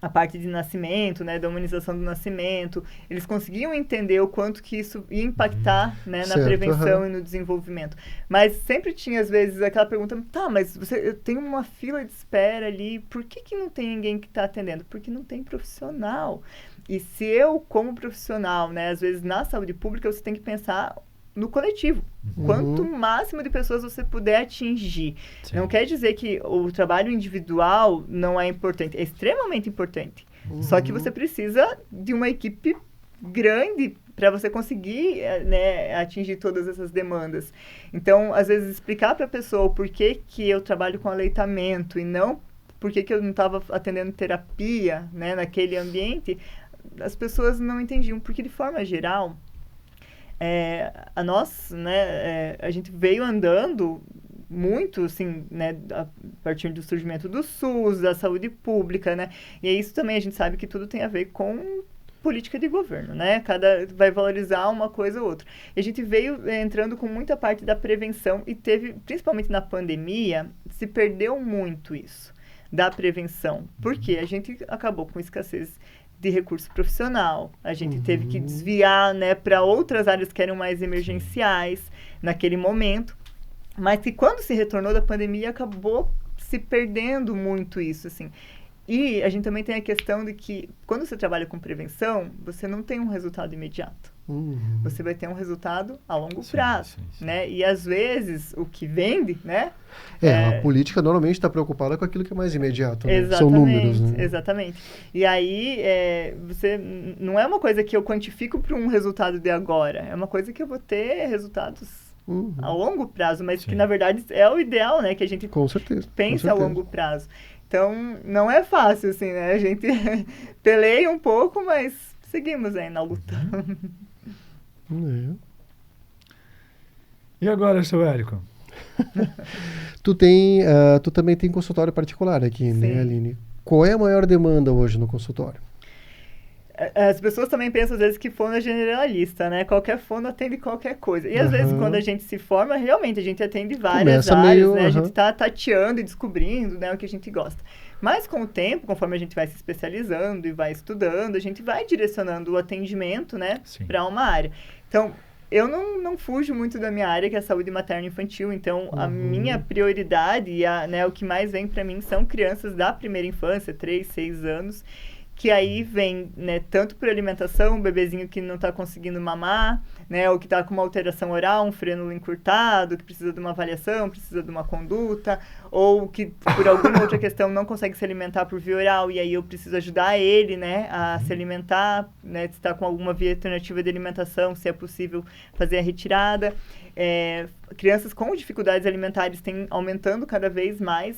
a parte de nascimento, né, da humanização do nascimento, eles conseguiam entender o quanto que isso ia impactar, né, na prevenção e no desenvolvimento. Mas sempre tinha, às vezes, aquela pergunta, mas eu tenho uma fila de espera ali, por que não tem ninguém que está atendendo? Porque não tem profissional. E se eu, como profissional, né, às vezes na saúde pública, você tem que pensar no coletivo. Quanto máximo de pessoas você puder atingir. Sim. Não quer dizer que o trabalho individual não é importante. É extremamente importante. Só que você precisa de uma equipe grande para você conseguir, né, atingir todas essas demandas. Então, às vezes, explicar para a pessoa por que eu trabalho com aleitamento e não por que eu não estava atendendo terapia, né, naquele ambiente, as pessoas não entendiam. Porque, de forma geral... a gente veio andando muito, assim, né, a partir do surgimento do SUS, da saúde pública, né, e isso também a gente sabe que tudo tem a ver com política de governo, né, cada vai valorizar uma coisa ou outra. E a gente veio entrando com muita parte da prevenção e teve, principalmente na pandemia, se perdeu muito isso, da prevenção, porque a gente acabou com escassez de recurso profissional. A gente teve que desviar, né, para outras áreas que eram mais emergenciais naquele momento, mas que quando se retornou da pandemia acabou se perdendo muito isso, assim. E a gente também tem a questão de que quando você trabalha com prevenção, você não tem um resultado imediato. Você vai ter um resultado a longo prazo, né? E às vezes o que vende, né? A política normalmente está preocupada com aquilo que é mais imediato, né? São números, né? Exatamente. E aí, você não é uma coisa que eu quantifico para um resultado de agora. É uma coisa que eu vou ter resultados a longo prazo, mas que na verdade é o ideal, né? Que a gente pense a longo prazo. Então, não é fácil, assim, né? A gente peleia um pouco, mas seguimos aí na luta. E agora, seu Érico? Tu também tem consultório particular aqui, né, Aline? Qual é a maior demanda hoje no consultório? As pessoas também pensam, às vezes, que fono é generalista, né? Qualquer fono atende qualquer coisa. E, às vezes, quando a gente se forma, realmente, a gente atende várias áreas, né? A gente está tateando e descobrindo, né, o que a gente gosta. Mas, com o tempo, conforme a gente vai se especializando e vai estudando, a gente vai direcionando o atendimento, né, para uma área. Então, eu não fujo muito da minha área, que é a saúde materno-infantil. Então, a minha prioridade e o que mais vem para mim são crianças da primeira infância, 3, 6 anos, que aí vem, né, tanto por alimentação, um bebezinho que não está conseguindo mamar, né, ou que está com uma alteração oral, um frênulo encurtado, que precisa de uma avaliação, precisa de uma conduta, ou que por alguma outra questão não consegue se alimentar por via oral, e aí eu preciso ajudar ele, né, a se alimentar, né, se está com alguma via alternativa de alimentação, se é possível fazer a retirada. Crianças com dificuldades alimentares têm aumentando cada vez mais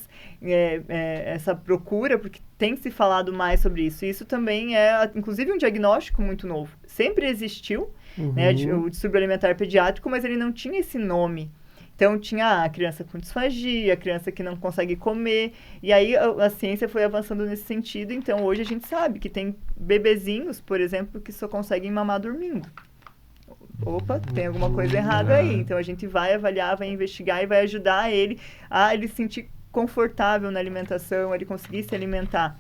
essa procura, porque tem se falado mais sobre isso. E isso também é, inclusive, um diagnóstico muito novo. Sempre existiu, né, o distúrbio alimentar pediátrico, mas ele não tinha esse nome. Então, tinha a criança com disfagia, a criança que não consegue comer. E aí, a ciência foi avançando nesse sentido. Então, hoje a gente sabe que tem bebezinhos, por exemplo, que só conseguem mamar dormindo. Opa, tem alguma coisa errada aí. Então, a gente vai avaliar, vai investigar e vai ajudar ele a ele se sentir confortável na alimentação, ele conseguir se alimentar.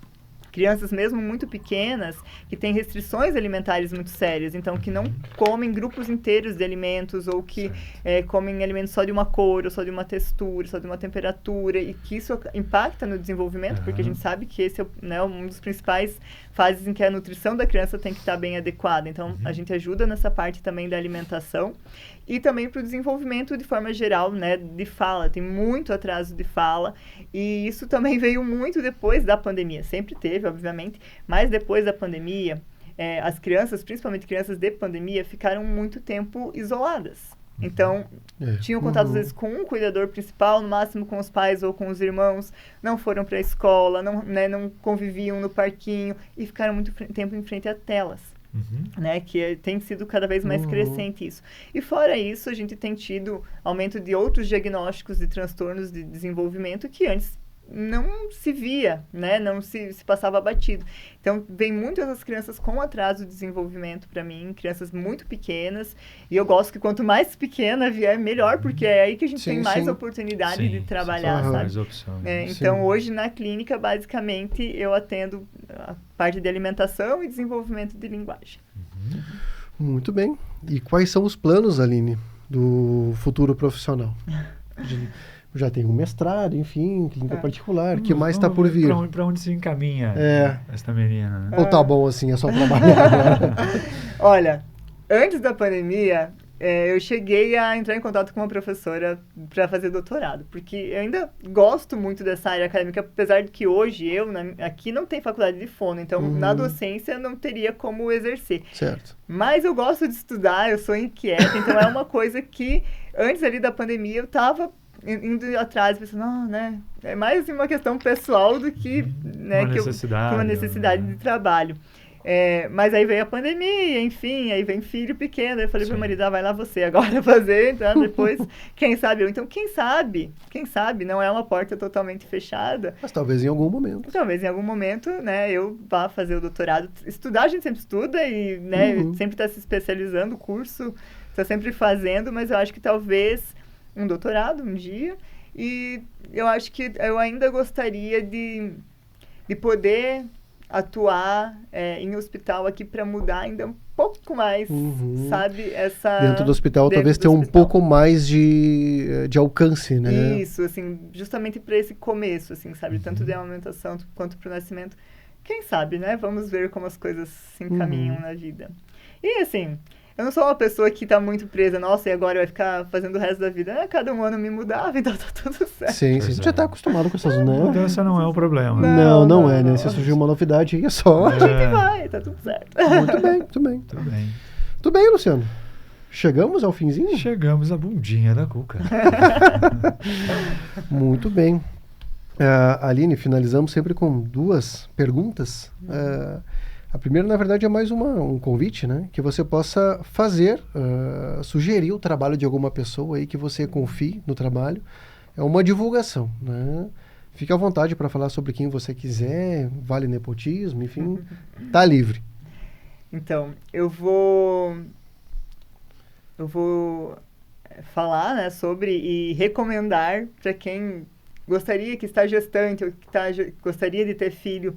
Crianças mesmo muito pequenas, que têm restrições alimentares muito sérias, então que não comem grupos inteiros de alimentos, ou que comem alimentos só de uma cor, ou só de uma textura, só de uma temperatura, e que isso impacta no desenvolvimento, porque a gente sabe que esse é, né, um dos principais fases em que a nutrição da criança tem que estar bem adequada. Então, a gente ajuda nessa parte também da alimentação, e também para o desenvolvimento de forma geral, né, de fala. Tem muito atraso de fala, e isso também veio muito depois da pandemia. Sempre teve, obviamente, mas depois da pandemia, as crianças, principalmente crianças de pandemia, ficaram muito tempo isoladas. Então, tinham contato às vezes com um cuidador principal, no máximo com os pais ou com os irmãos, não foram para a escola, não conviviam no parquinho e ficaram muito tempo em frente a telas. Né, que tem sido cada vez mais crescente isso. E fora isso, a gente tem tido aumento de outros diagnósticos de transtornos de desenvolvimento que antes não se via, né, não se passava batido. Então, vem muitas das crianças com atraso de desenvolvimento para mim, crianças muito pequenas, e eu gosto que quanto mais pequena vier, melhor, porque é aí que a gente tem mais oportunidade de trabalhar, sabe? Mais opção, então, hoje na clínica, basicamente, eu atendo a parte de alimentação e desenvolvimento de linguagem. Muito bem. E quais são os planos, Aline, do futuro profissional? Já tem um mestrado, enfim, clínica particular. O que mais está por vir? Para onde se encaminha esta menina? Né? Ou tá bom assim, é só trabalhar agora? Olha, antes da pandemia, eu cheguei a entrar em contato com uma professora para fazer doutorado, porque eu ainda gosto muito dessa área acadêmica, apesar de que hoje aqui não tem faculdade de fono, então na docência não teria como exercer. Certo. Mas eu gosto de estudar, eu sou inquieta, então é uma coisa que antes ali da pandemia eu estava indo atrás, pensando, né, é mais assim, uma questão pessoal do que, né, uma necessidade de trabalho. Mas aí veio a pandemia, enfim, aí vem filho pequeno, aí eu falei pro meu marido, vai lá você agora fazer, então depois, quem sabe eu. Então, quem sabe, não é uma porta totalmente fechada. Mas talvez em algum momento. Talvez em algum momento, né, eu vá fazer o doutorado. Estudar, a gente sempre estuda e, né, sempre está se especializando, o curso está sempre fazendo, mas eu acho que talvez um doutorado um dia, e eu acho que eu ainda gostaria de poder atuar em hospital aqui para mudar ainda um pouco mais, sabe? Dentro do hospital talvez ter um pouco mais de alcance, né? Isso, assim, justamente para esse começo, assim, sabe? Tanto de amamentação quanto para o nascimento. Quem sabe, né? Vamos ver como as coisas se encaminham na vida. E, assim, eu não sou uma pessoa que está muito presa, nossa, e agora vai ficar fazendo o resto da vida. Cada um ano me mudava, então tá tudo certo. Sim, você já está acostumado com essas, né? Mudança não é um problema. Não é, né? Se surgir uma novidade aí é só... A gente vai, tá tudo certo. Muito bem, Luciano. Chegamos ao finzinho? Chegamos à bundinha da Cuca. Muito bem. Aline, finalizamos sempre com 2 perguntas. A primeira, na verdade, é mais um convite, né? Que você possa fazer, sugerir o trabalho de alguma pessoa aí que você confie no trabalho. É uma divulgação, né? Fique à vontade para falar sobre quem você quiser, vale nepotismo, enfim, tá livre. Então, eu vou falar, né, sobre e recomendar para quem gostaria, que está gestante ou que gostaria de ter filho,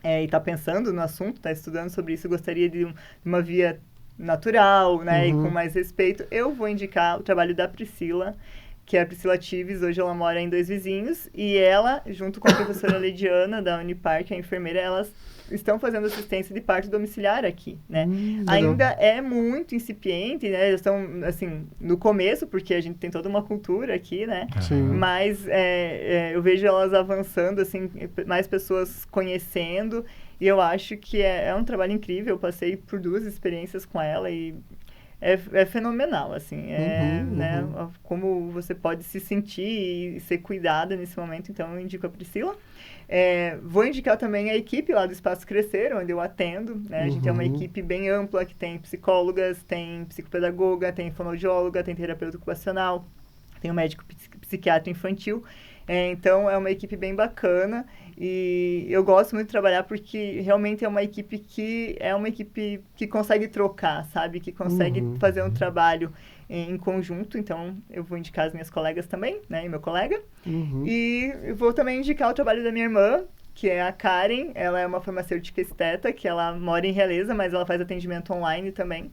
e está pensando no assunto, está estudando sobre isso, gostaria de uma via natural, né, e com mais respeito, eu vou indicar o trabalho da Priscila, que é a Priscila Tives. Hoje ela mora em Dois Vizinhos. E ela, junto com a professora Lediana, da Unipar, que é a enfermeira, elas estão fazendo assistência de parto domiciliar aqui, né? Ainda é muito incipiente, né? Eles estão, assim, no começo, porque a gente tem toda uma cultura aqui, né? Sim. Mas eu vejo elas avançando, assim, mais pessoas conhecendo, e eu acho que é um trabalho incrível. Eu passei por 2 experiências com ela e é fenomenal, assim, né? Como você pode se sentir e ser cuidada nesse momento. Então, eu indico a Priscila. Vou indicar também a equipe lá do Espaço Crescer, onde eu atendo, né? A gente tem uma equipe bem ampla, que tem psicólogas, tem psicopedagoga, tem fonoaudióloga, tem terapeuta ocupacional, tem um médico psiquiatra infantil. Então, é uma equipe bem bacana e eu gosto muito de trabalhar porque realmente é uma equipe que consegue trocar, sabe? Que consegue fazer um trabalho em conjunto. Então, eu vou indicar as minhas colegas também, né? E meu colega. E eu vou também indicar o trabalho da minha irmã, que é a Karen. Ela é uma farmacêutica esteta, que ela mora em Realeza, mas ela faz atendimento online também.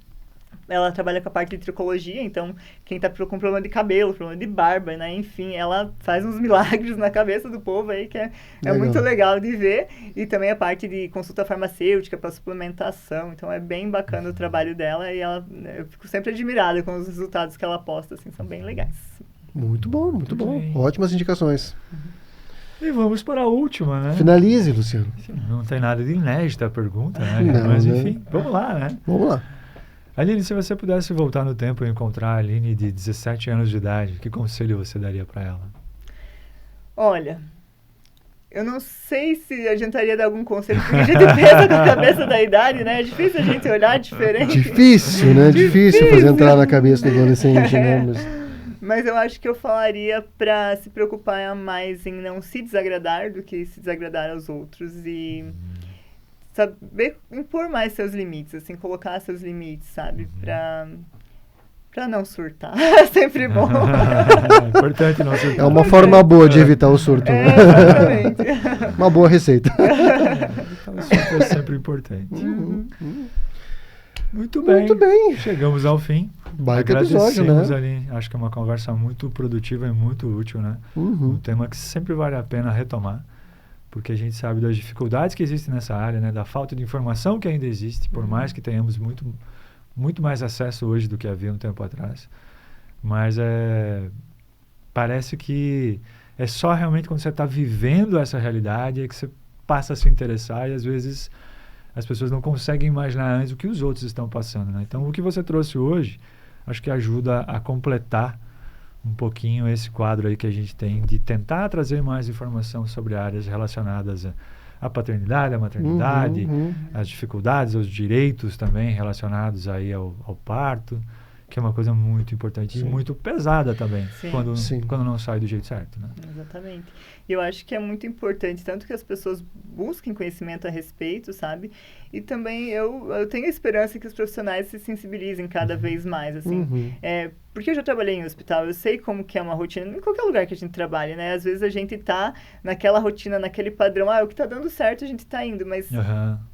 Ela trabalha com a parte de tricologia, então quem tá com problema de cabelo, problema de barba, né? Enfim, ela faz uns milagres na cabeça do povo aí, que é muito legal de ver. E também a parte de consulta farmacêutica para suplementação. Então é bem bacana o trabalho dela e eu fico sempre admirada com os resultados que ela posta, assim, são bem legais. Muito bom, muito bom. bem. Ótimas indicações. E vamos para a última, né? Finalize, Luciano. Não tem nada de inédita a pergunta, né? Não, Mas né? enfim, vamos lá, né? Vamos lá. Aline, se você pudesse voltar no tempo e encontrar a Aline de 17 anos de idade, que conselho você daria para ela? Olha, eu não sei se adiantaria dar algum conselho, porque a gente pensa com a cabeça da idade, né? É difícil a gente olhar diferente. Difícil, né? Difícil fazer entrar na cabeça do adolescente, né? Mas eu acho que eu falaria para se preocupar mais em não se desagradar do que se desagradar aos outros e saber impor mais seus limites, assim, colocar seus limites, sabe? Pra não surtar. É sempre bom. É importante não surtar. É uma forma boa de evitar o surto. Exatamente. Uma boa receita. Então, o surto é sempre importante. Muito bem. Muito bem. Chegamos ao fim. Baita episódio, né? Ali. Acho que é uma conversa muito produtiva e muito útil, né? Um tema que sempre vale a pena retomar, porque a gente sabe das dificuldades que existem nessa área, né? Da falta de informação que ainda existe, por mais que tenhamos muito mais acesso hoje do que havia um tempo atrás. Mas parece que é só realmente quando você está vivendo essa realidade é que você passa a se interessar e às vezes as pessoas não conseguem imaginar antes o que os outros estão passando, né? Então, o que você trouxe hoje, acho que ajuda a completar um pouquinho esse quadro aí que a gente tem de tentar trazer mais informação sobre áreas relacionadas à paternidade, à maternidade, às dificuldades, aos direitos também relacionados aí ao parto, que é uma coisa muito importante e muito pesada também, quando não sai do jeito certo, né? Exatamente. E eu acho que é muito importante, tanto que as pessoas busquem conhecimento a respeito, sabe? E também eu tenho a esperança que os profissionais se sensibilizem cada vez mais, assim. Porque eu já trabalhei em hospital, eu sei como que é uma rotina, em qualquer lugar que a gente trabalhe, né? Às vezes a gente tá naquela rotina, naquele padrão, o que tá dando certo a gente tá indo, mas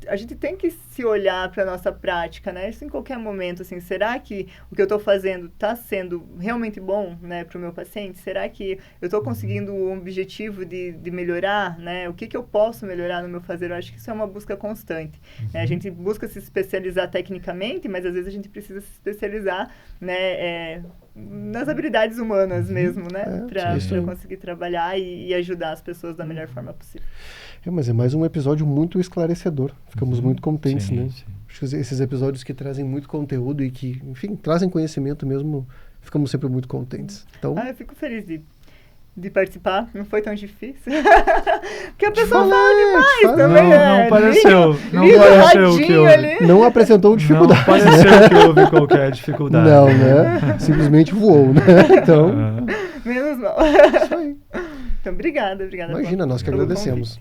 a gente tem que se olhar pra nossa prática, né? Isso em qualquer momento, assim, será que o que eu tô fazendo tá sendo realmente bom, né, pro meu paciente? Será que eu tô conseguindo o objetivo de melhorar, né? O que eu posso melhorar no meu fazer? Eu acho que isso é uma busca constante. A gente busca se especializar tecnicamente, mas às vezes a gente precisa se especializar, né, nas habilidades humanas mesmo, né? Para conseguir trabalhar e ajudar as pessoas da melhor forma possível. Mas é mais um episódio muito esclarecedor. Ficamos muito contentes, né? Sim. Acho que esses episódios que trazem muito conteúdo e que, enfim, trazem conhecimento mesmo, ficamos sempre muito contentes. Então, eu fico feliz de participar, não foi tão difícil. Porque a pessoa fala demais também. Não pareceu que houve. Não apresentou dificuldade. Não pareceu que houve qualquer dificuldade. Não, né? Simplesmente voou, né? Então, menos mal. Isso aí. Então, obrigada. Imagina, nós que agradecemos.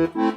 Convite.